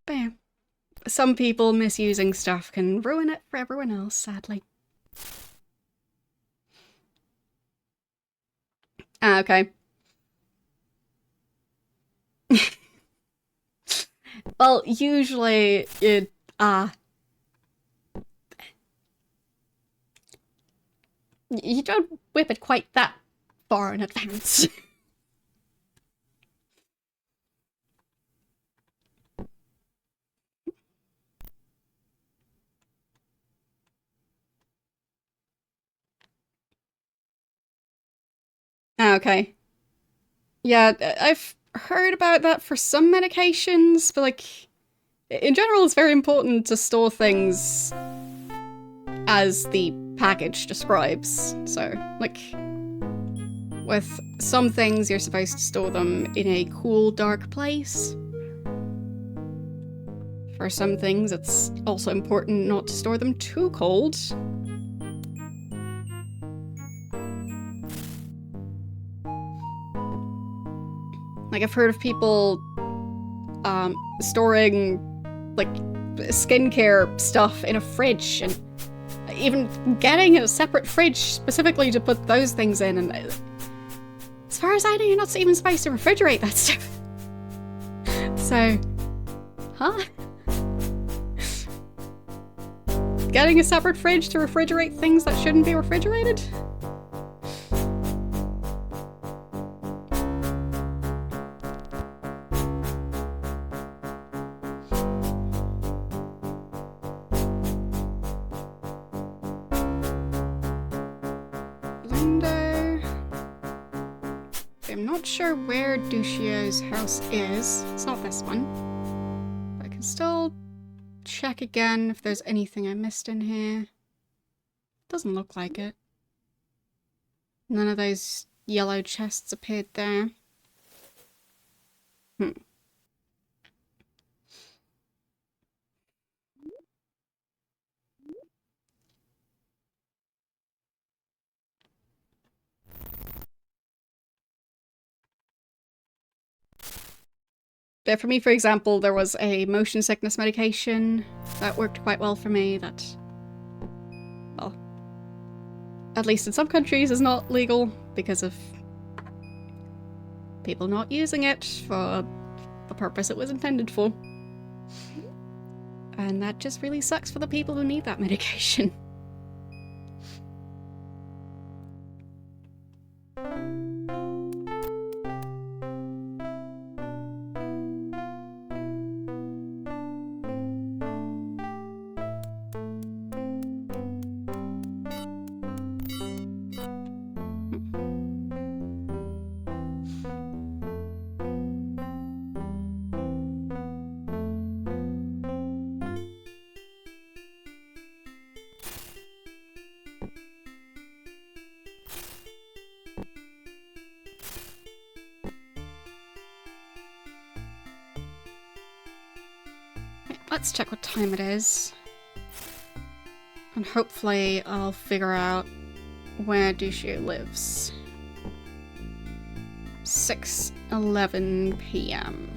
But yeah, some people misusing stuff can ruin it for everyone else, sadly. Ah, okay. Well, usually you don't whip it quite that far in advance. Ah, okay. Yeah, I've heard about that for some medications, but like, in general, it's very important to store things as the package describes. So, like, with some things, you're supposed to store them in a cool, dark place. For some things, it's also important not to store them too cold. Like, I've heard of people storing, like, skincare stuff in a fridge, and even getting a separate fridge specifically to put those things in, and as far as I know, you're not even supposed to refrigerate that stuff. So, huh? Getting a separate fridge to refrigerate things that shouldn't be refrigerated? I'm not sure where Ducio's house is. It's not this one. But I can still check again if there's anything I missed in here. Doesn't look like it. None of those yellow chests appeared there. But for me, for example, there was a motion sickness medication that worked quite well for me that, well, at least in some countries is not legal because of people not using it for the purpose it was intended for. And that just really sucks for the people who need that medication. let's check what time it is. And hopefully I'll figure out where Dushio lives. 6:11 p.m.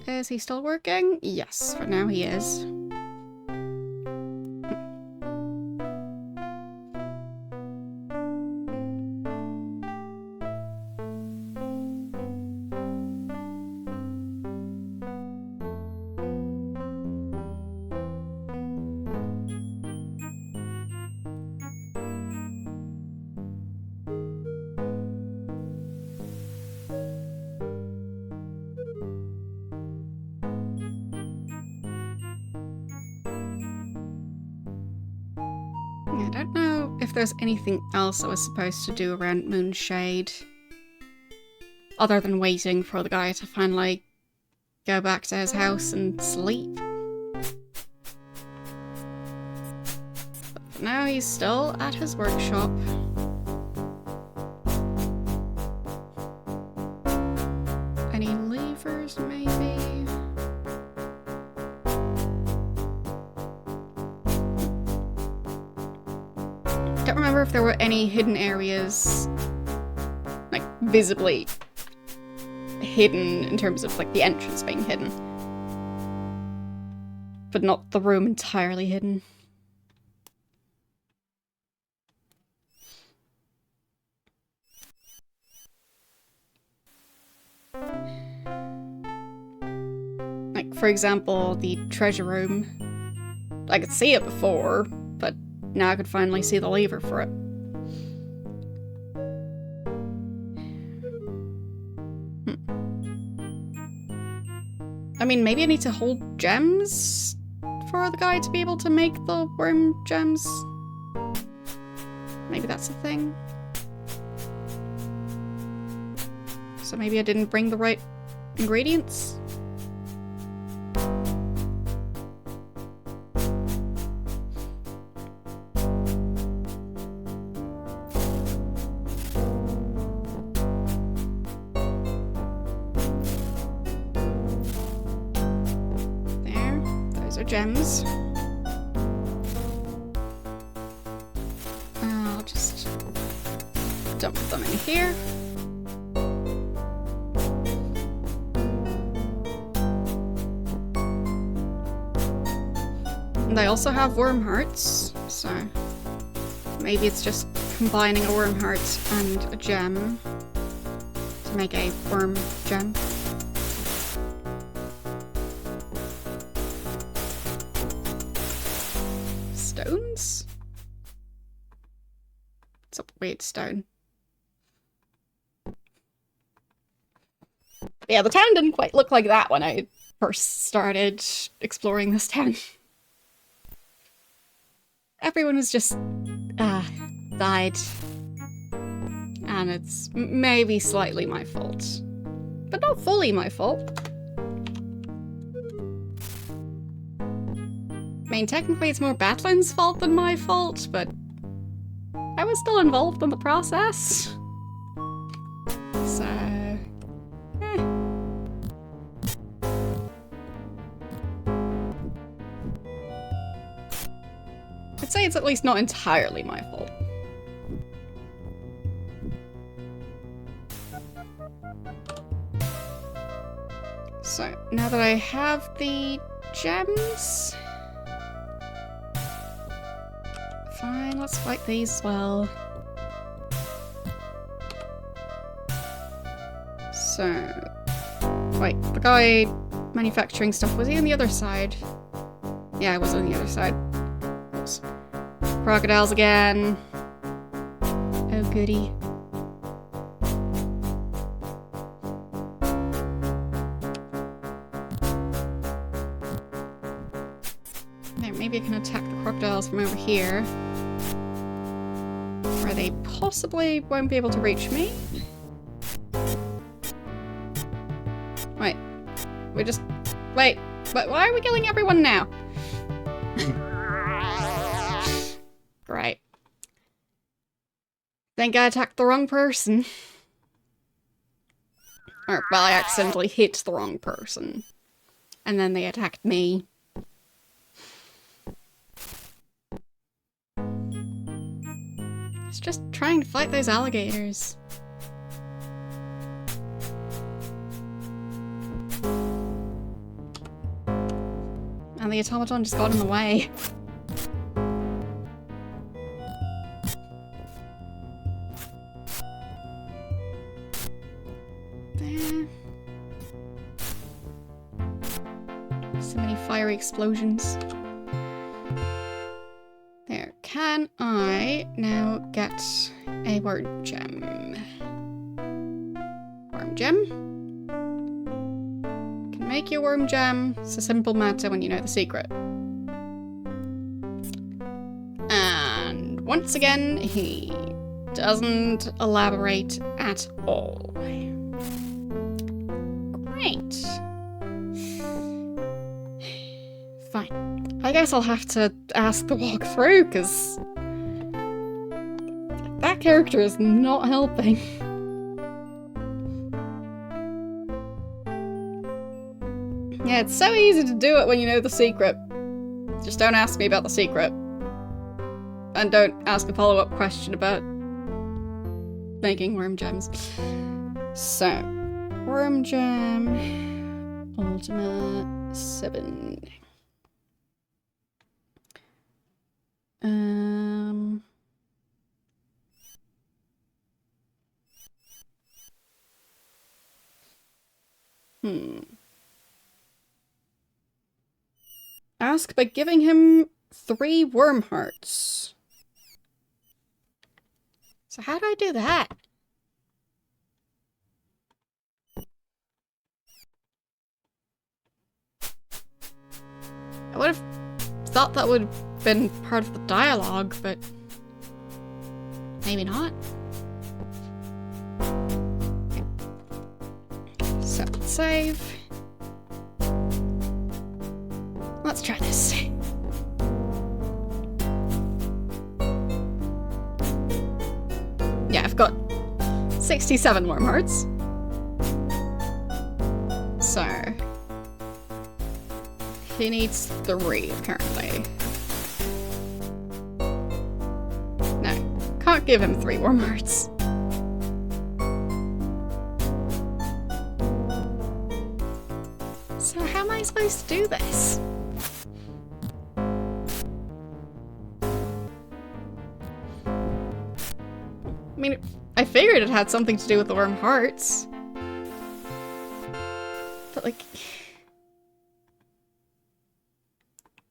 Is he still working? Yes, for now he is. I don't know if there's anything else I was supposed to do around Moonshade. Other than waiting for the guy to finally go back to his house and sleep. But for now he's still at his workshop. Any levers, maybe? Don't remember if there were any hidden areas, like, visibly hidden in terms of, like, the entrance being hidden. But not the room entirely hidden. Like, for example, the treasure room. I could see it before, but now I could finally see the lever for it. I mean, maybe I need to hold gems for the guy to be able to make the worm gems. Maybe that's the thing. So maybe I didn't bring the right ingredients? Gems. I'll just dump them in here. And I also have worm hearts, so maybe it's just combining a worm heart and a gem to make a worm gem. Stones? It's a weird stone. Yeah, the town didn't quite look like that when I first started exploring this town. Everyone was just, died. And it's maybe slightly my fault. But not fully my fault. I mean, technically it's more Batlin's fault than my fault, but I was still involved in the process. So... I'd say it's at least not entirely my fault. So, now that I have the gems... Fine, let's fight these as well. So... Wait, the guy manufacturing stuff, was he on the other side? Yeah, I was on the other side. Oops. Crocodiles again. Oh goody. There, maybe I can attack the crocodiles from over here. Where they possibly won't be able to reach me. Wait. We just... Wait. But why are we killing everyone now? Great. Think I attacked the wrong person. Or, well, I accidentally hit the wrong person. and then they attacked me. It's just trying to fight those alligators. And the automaton just got in the way. There. So many fiery explosions. There. Can I now get a word gem? Worm gem? Make your worm gem. It's a simple matter when you know the secret. And once again, he doesn't elaborate at all. Great. Fine. I guess I'll have to ask the walkthrough, because that character is not helping. Yeah, it's so easy to do it when you know the secret. Just don't ask me about the secret. And don't ask a follow-up question about making worm gems. So, worm gem, Ultima 7. Ask by giving him 3 worm hearts. So how do I do that? I would have thought that would have been part of the dialogue, but maybe not. So, save. Let's try this. Yeah, I've got 67 worm hearts. So he needs 3 apparently. No, can't give him 3 worm hearts. So how am I supposed to do this? I mean, I figured it had something to do with the worm hearts. But like...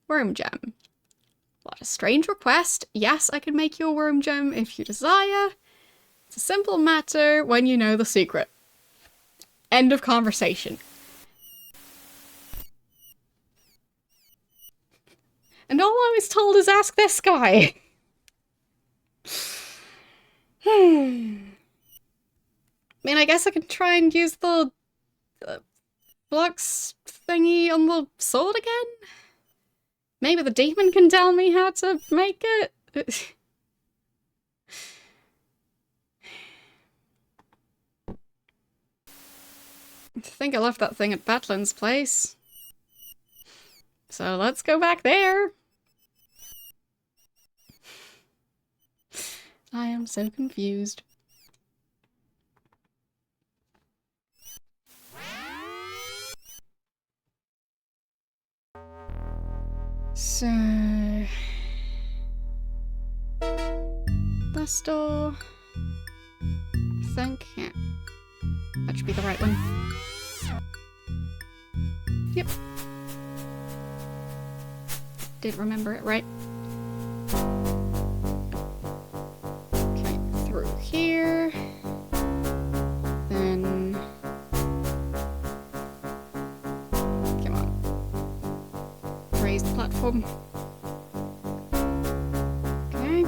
Worm gem. What a strange request. Yes, I can make you a worm gem if you desire. It's a simple matter when you know the secret. End of conversation. And all I was told is ask this guy. I mean, I guess I could try and use the flux thingy on the sword again? Maybe the demon can tell me how to make it? I think I left that thing at Batlin's place. So let's go back there. I am so confused. So... this door... I think, yeah. That should be the right one. Yep. Did remember it right. Okay, through here. Then... come on. Raise the platform. Okay.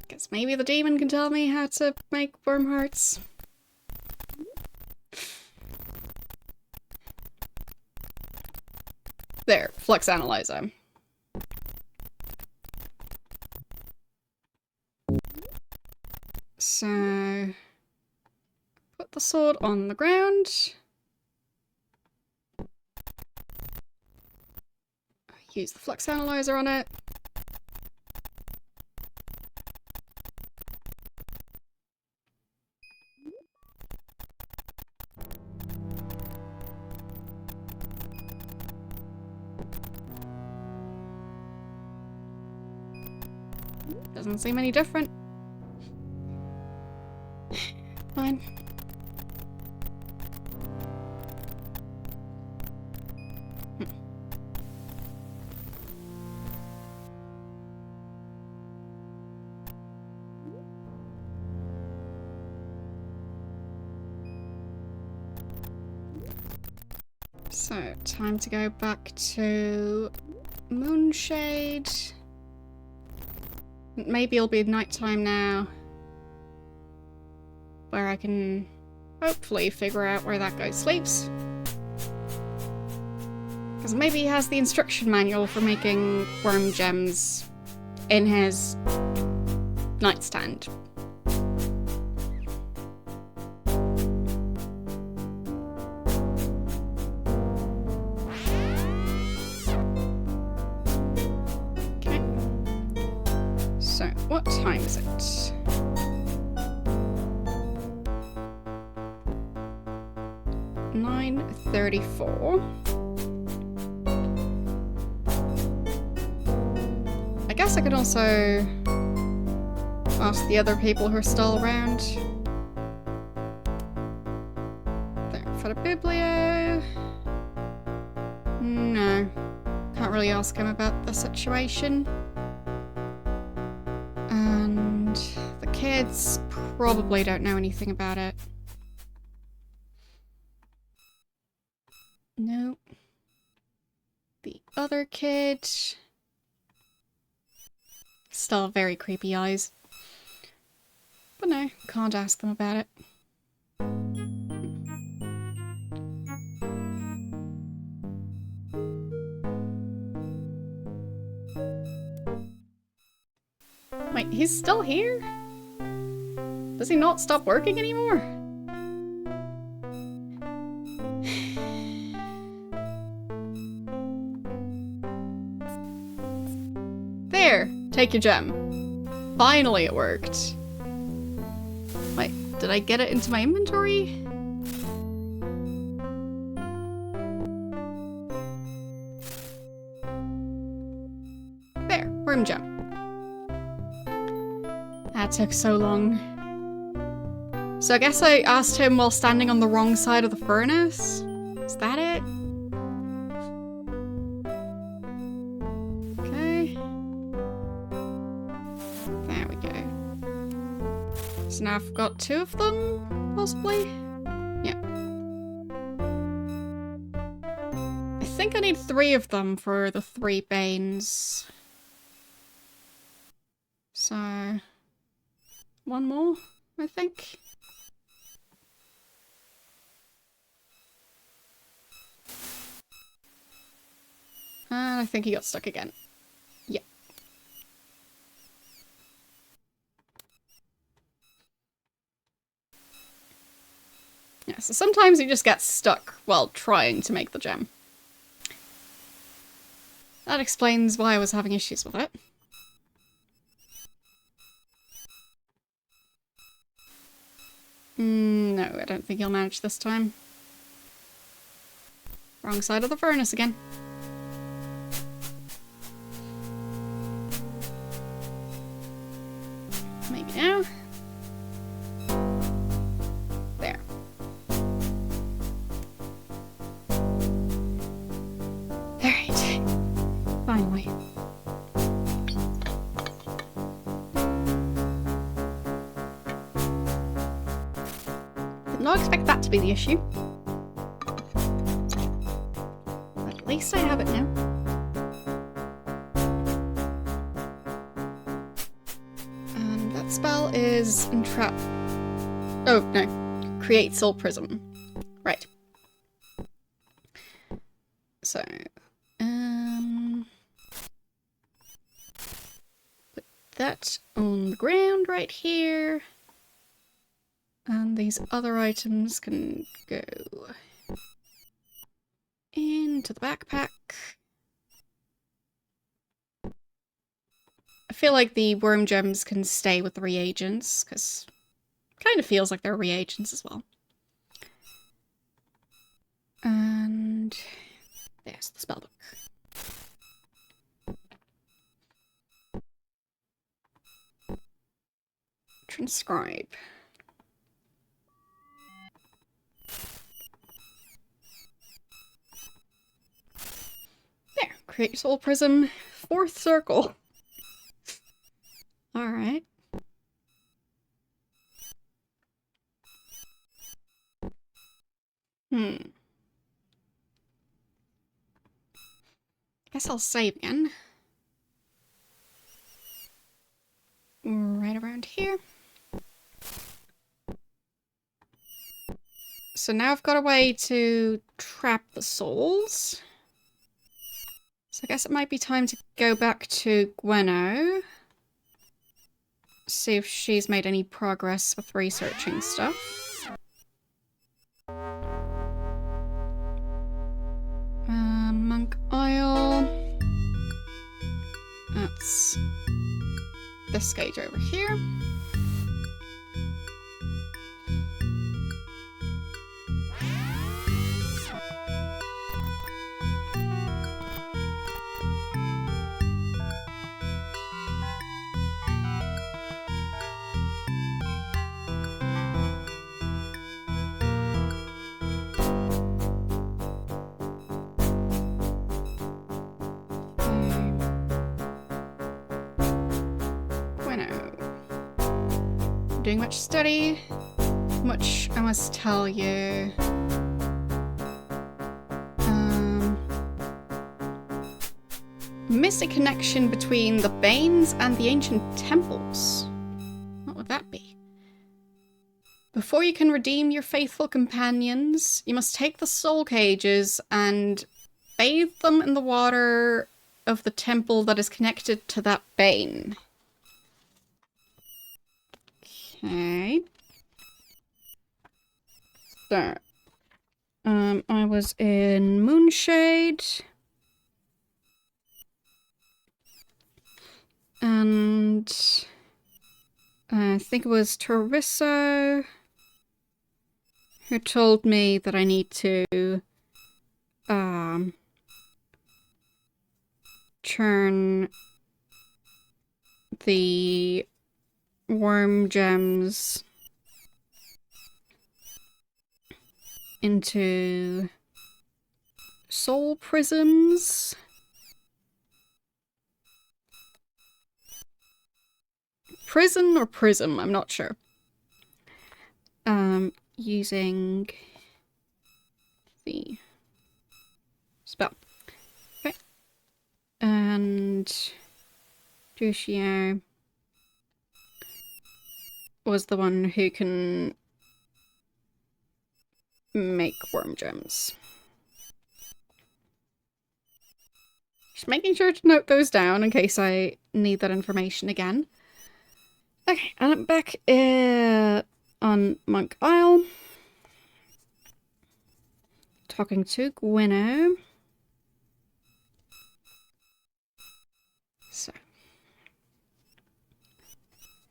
Guess maybe the demon can tell me how to make worm hearts. There, flux analyzer. So, put the sword on the ground. Use the flux analyzer on it. Doesn't seem any different. Fine. So, time to go back to Moonshade. Maybe it'll be nighttime now, where I can hopefully figure out where that guy sleeps. Because maybe he has the instruction manual for making worm gems in his nightstand. What time is it? $9:34. I guess I could also ask the other people who are still around. There, for the Biblio. No. Can't really ask him about the situation. And the kids probably don't know anything about it. Nope. The other kid... still very creepy eyes. But no, can't ask them about it. Wait, he's still here? Does he not stop working anymore? There! Take your gem. Finally it worked. Wait, did I get it into my inventory? There, worm gem. That took so long. So I guess I asked him while standing on the wrong side of the furnace? Is that it? Okay. There we go. So now I've got 2 of them, possibly? Yeah. I think I need 3 of them for the 3 Banes. So... 1 more, I think. And I think he got stuck again. Yeah. Yeah, so sometimes you just get stuck while trying to make the gem. That explains why I was having issues with it. No, I don't think he'll manage this time. Wrong side of the furnace again. Maybe now. There. Alright. Finally. Did not expect that to be the issue. But at least I have it now. And that spell is entrap. Oh, no. Create Soul Prism. Right. So, put that on the ground right here. And these other items can go into the backpack. I feel like the worm gems can stay with the reagents, because it kind of feels like they're reagents as well. And there's the spellbook. Transcribe. There, create soul prism, 4th circle. Alright. Guess I'll save again. Right around here. So now I've got a way to trap the souls. So I guess it might be time to go back to Gwenno. See if she's made any progress with researching stuff. Monk Isle. That's this gauge over here. Doing much study, much I must tell you. Missed a connection between the Banes and the ancient temples. What would that be? Before you can redeem your faithful companions, you must take the soul cages and bathe them in the water of the temple that is connected to that Bane. Okay. So, I was in Moonshade. And I think it was Torisso who told me that I need to turn the worm gems into soul prisms. Prison or prism, I'm not sure. Using the spell. Okay. And Dushio was the one who can make worm gems. Just making sure to note those down in case I need that information again. Okay, and I'm back on Monk Isle. Talking to Gwenno. So,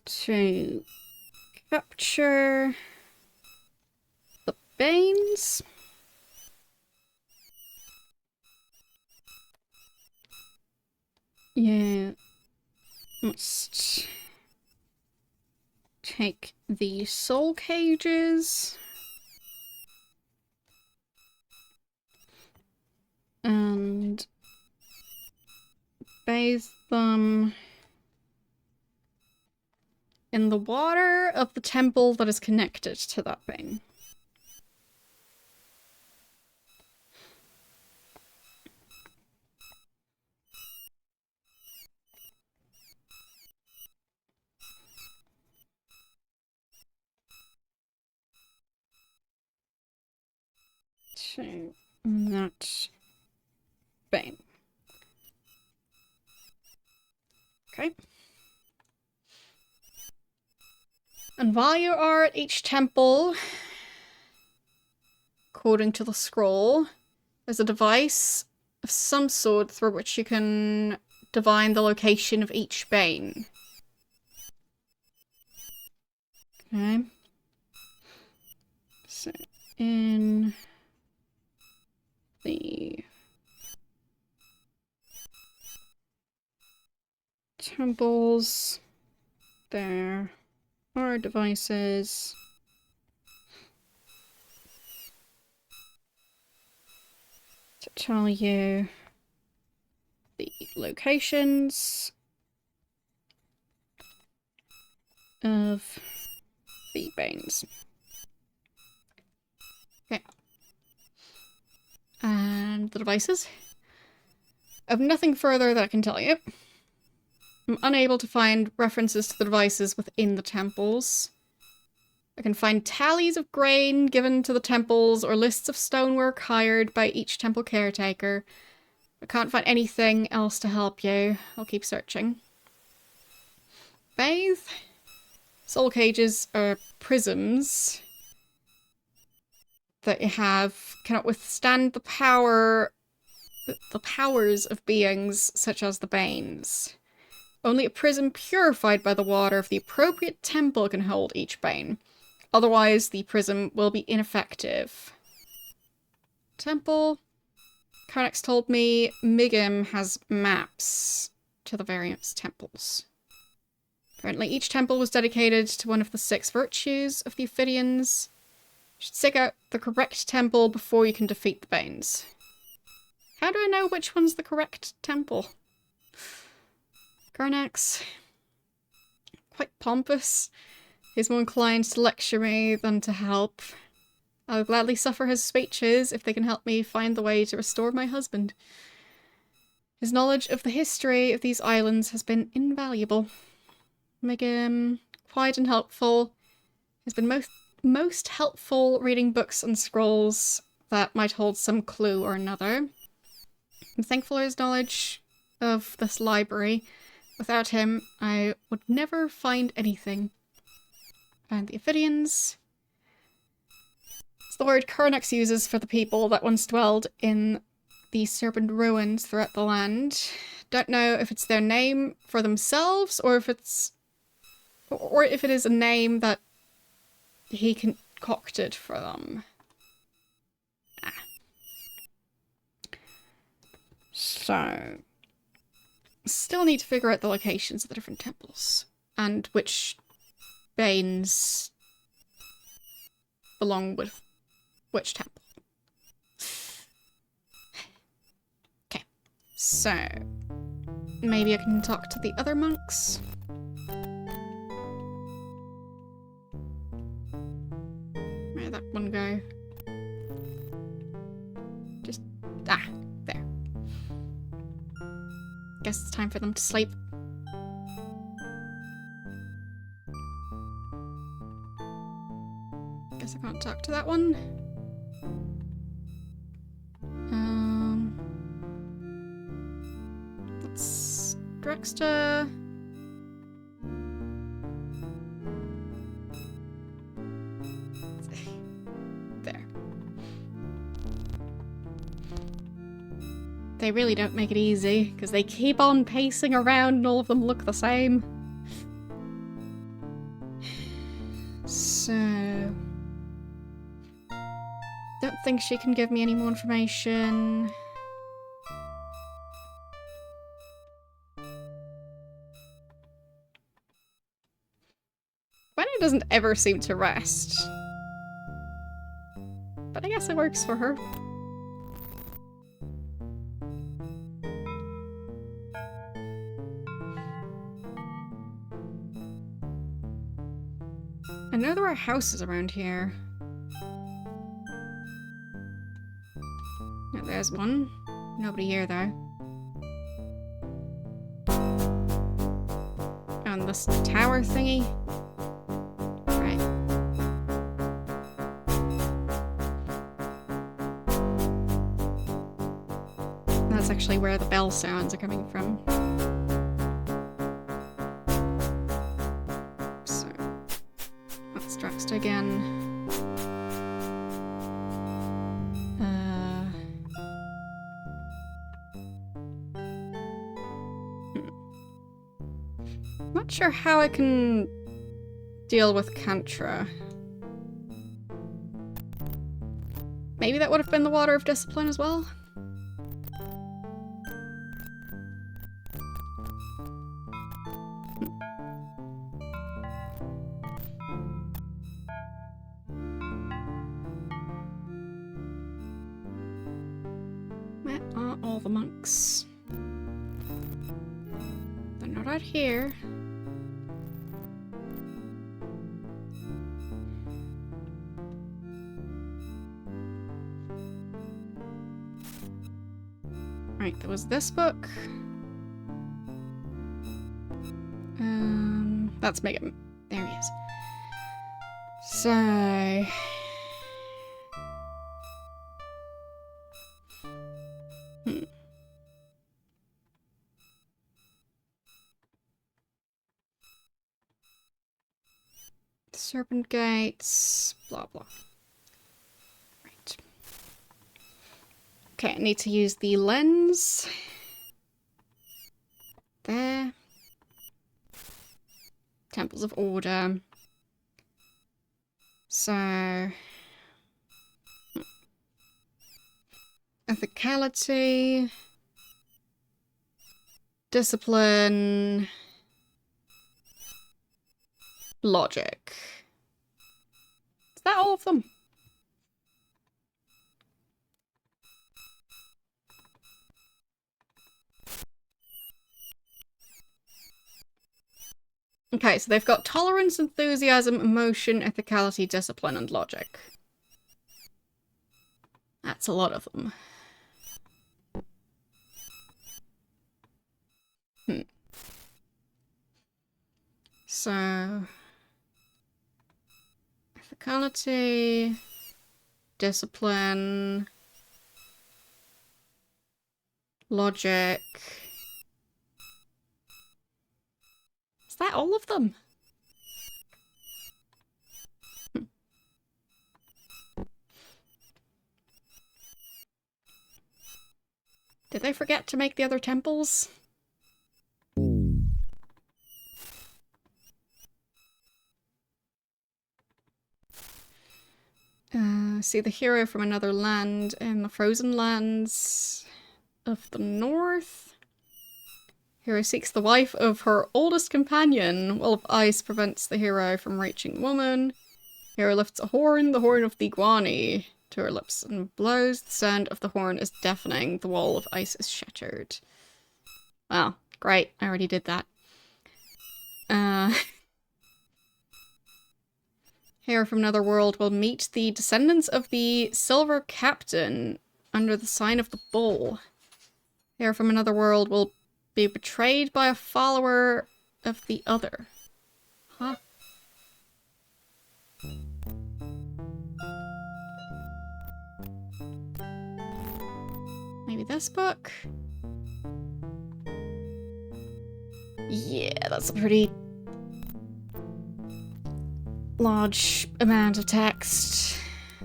to capture the Banes. Yeah, must take the soul cages and bathe them in the water of the temple that is connected to that thing. To that Bane. Okay. And while you are at each temple, according to the scroll, there's a device of some sort through which you can divine the location of each bane. Okay. So, in the temples, there are devices to tell you the locations of the banes. Okay. And the devices. I have nothing further that I can tell you. I'm unable to find references to the devices within the temples. I can find tallies of grain given to the temples or lists of stonework hired by each temple caretaker. I can't find anything else to help you. I'll keep searching. Bathe. Soul cages are prisms that you have cannot withstand the powers of beings such as the Banes. Only a prism purified by the water of the appropriate temple can hold each bane. Otherwise, the prism will be ineffective. Temple. Karnax told me Migim has maps to the various temples. Apparently each temple was dedicated to one of the 6 virtues of the Ophidians. You should seek out the correct temple before you can defeat the Banes. How do I know which one's the correct temple? Karnax. Quite pompous. He's more inclined to lecture me than to help. I'll gladly suffer his speeches if they can help me find the way to restore my husband. His knowledge of the history of these islands has been invaluable. Migim, quiet and helpful. He's been most helpful reading books and scrolls that might hold some clue or another. I'm thankful for his knowledge of this library. Without him, I would never find anything. And the Ophidians. It's the word Karnax uses for the people that once dwelled in the Serpent ruins throughout the land. Don't know if it's their name for themselves or if it is a name that he concocted for them. So, still need to figure out the locations of the different temples and which Banes belong with which temple. Okay, so maybe I can talk to the other monks. Where'd that one go? Just there. Guess it's time for them to sleep. Guess I can't talk to that one. That's Drexter. There. They really don't make it easy, because they keep on pacing around and all of them look the same. So... don't think she can give me any more information. Gwenny doesn't ever seem to rest. But I guess it works for her. I know there are houses around here. Yeah, there's one. Nobody here though. And this tower thingy. Right. That's actually where the bell sounds are coming from. So, again. Not sure how I can deal with Kantra. Maybe that would have been the Water of Discipline as well? Where are all the monks? They're not out here. Right, there was this book. That's Megan. There he is. So... Serpent gates, blah blah. Right. Okay, I need to use the lens. There. Temples of Order. So... Ethicality. Discipline. Logic. Is that all of them? Okay, so they've got tolerance, enthusiasm, emotion, ethicality, discipline, and logic. That's a lot of them. So... Ethicality... Discipline... Logic... Is that all of them? Did they forget to make the other temples? See the hero from another land in the frozen lands of the north. Hero seeks the wife of her oldest companion. Wall of ice prevents the hero from reaching the woman. Hero lifts a horn, the horn of the Iguani, to her lips and blows. The sound of the horn is deafening. The wall of ice is shattered. Wow, great. I already did that. Hero from another world will meet the descendants of the Silver Captain under the sign of the Bull. Hero from another world will be betrayed by a follower of the other. Huh? Maybe this book? Yeah, that's a pretty large amount of text,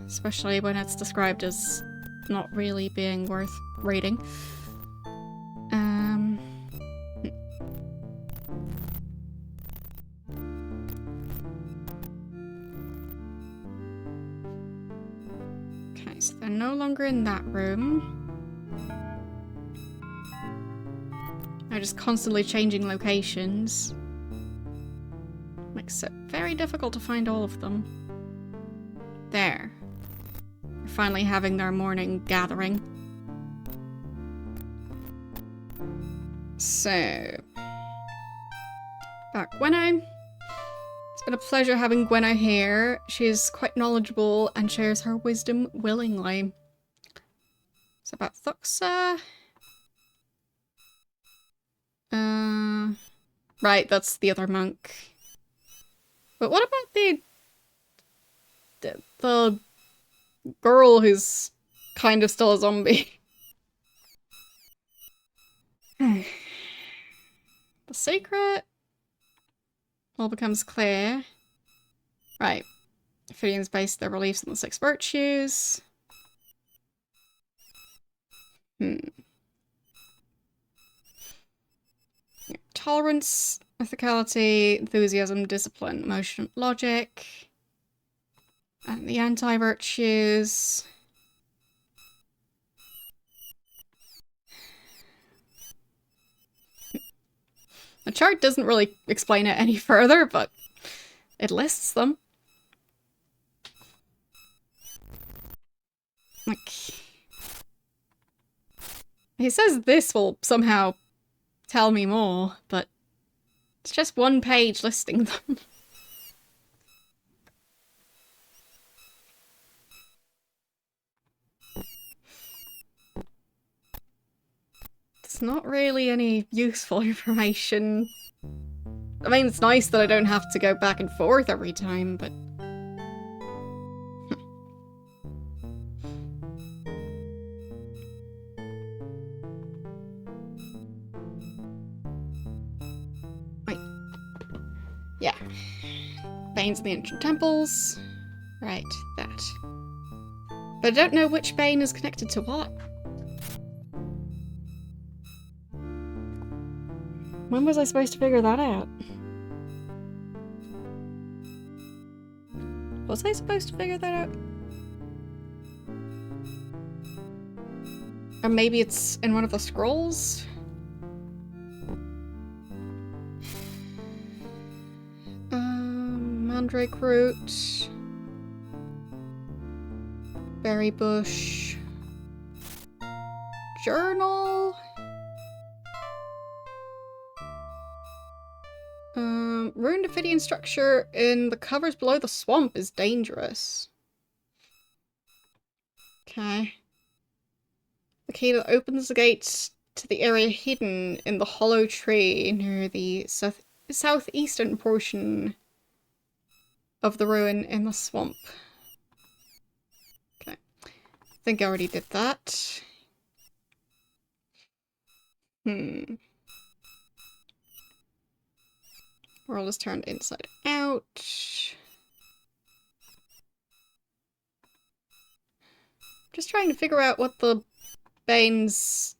especially when it's described as not really being worth reading. Okay, so they're no longer in that room. They're just constantly changing locations. Makes it very difficult to find all of them. There. They're finally having their morning gathering. So... Back Gwenno. It's been a pleasure having Gwenno here. She is quite knowledgeable and shares her wisdom willingly. So about Thuxa. Right, that's the other monk. But what about the girl who's kind of still a zombie? The secret all becomes clear. Right. Ophidians base their beliefs on the 6 virtues. Tolerance, ethicality, enthusiasm, discipline, emotion, logic. And the anti-virtues. The chart doesn't really explain it any further, but it lists them. Like, he says this will somehow tell me more, but it's just one page listing them. It's not really any useful information. I mean, it's nice that I don't have to go back and forth every time, but... Wait. Yeah. Banes in the ancient temples. Right, that. But I don't know which bane is connected to what. When was I supposed to figure that out? Was I supposed to figure that out? Or maybe it's in one of the scrolls? Mandrake root. Berry bush. Journal. Ruined Ophidian structure in the covers below the swamp is dangerous. Okay. The key that opens the gates to the area hidden in the hollow tree near the southeastern portion of the ruin in the swamp. Okay. I think I already did that. World is turned inside out. Just trying to figure out what the Banes...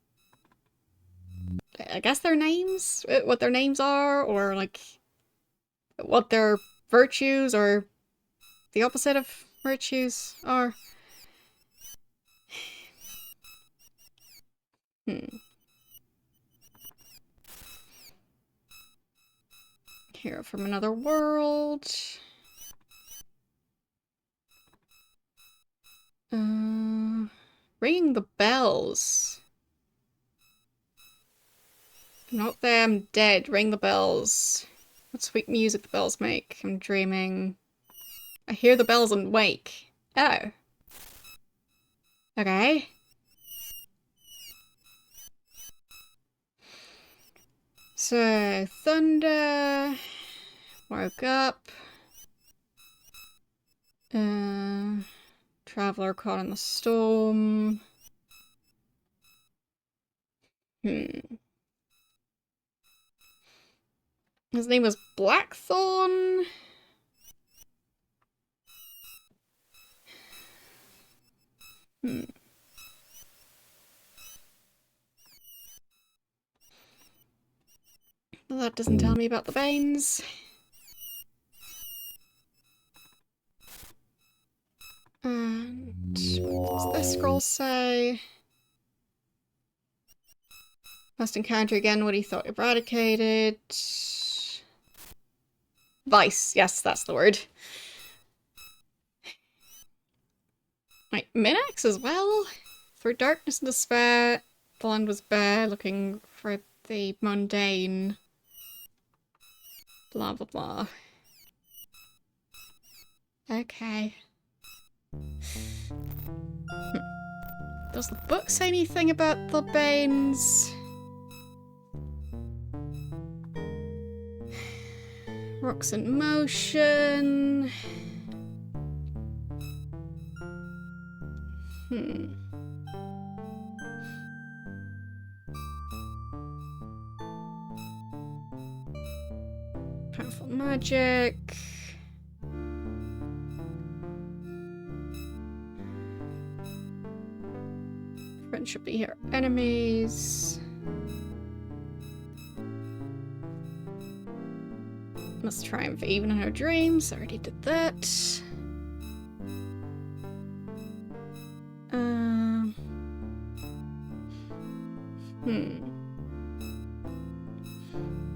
I guess their names? What their names are, or like... what their virtues, or the opposite of virtues are. Hero from another world. Ringing the bells. Not there, I'm dead. Ring the bells. What sweet music the bells make. I'm dreaming. I hear the bells and wake. Oh. Okay. So, thunder. Woke up. Traveler caught in the storm. His name was Blackthorn. Well, that doesn't tell me about the Banes. And what does this scroll say? Must encounter again what he thought eradicated. Vice, yes, that's the word. Right, Minax as well. Through darkness and despair, the land was bare, looking for the mundane. Blah blah blah. Okay. Does the book say anything about the Banes? Rocks in motion. Powerful magic. Friends should be here. Enemies. Must triumph even in her dreams. Already did that.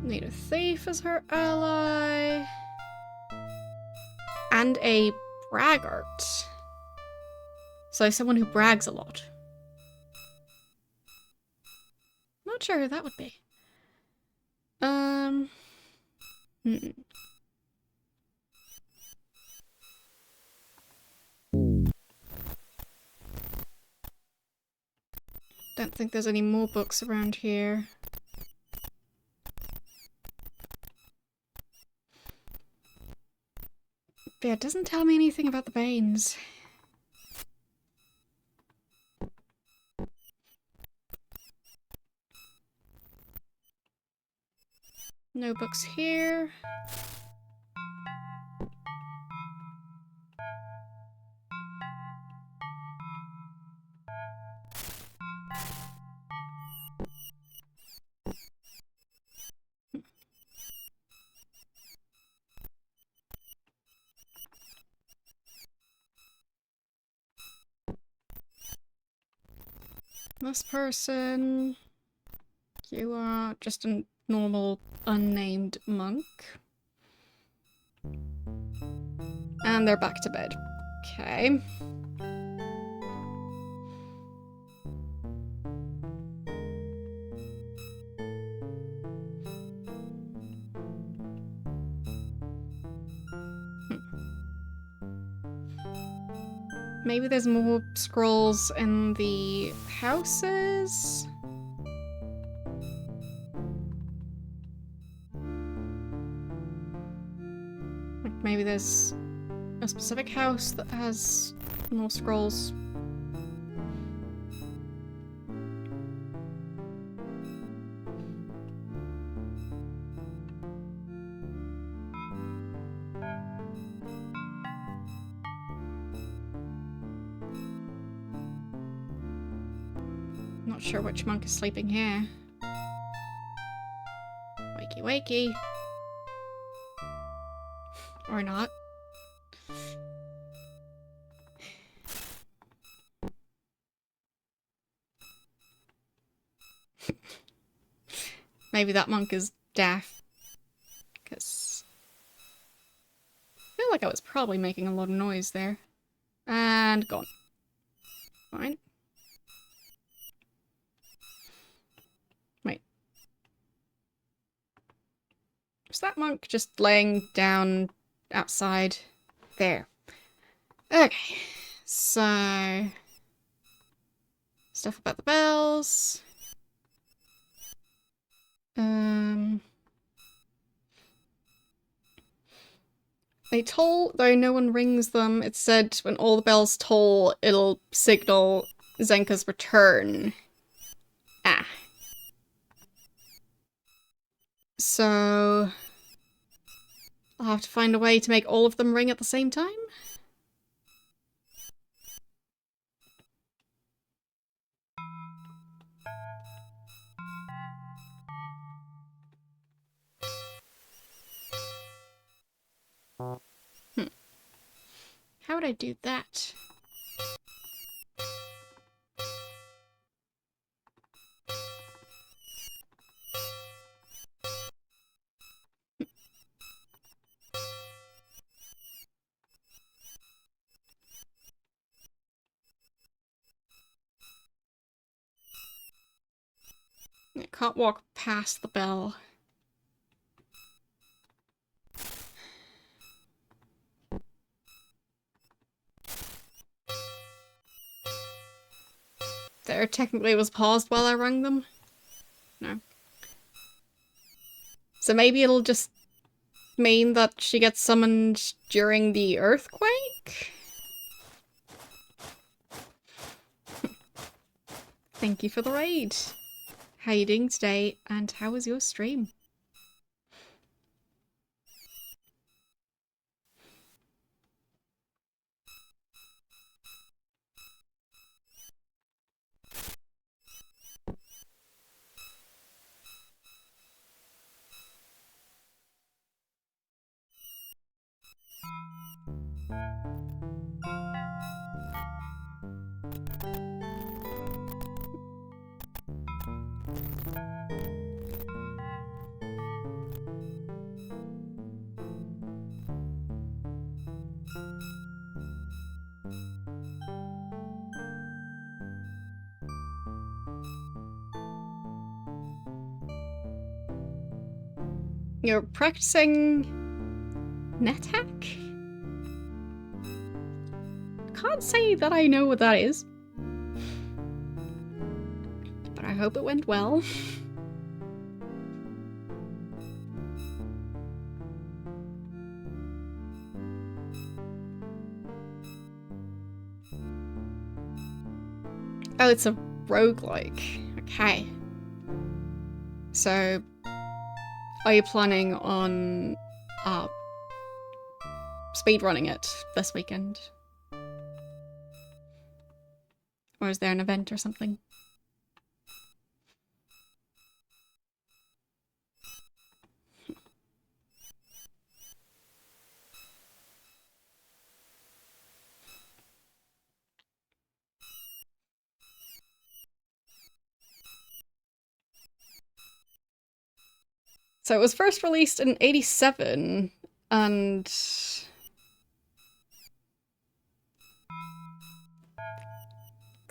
Need a thief as her ally. And a braggart. So someone who brags a lot. Not sure who that would be. Don't think there's any more books around here. But yeah, it doesn't tell me anything about the Banes. No books here. This person... You are just a normal, unnamed monk. And they're back to bed. Okay. Maybe there's more scrolls in the houses? Like maybe there's a specific house that has more scrolls. Not sure which monk is sleeping here. Wakey wakey. Or not. Maybe that monk is deaf. Because I feel like I was probably making a lot of noise there. And gone. Fine. Wait. Was that monk just laying down outside? There. Okay. So... Stuff about the bells. They toll, though no one rings them. It's said when all the bells toll, it'll signal Zenka's return. Ah. So... I'll have to find a way to make all of them ring at the same time? How would I do that? I can't walk past the bell. There technically was paused while I rang them? No. So maybe it'll just mean that she gets summoned during the earthquake? Thank you for the raid. How you doing today, and how was your stream? You're practicing NetHack? Can't say that I know what that is. But I hope it went well. Oh, it's a roguelike. Okay. So, are you planning on speedrunning it this weekend? Or is there an event or something? So it was first released in 87, and so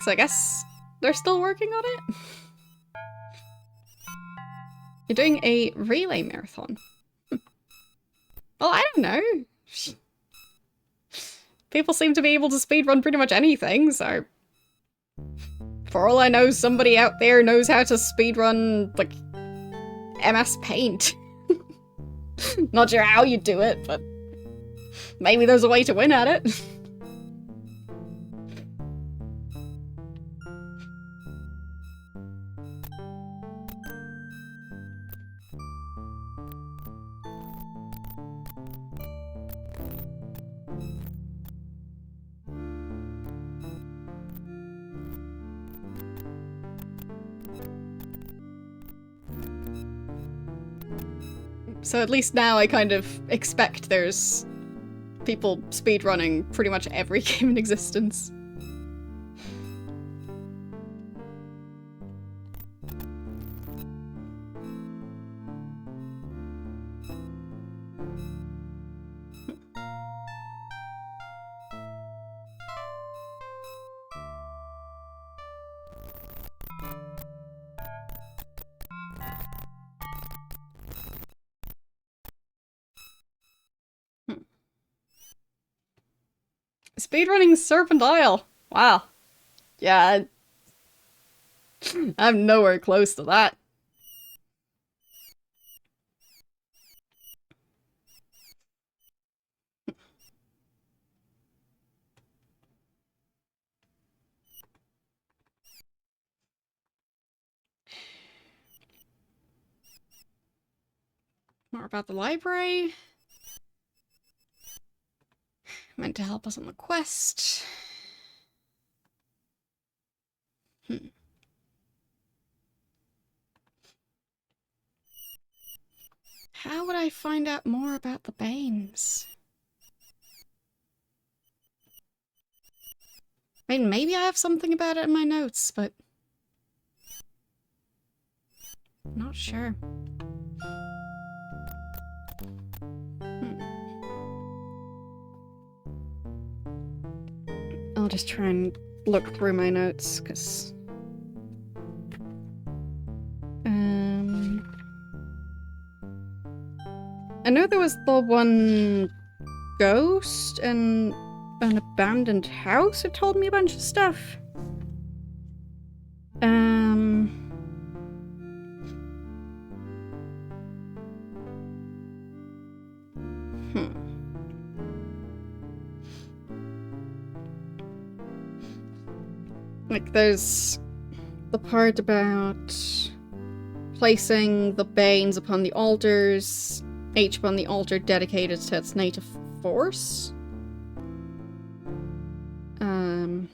I guess they're still working on it? You're doing a relay marathon. Well, I don't know. People seem to be able to speedrun pretty much anything, so... For all I know, somebody out there knows how to speedrun, like, MS Paint. Not sure how you do it, but maybe there's a way to win at it. So at least now I kind of expect there's people speedrunning pretty much every game in existence. Speedrunning Serpent. Wow. Yeah, I'm nowhere close to that. More about the library. Meant to help us on the quest. How would I find out more about the Banes? I mean, maybe I have something about it in my notes, but... I'm not sure. I'll just try and look through my notes, because... I know there was the one ghost and an abandoned house that told me a bunch of stuff. Like, there's the part about placing the Banes upon the altars, each upon the altar dedicated to its native force. And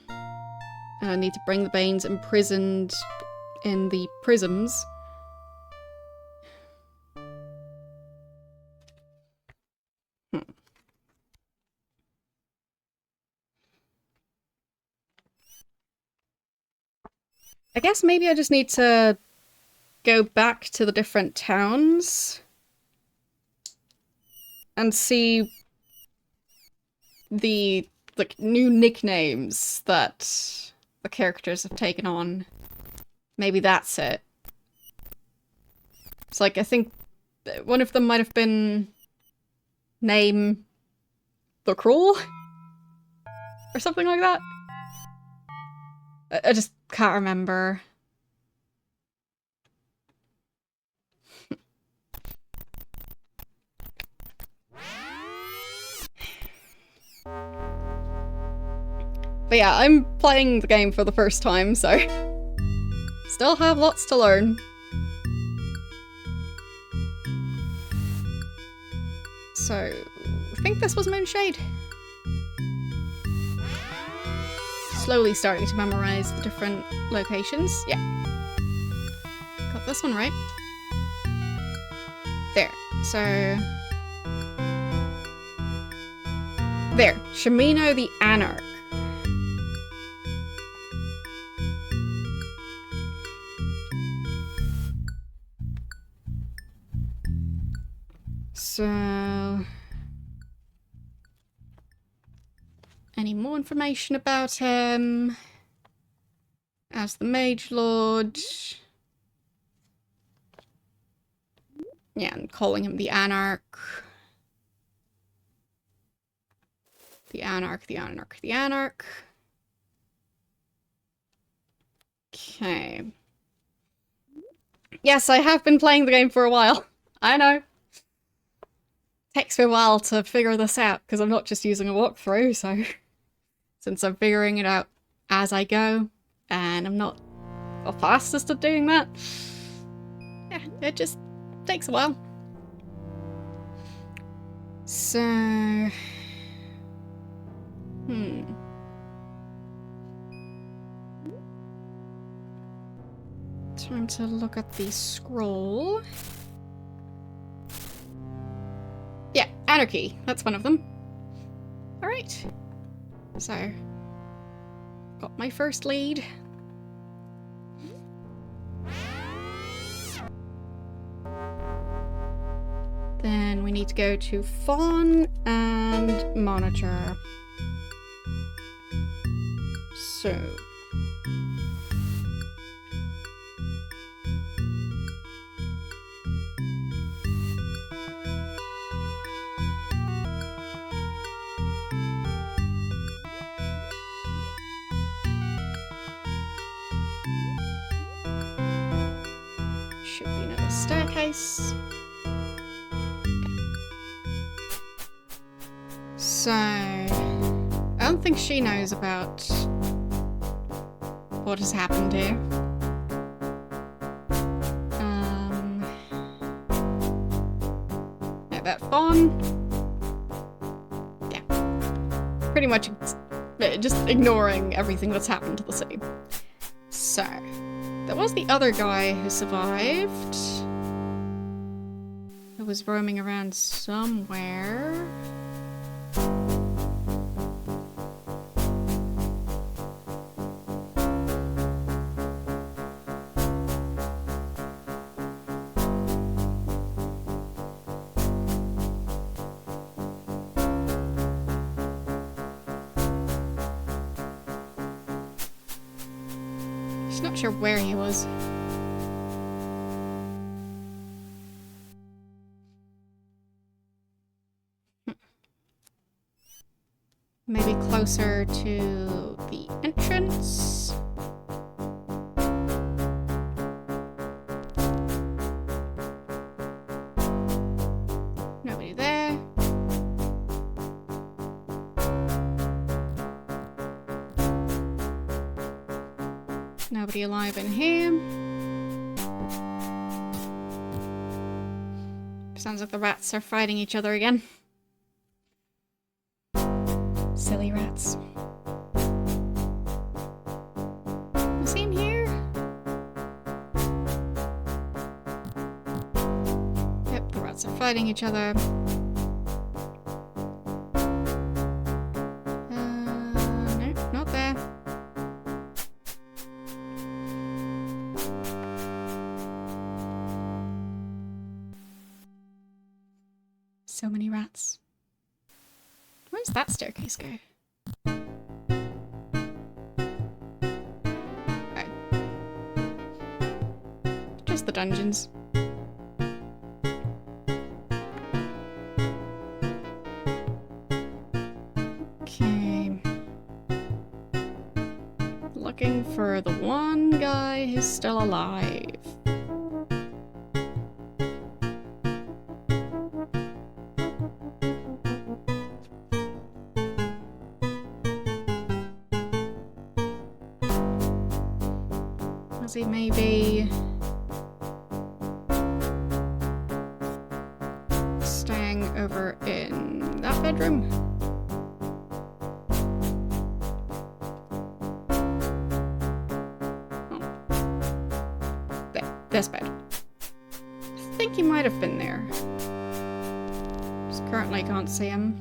I need to bring the Banes imprisoned in the prisms. I guess maybe I just need to go back to the different towns and see the like new nicknames that the characters have taken on. Maybe that's it. It's like, I think one of them might have been name the Cruel or something like that. I just can't remember. But yeah, I'm playing the game for the first time, so still have lots to learn. So, I think this was Moonshade. Slowly starting to memorize the different locations. Yeah. Got this one right. There. So... there. Shamino the Anarch. So... any more information about him? As the Mage Lord. Yeah, and calling him the Anarch. The Anarch, the Anarch, the Anarch. Okay. Yes, I have been playing the game for a while. I know. Takes me a while to figure this out, because I'm not just using a walkthrough, so... since I'm figuring it out as I go, and I'm not the fastest at doing that, yeah, it just takes a while. So... time to look at the scroll. Yeah, Anarchy. That's one of them. Alright. So, got my first lead. Then we need to go to Fawn and Monitor. So... should be another staircase. So, I don't think she knows about what has happened here. Yeah, that Fawn. Yeah. Pretty much just ignoring everything that's happened to the city. So, there was the other guy who survived. Who was roaming around somewhere. Just not sure where he was. Maybe closer to the entrance. Nobody there. Nobody alive in here. Sounds like the rats are fighting each other again. Silly rats. Was he in here? Yep, the rats are fighting each other. No, not there. So many rats. Where does that staircase go? Okay. Just the dungeons. Okay. Looking for the one guy who's still alive. Was he maybe staying over in that bedroom? This bed. I think he might have been there. Just currently can't see him.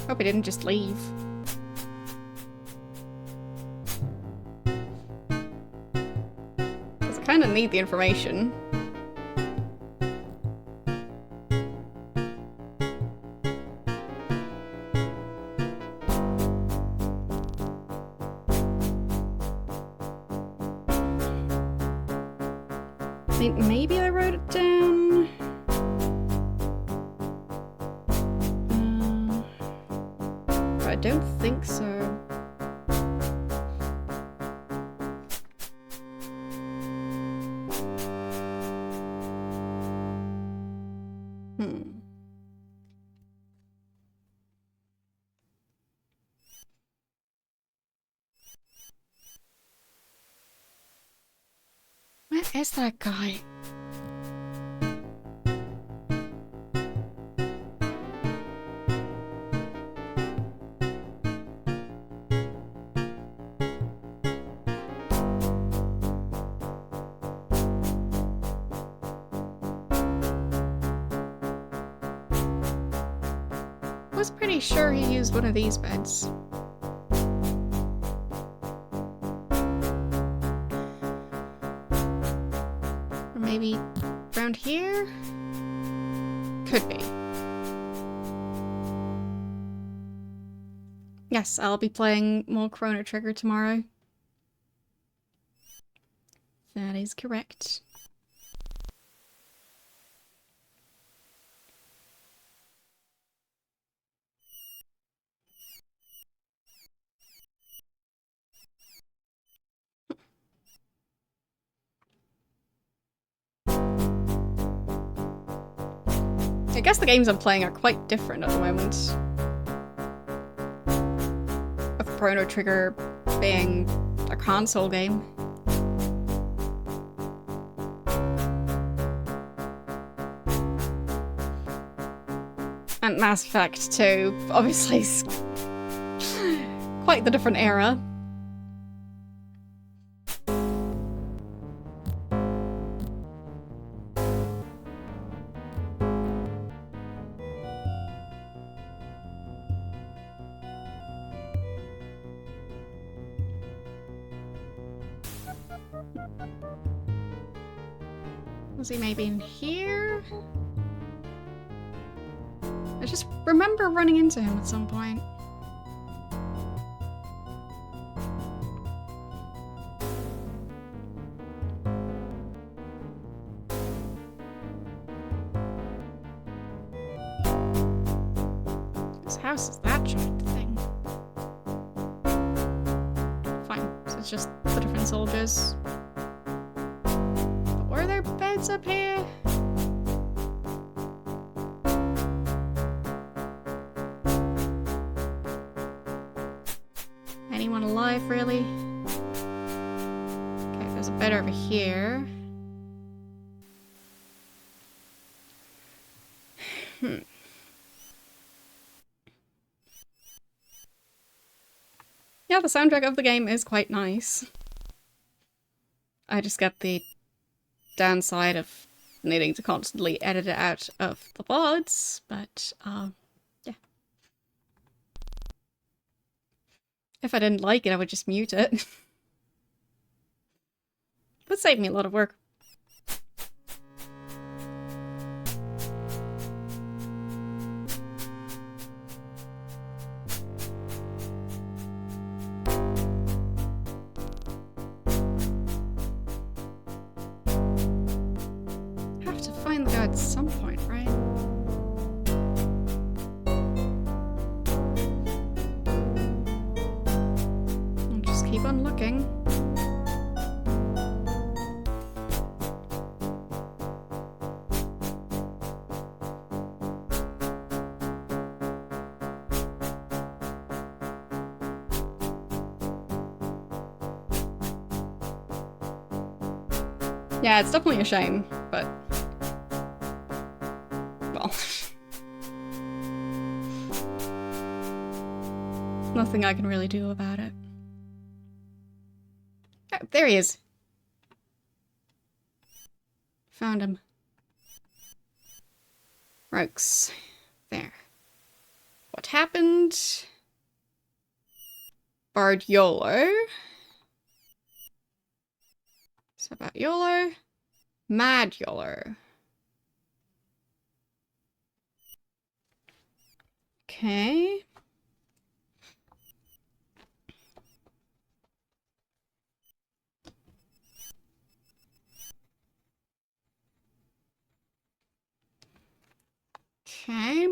Hope he didn't just leave. Because I kind of need the information. I think maybe I wrote it down. But I don't think so. Where is that guy? I was pretty sure he used one of these beds. Maybe around here? Could be. Yes, I'll be playing more Chrono Trigger tomorrow. That is correct. I guess the games I'm playing are quite different at the moment. Of Chrono Trigger being a console game. And Mass Effect 2, obviously, is quite the different era. Was he maybe in here? I just remember running into him at some point. Whose house is that giant thing? Fine, so it's just the different soldiers. But were there beds up here? Anyone alive, really? Okay, there's a bed over here. Yeah, the soundtrack of the game is quite nice. I just get the downside of needing to constantly edit it out of the VODs, but yeah. If I didn't like it, I would just mute it. Would save me a lot of work. at some point, right? I'll just keep on looking. Yeah, it's definitely a shame, but... well... nothing I can really do about it. Oh, there he is. Found him. Rogues. There. What happened? Bard YOLO. So about YOLO. Mad YOLO. Okay. Okay.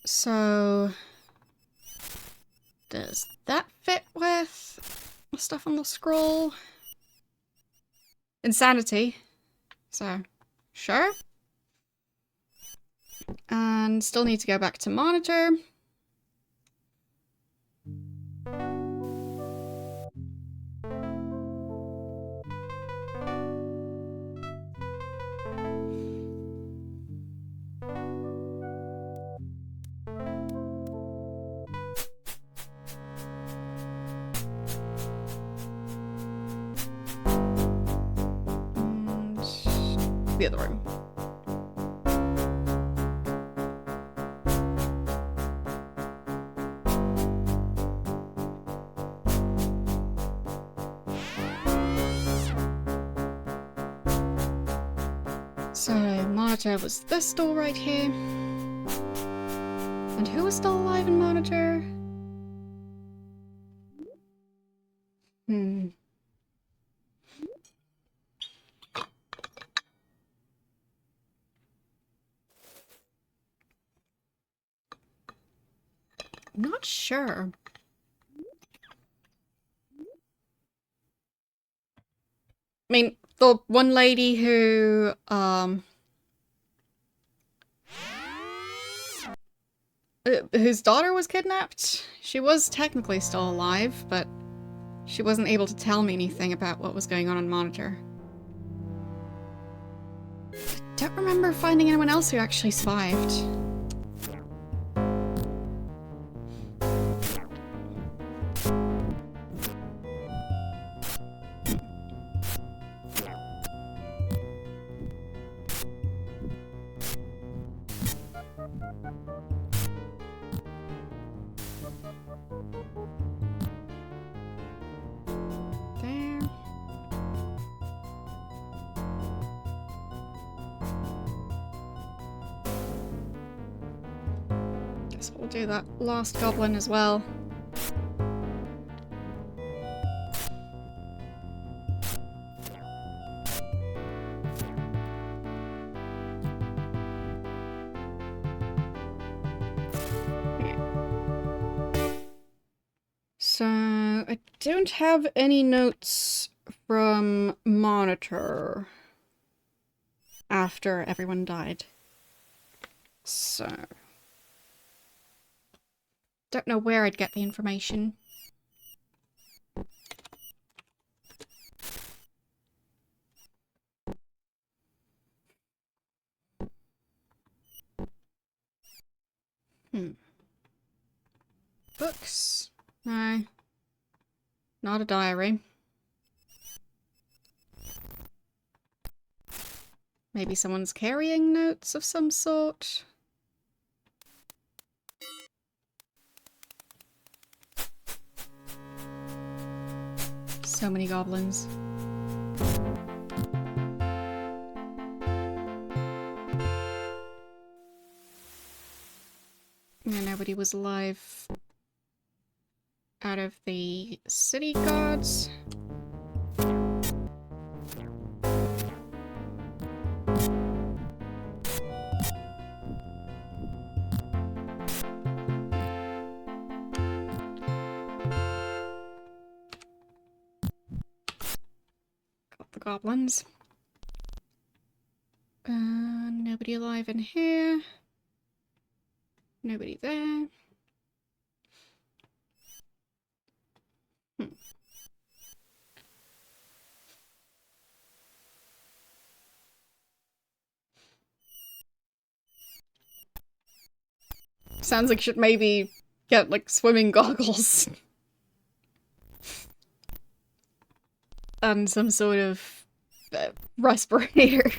So, does that fit with the stuff on the scroll? Insanity. So, sure. And still need to go back to monitor. And the other room. So, monitor was this door right here. And who was still alive in monitor? Not sure. I mean, the one lady who, whose daughter was kidnapped, she was technically still alive, but she wasn't able to tell me anything about what was going on monitor. I don't remember finding anyone else who actually survived. We'll do that last goblin as well. So, I don't have any notes from monitor after everyone died. So... don't know where I'd get the information. Books? No. Not a diary. Maybe someone's carrying notes of some sort? So many goblins. Yeah, nobody was alive out of the city guards. goblins. Nobody alive in here. Nobody there. Sounds like you should maybe get, like, swimming goggles. And some sort of respirator.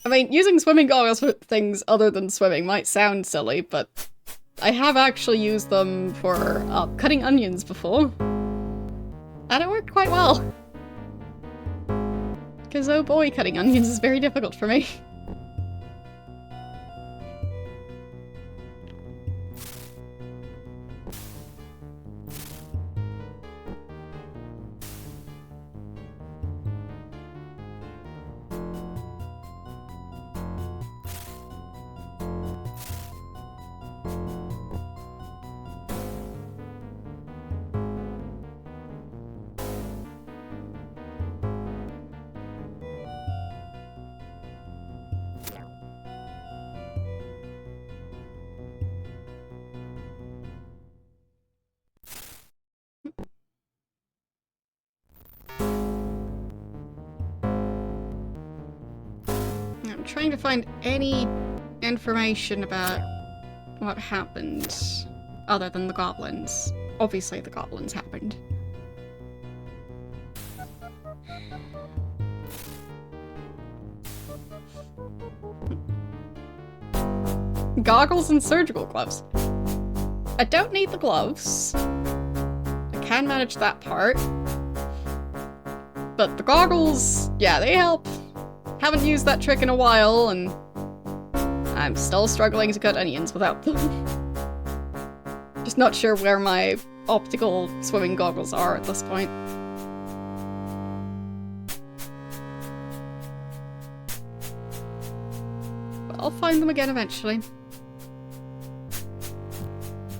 I mean, using swimming goggles for things other than swimming might sound silly, but I have actually used them for cutting onions before. And it worked quite well. Because, oh boy, cutting onions is very difficult for me. I'm trying to find any information about what happened other than the goblins. Obviously the goblins happened. Goggles and surgical gloves. I don't need the gloves. I can manage that part. But the goggles, yeah, they help. Haven't used that trick in a while, and I'm still struggling to cut onions without them. Just not sure where my optical swimming goggles are at this point. But I'll find them again eventually.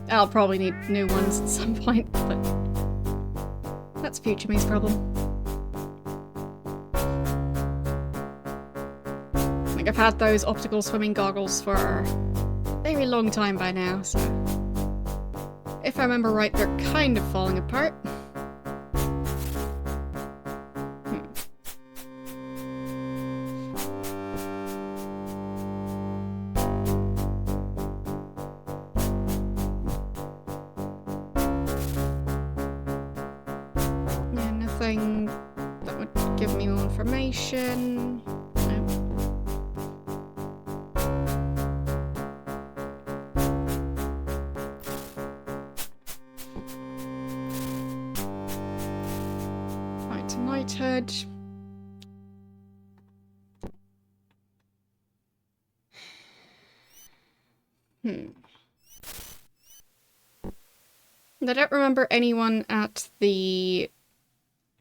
I'll probably need new ones at some point, but that's future me's problem. Like, I've had those optical swimming goggles for a very long time by now, so if I remember right, they're kind of falling apart. Yeah, nothing that would give me more information. Knighthood. I don't remember anyone at the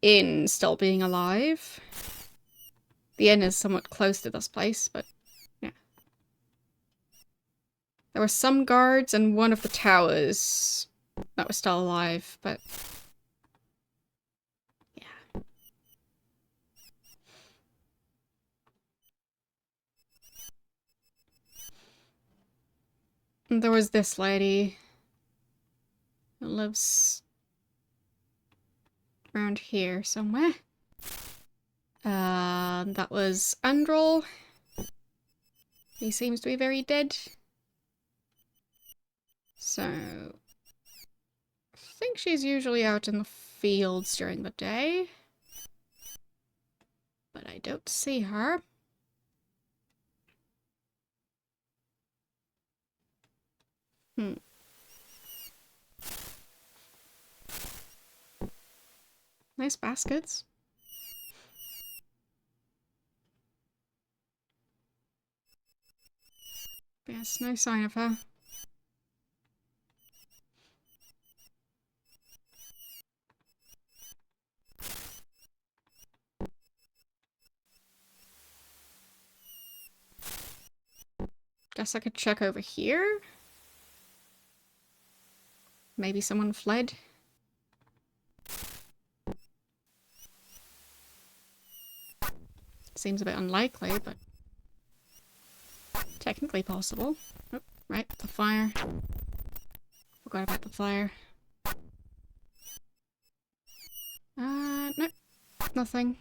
inn still being alive. The inn is somewhat close to this place, but yeah. There were some guards and one of the towers that was still alive, but yeah. And there was this lady who lives around here somewhere. That was Androl. He seems to be very dead. So I think she's usually out in the fields during the day. But I don't see her. Nice baskets. Yes, no sign of her. Guess I could check over here. Maybe someone fled? Seems a bit unlikely, but technically possible. Oh, right, the fire. Forgot about the fire. Nope. Nothing.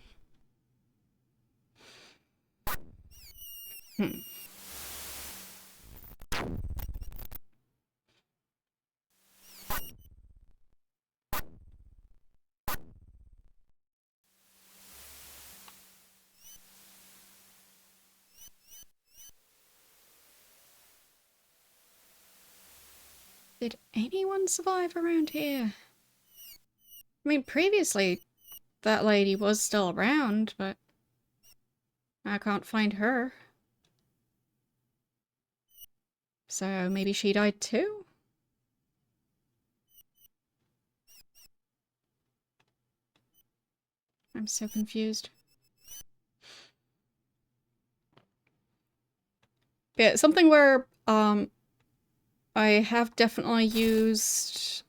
Did anyone survive around here? I mean, previously, that lady was still around, but I can't find her. So maybe she died too? I'm so confused. Yeah, something where, I have definitely used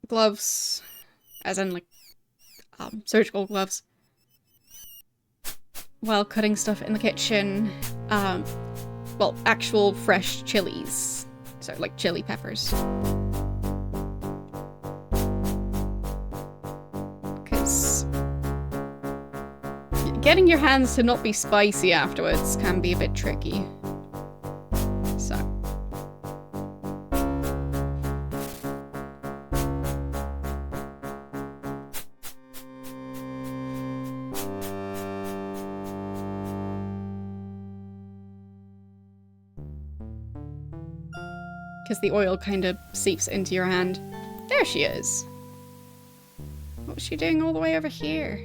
gloves, as in, like, surgical gloves, while cutting stuff in the kitchen. Well, actual fresh chilies. So, like, chili peppers. Because getting your hands to not be spicy afterwards can be a bit tricky. So. Because the oil kind of seeps into your hand. There she is. What was she doing all the way over here?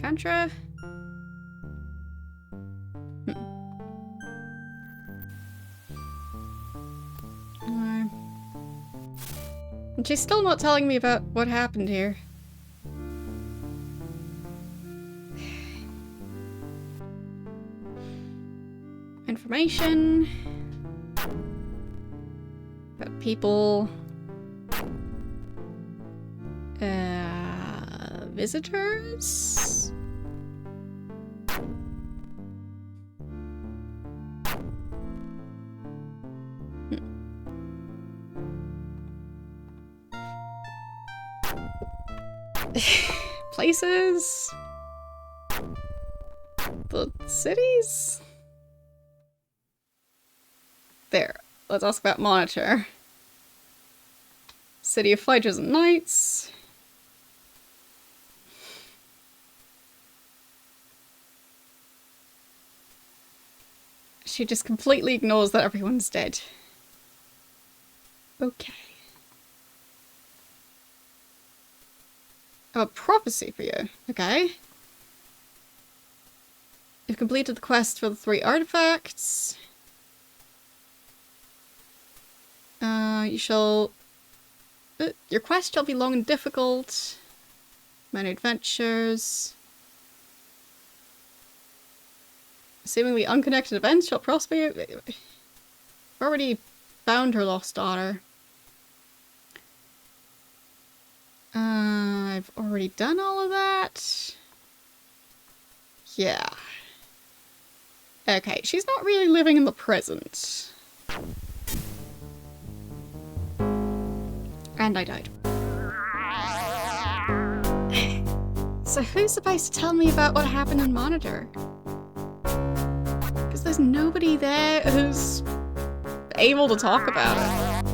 Contra? No. And she's still not telling me about what happened here. Information about people, visitors. Places, the cities. There, let's ask about Monitor. City of Fighters and Knights. She just completely ignores that everyone's dead. Okay. I have a prophecy for you. Okay. You've completed the quest for the 3 artifacts. You shall... your quest shall be long and difficult. Many adventures. Seemingly unconnected events shall prosper you. I've already found her lost daughter. I've already done all of that. Yeah. Okay, she's not really living in the present. And I died. So who's supposed to tell me about what happened in Monitor? Because there's nobody there who's able to talk about it.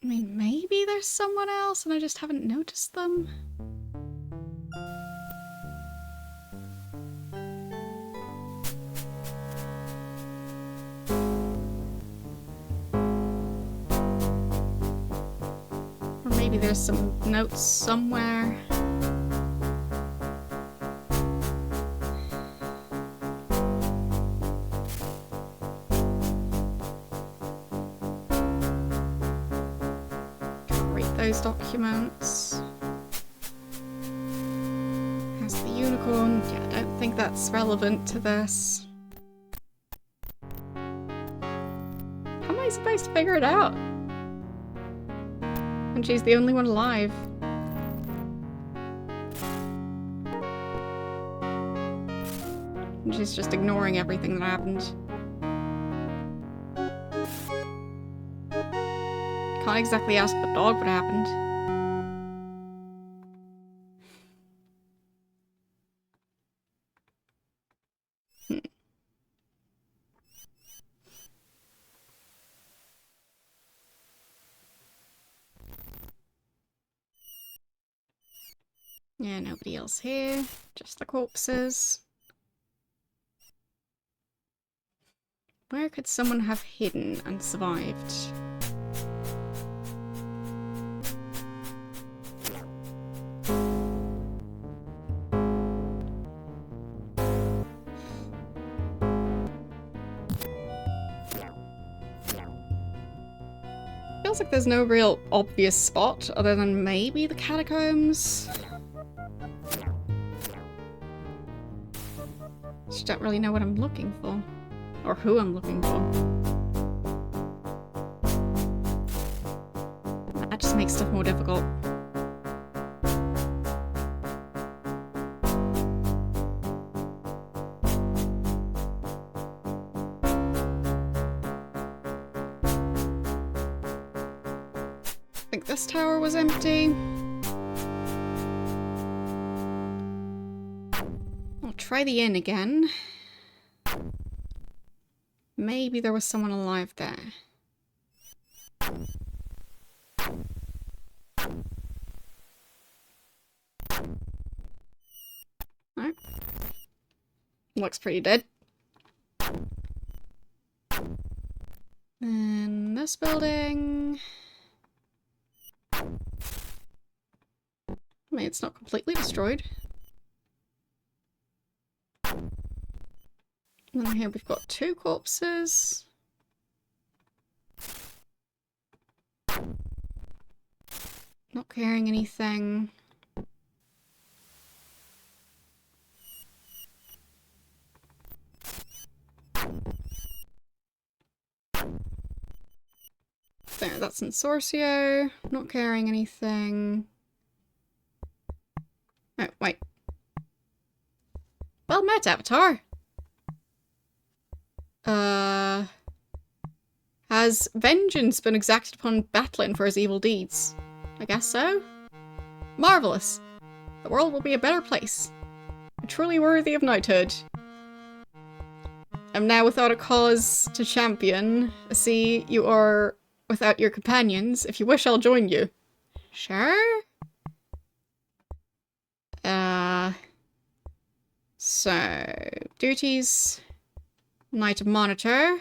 I mean, maybe there's someone else and I just haven't noticed them. Or maybe there's some notes somewhere. those documents. Has the unicorn. Yeah, I don't think that's relevant to this. How am I supposed to figure it out? And she's the only one alive. And she's just ignoring everything that happened. Can't exactly ask the dog what happened. Yeah, nobody else here. Just the corpses. Where could someone have hidden and survived? Feels like there's no real obvious spot other than maybe the catacombs. Just don't really know what I'm looking for. Or who I'm looking for. That just makes stuff more difficult. I think this tower was empty. I'll try the inn again. Maybe there was someone alive there. No. Looks pretty dead. Then this building. I mean, it's not completely destroyed. And then here we've got 2 corpses. Not carrying anything. There, that's Insorcio. Not carrying anything. Oh, wait. Well met, Avatar. Has vengeance been exacted upon Batlin for his evil deeds? I guess so. Marvelous. The world will be a better place. Truly worthy of knighthood. I'm now without a cause to champion. I see you are without your companions. If you wish, I'll join you. Sure? So, duties. Knight Monitor.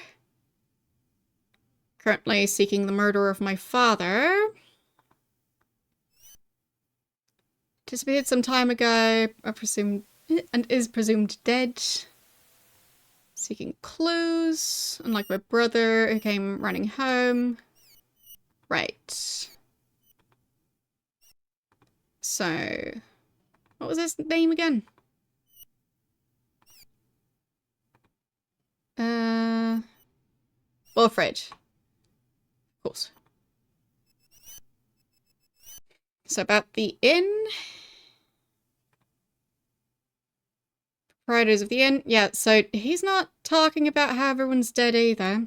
Currently seeking the murder of my father. Disappeared some time ago, I presume, and is presumed dead. Seeking clues, unlike my brother who came running home. Right. So, what was his name again? Wilfred. Of course. So about the inn. Proprietors of the inn. Yeah, so he's not talking about how everyone's dead either.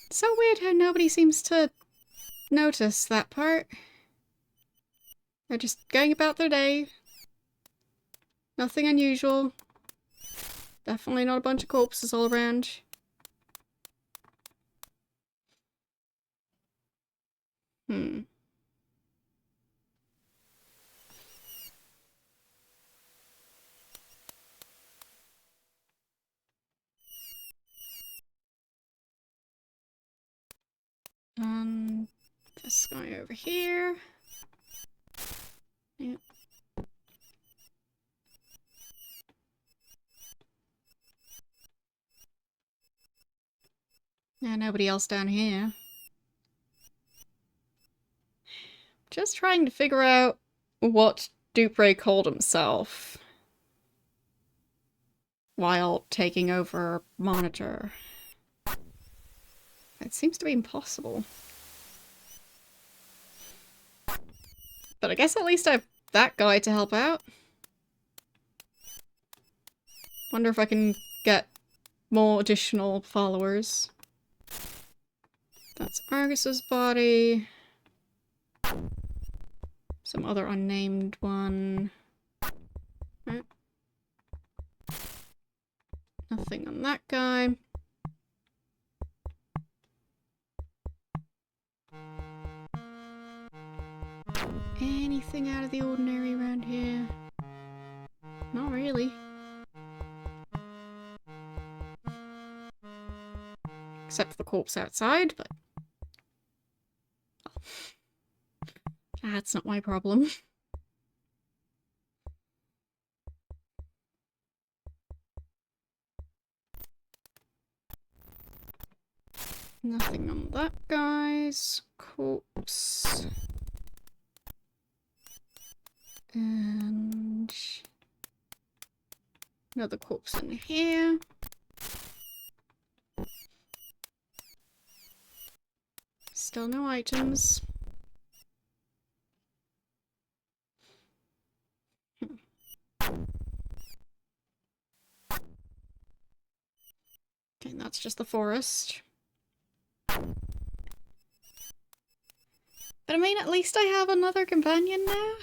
It's so weird how nobody seems to notice that part. They're just going about their day. Nothing unusual. Definitely not a bunch of corpses all around. And this guy over here. Yep. Yeah, nobody else down here. Just trying to figure out what Dupre called himself while taking over Monitor. It seems to be impossible. But I guess at least I have that guy to help out. Wonder if I can get more additional followers. That's Argus's body. Some other unnamed one. Right. Nothing on that guy. Anything out of the ordinary around here? Not really. Except for the corpse outside, but... that's not my problem. Nothing on that guy's corpse. And... another corpse in here. Still no items. Okay, that's just the forest. But I mean, at least I have another companion now.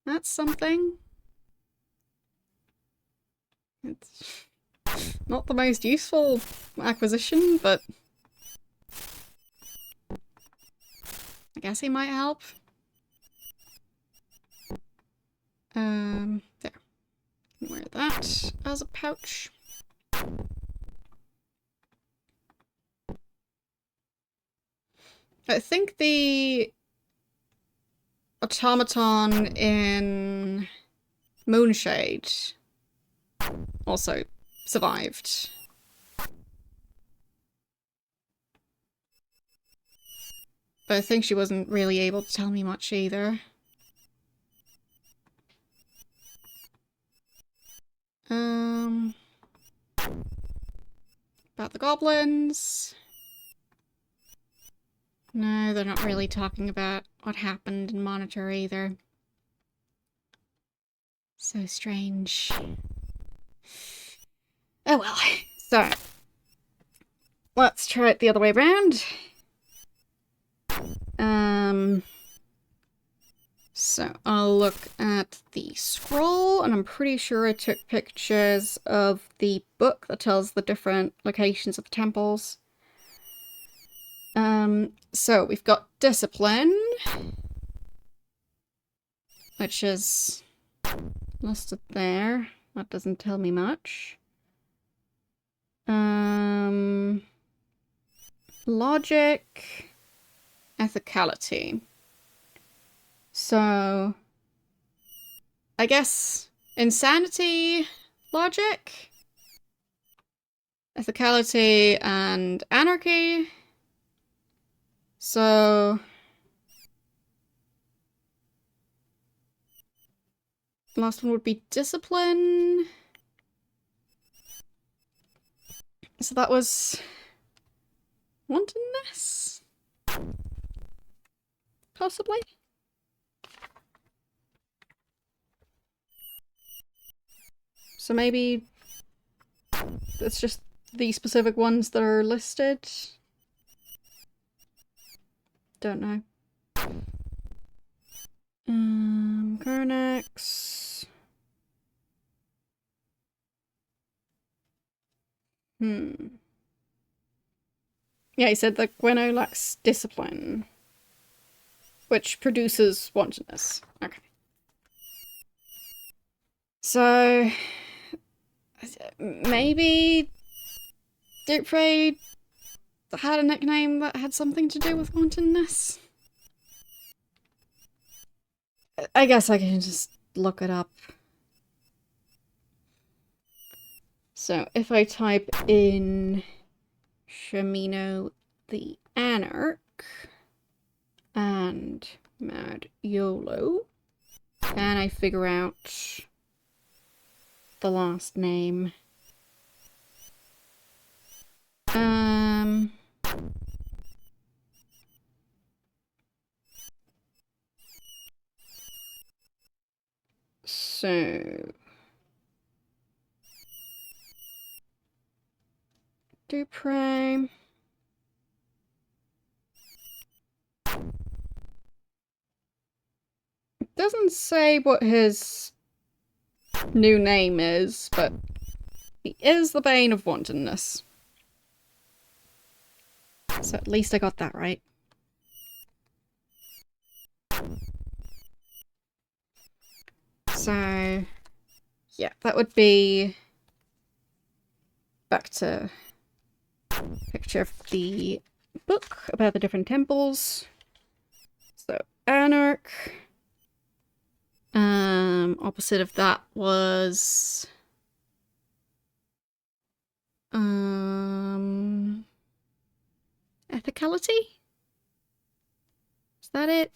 That's something. It's not the most useful acquisition, but I guess he might help. There. Wear that as a pouch. I think the automaton in Moonshade also survived. But I think she wasn't really able to tell me much either. About the goblins. No, they're not really talking about what happened in Monitor either. So strange. Oh well. So, let's try it the other way around. So I'll look at the scroll, and I'm pretty sure I took pictures of the book that tells the different locations of the temples. So we've got discipline, which is listed there. That doesn't tell me much. Logic, ethicality. So, I guess insanity, logic, ethicality, and anarchy. So, the last one would be discipline. So that was wantonness? Possibly? So maybe it's just the specific ones that are listed? Don't know. Carnax. Yeah, he said that Gweno lacks discipline, which produces wantonness. Okay. So, maybe Dupre had a nickname that had something to do with wantonness? I guess I can just look it up. So, if I type in Shamino the Anarch, And Mad YOLO. Can I figure out the last name? So Dupre. It doesn't say what his new name is, but he is the Bane of Wantonness. So at least I got that right. So yeah, that would be back to picture of the book about the different temples. So Anarch. Opposite of that was ethicality? Is that it?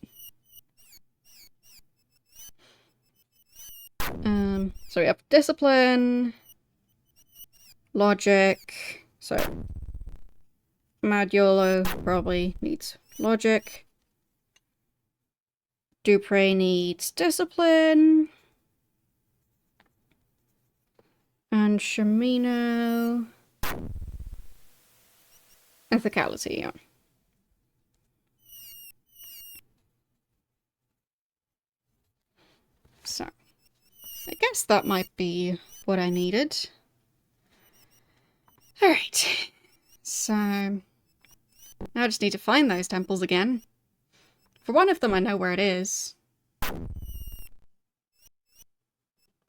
So we have discipline, logic, so Mad YOLO probably needs logic. Dupre needs discipline. And Shamino... ethicality, yeah. So, I guess that might be what I needed. Alright. So, now I just need to find those temples again. For one of them, I know where it is. But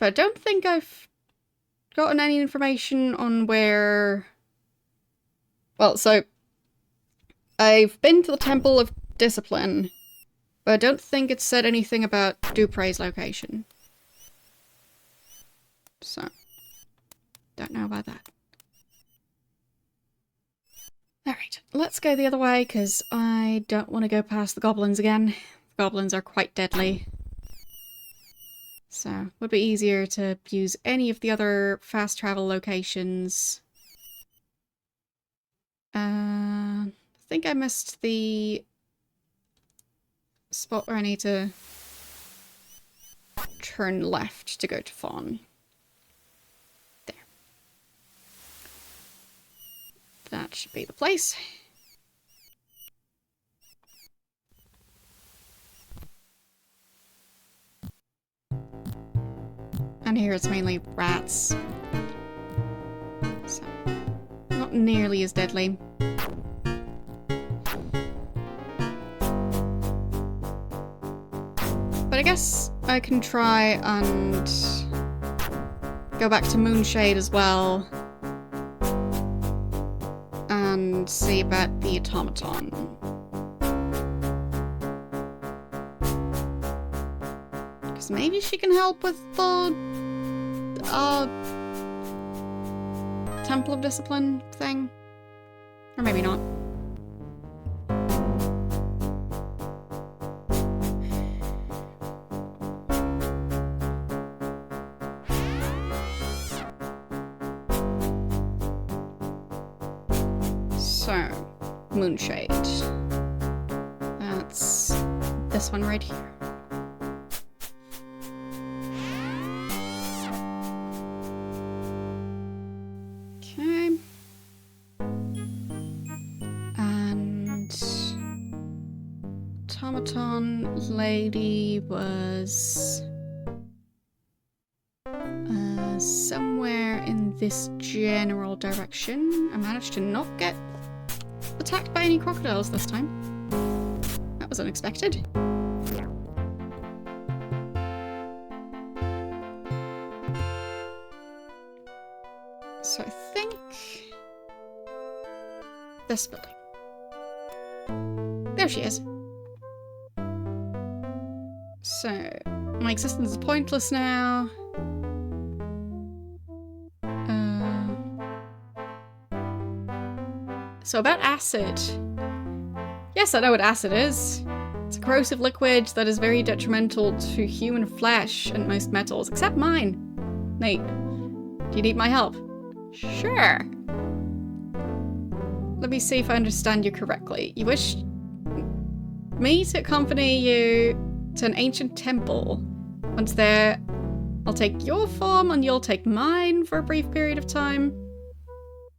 I don't think I've gotten any information on where... Well, so... I've been to the Temple of Discipline, but I don't think it said anything about Dupre's location. So, don't know about that. Alright, let's go the other way, because I don't want to go past the goblins again. The goblins are quite deadly. So, it would be easier to use any of the other fast travel locations. I think I missed the spot where I need to turn left to go to Fawn. There. That should be the place. And here it's mainly rats. So, not nearly as deadly. But I guess I can try and go back to Moonshade as well. And see about the automaton. Because maybe she can help with the Temple of Discipline thing. Or maybe not. So, Moonshade. That's this one right here. Okay. And automaton lady was somewhere in this general direction. I managed to not get attacked by any crocodiles this time. That was unexpected. So I think this building. There she is. So my existence is pointless now. So about acid. Yes, I know what acid is. It's a corrosive liquid that is very detrimental to human flesh and most metals, except mine. Nate, do you need my help? Sure. Let me see if I understand you correctly. You wish me to accompany you to an ancient temple. Once there, I'll take your form and you'll take mine for a brief period of time.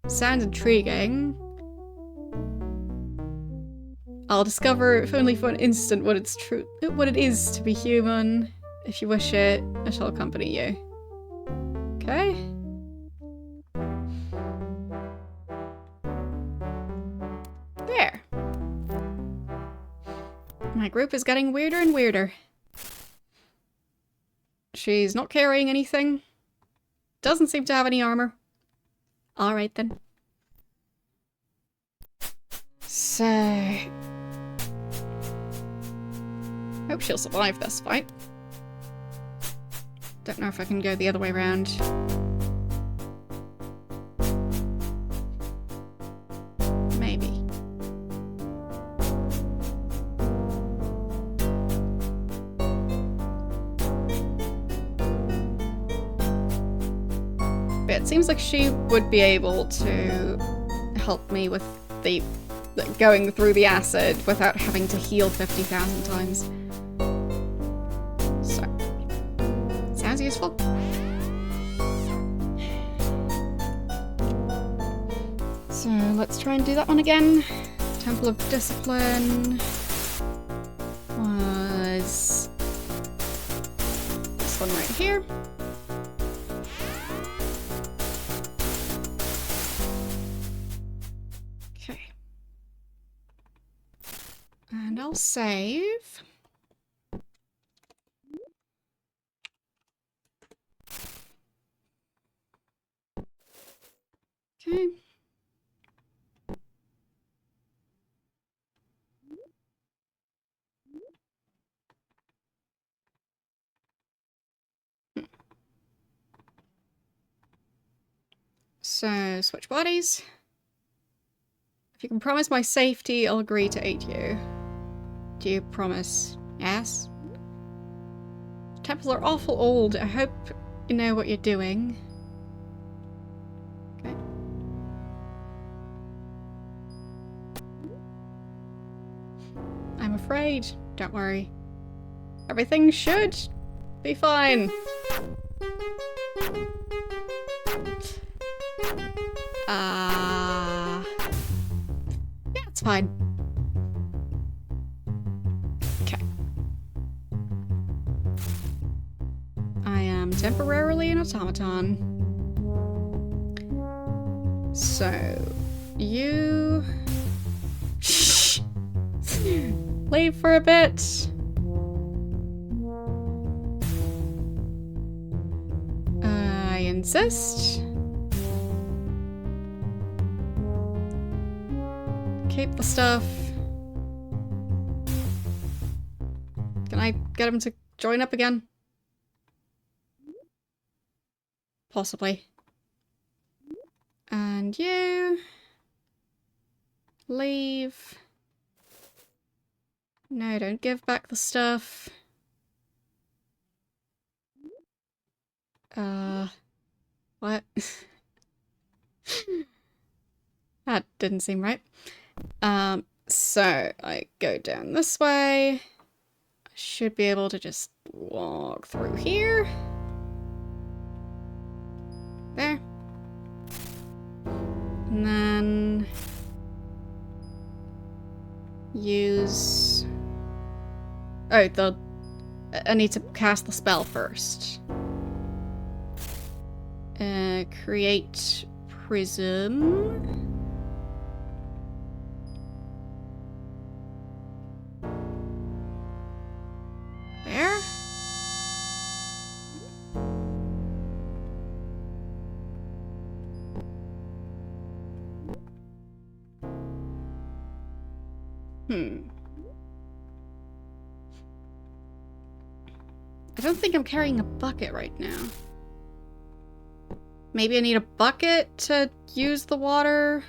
Sounds intriguing. I'll discover, if only for an instant, what it is to be human. If you wish it, I shall accompany you. Okay. There. My group is getting weirder and weirder. She's not carrying anything. Doesn't seem to have any armor. Alright then. So... hope she'll survive this fight. Don't know if I can go the other way around. Maybe. But it seems like she would be able to help me with the going through the acid without having to heal 50,000 times. So, sounds useful. So let's try and do that one again. Temple of Discipline was this one right here. Okay. And I'll save. Okay. So, switch bodies. If you can promise my safety, I'll agree to aid you. Do you promise? Yes? Temples are awful old. I hope you know what you're doing. Okay. I'm afraid. Don't worry. Everything should be fine. Yeah, it's fine. Okay. I am temporarily an automaton. So, you... leave for a bit. I insist. Keep the stuff. Can I get him to join up again? Possibly. And you... leave. No, don't give back the stuff. What? That didn't seem right. So I go down this way. I should be able to just walk through here. There. And then use... oh, I need to cast the spell first. Create prism. There. I don't think I'm carrying a bucket right now. Maybe I need a bucket to use the water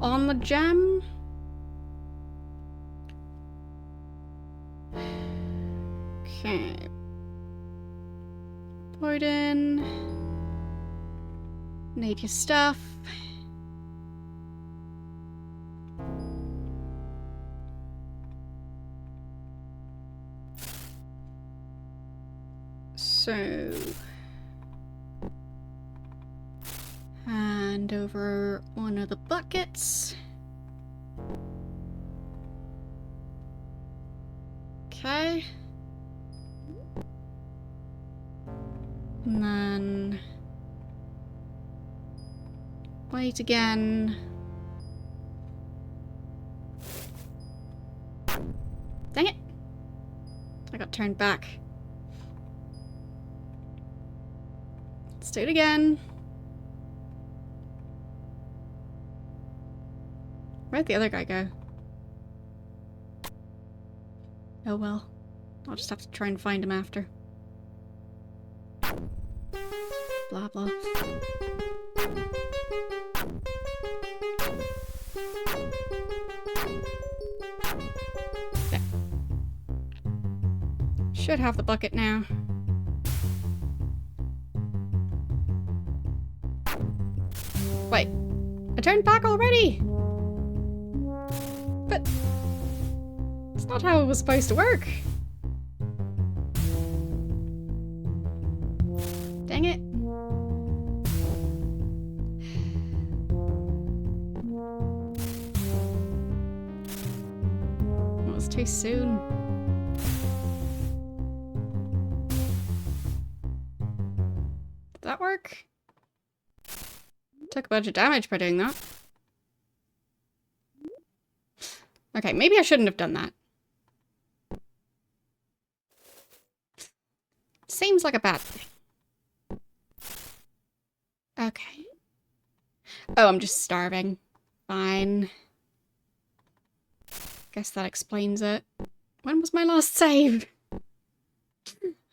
on the gem? Okay. Boyden. Need your stuff. So... hand over one of the buckets. Okay. And then... wait again. Dang it! I got turned back. Let's do it again. Where'd the other guy go? Oh well. I'll just have to try and find him after. Blah blah. There. Should have the bucket now. Wait. I turned back already! But... it's not how it was supposed to work. Dang it. It was too soon. Did that work? Took a bunch of damage by doing that. Okay, maybe I shouldn't have done that. Seems like a bad thing. Okay. Oh, I'm just starving. Fine. Guess that explains it. When was my last save?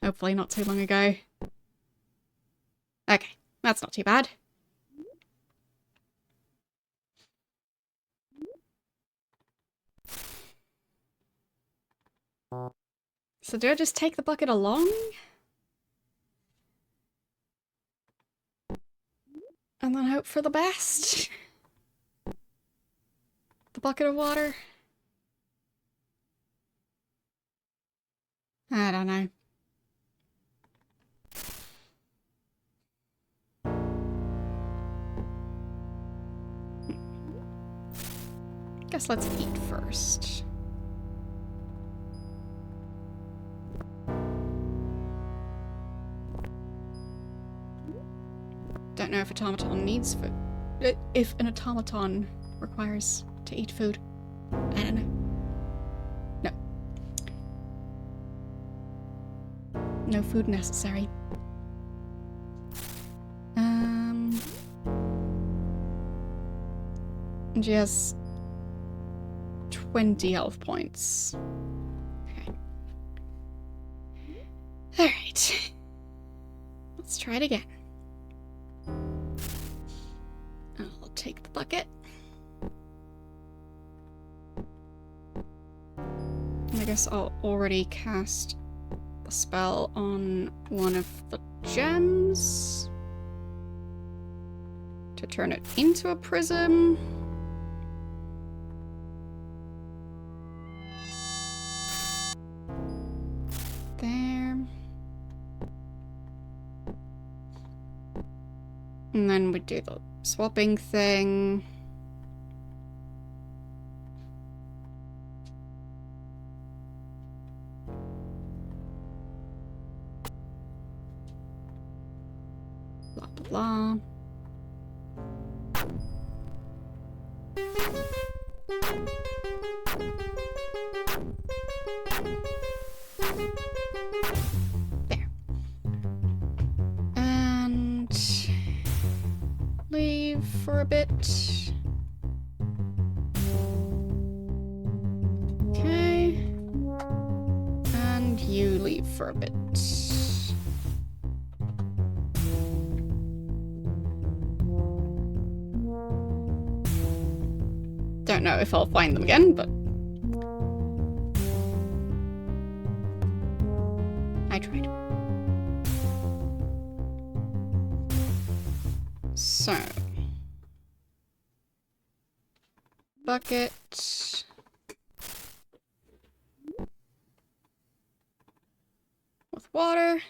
Hopefully not too long ago. Okay, that's not too bad. So do I just take the bucket along? And then hope for the best? The bucket of water? I don't know. Guess let's eat first. Don't know if automaton needs food. If an automaton requires to eat food. I don't know. No. No food necessary. And she has 20 health points. Okay. Alright. Let's try it again. I'll take the bucket. And I guess I'll already cast the spell on one of the gems to turn it into a prism. There. And then we do the swapping thing. Blah, blah, blah. There. And leave for a bit. Okay. And you leave for a bit. Don't know if I'll find them again, but... I tried. So. Bucket. With water.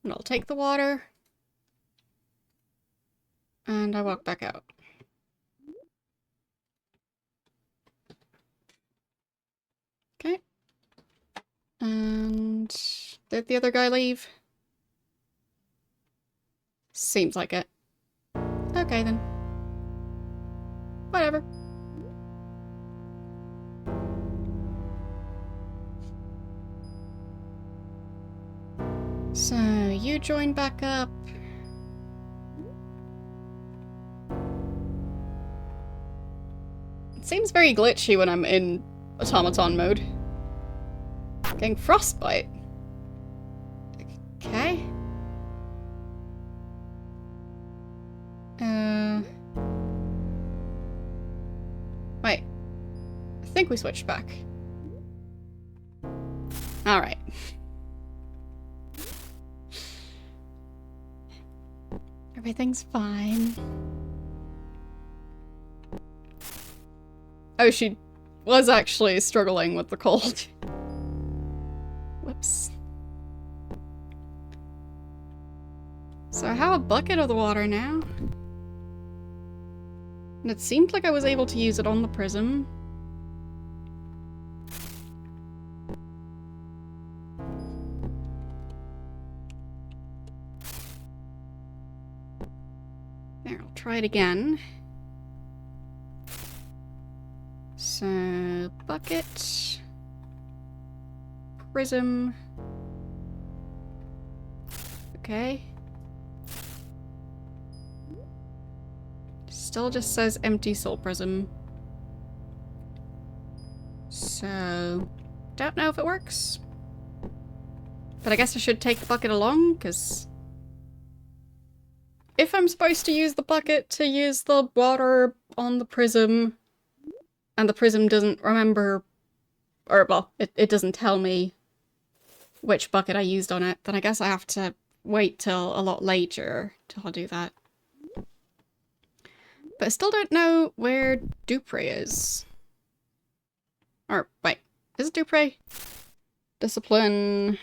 And I'll take the water. And I walk back out. Okay. And did the other guy leave? Seems like it. Okay then. Whatever. So, you join back up. It seems very glitchy when I'm in automaton mode. Getting frostbite. Okay. Wait. I think we switched back. Alright. Everything's fine. Oh, she was actually struggling with the cold. Whoops. So I have a bucket of the water now. And it seemed like I was able to use it on the prism. There, I'll try it again. So, bucket. Prism. Okay. Still just says empty soul prism. So, don't know if it works. But I guess I should take the bucket along, because if I'm supposed to use the bucket to use the water on the prism, and the prism doesn't remember, or well, it doesn't tell me which bucket I used on it, then I guess I have to wait till a lot later till I do that. But I still don't know where Dupre is. Or, wait, is it Dupre? Discipline...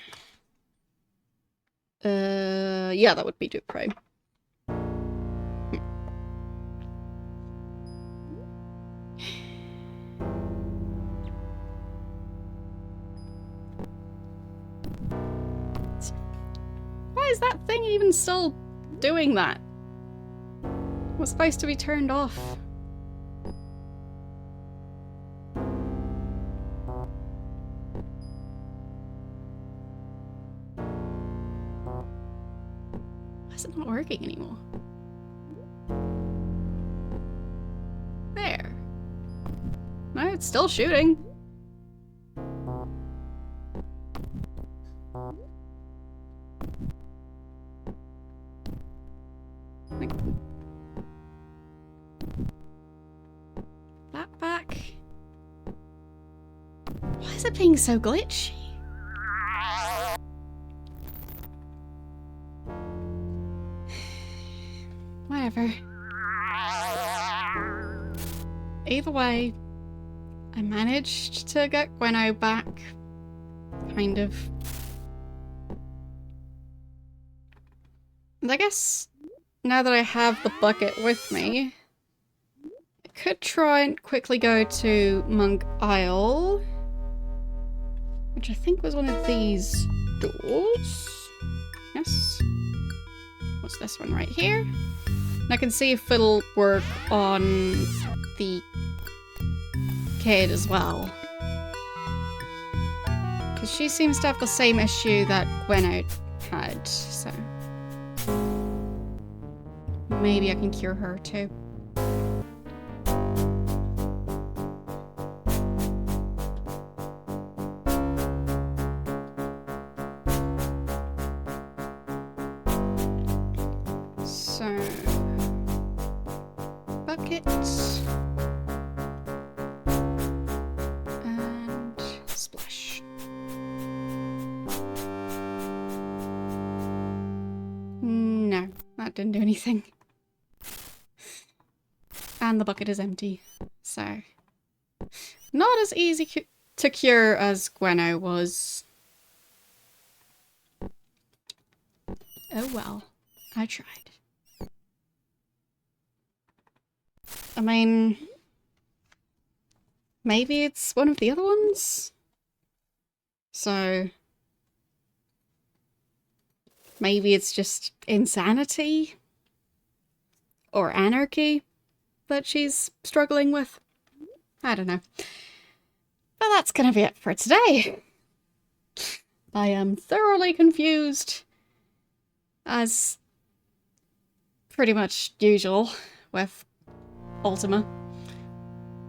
yeah, that would be Dupre. Why is that thing even still doing that? It was supposed to be turned off. Why is it not working anymore? There. No, it's still shooting. That back. Why is it being so glitchy? Whatever. Either way, I managed to get Gwenno back. Kind of. And I guess now that I have the bucket with me, I could try and quickly go to Monk Isle, which I think was one of these doors. Yes. What's this one right here? And I can see if it'll work on the kid as well. Because she seems to have the same issue that Gwenno had, so... maybe I can cure her too. So... buckets. And... splash. didn't do anything. And the bucket is empty. So, not as easy to cure as Gwenno was. Oh well, I tried. I mean, maybe it's one of the other ones? So, maybe it's just insanity? Or anarchy that she's struggling with? I don't know. But that's gonna be it for today. I am thoroughly confused, as pretty much usual with Ultima.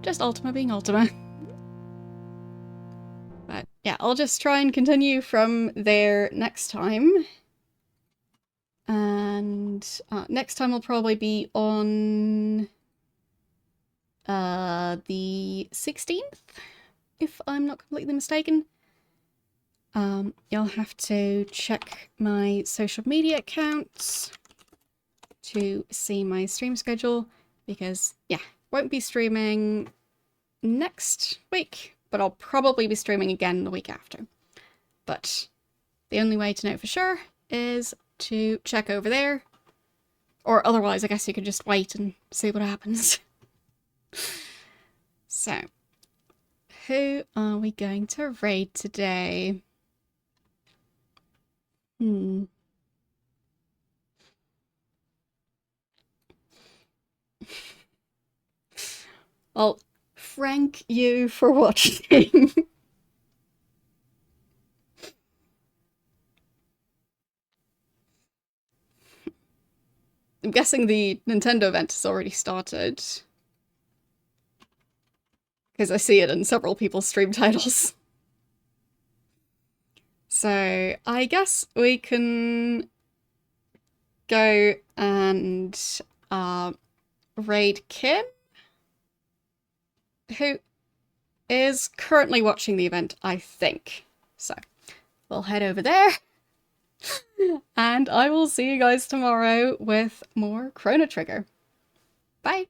Just Ultima being Ultima. But yeah, I'll just try and continue from there next time. And next time will probably be on the 16th, if I'm not completely mistaken. You'll have to check my social media accounts to see my stream schedule, because yeah, won't be streaming next week, but I'll probably be streaming again the week after. But the only way to know for sure is to check over there, or otherwise I guess you could just wait and see what happens. So, who are we going to raid today? Well, thank you for watching. I'm guessing the Nintendo event has already started, because I see it in several people's stream titles. So I guess we can go and raid Kim, who is currently watching the event, I think. So we'll head over there. And I will see you guys tomorrow with more Chrono Trigger. Bye!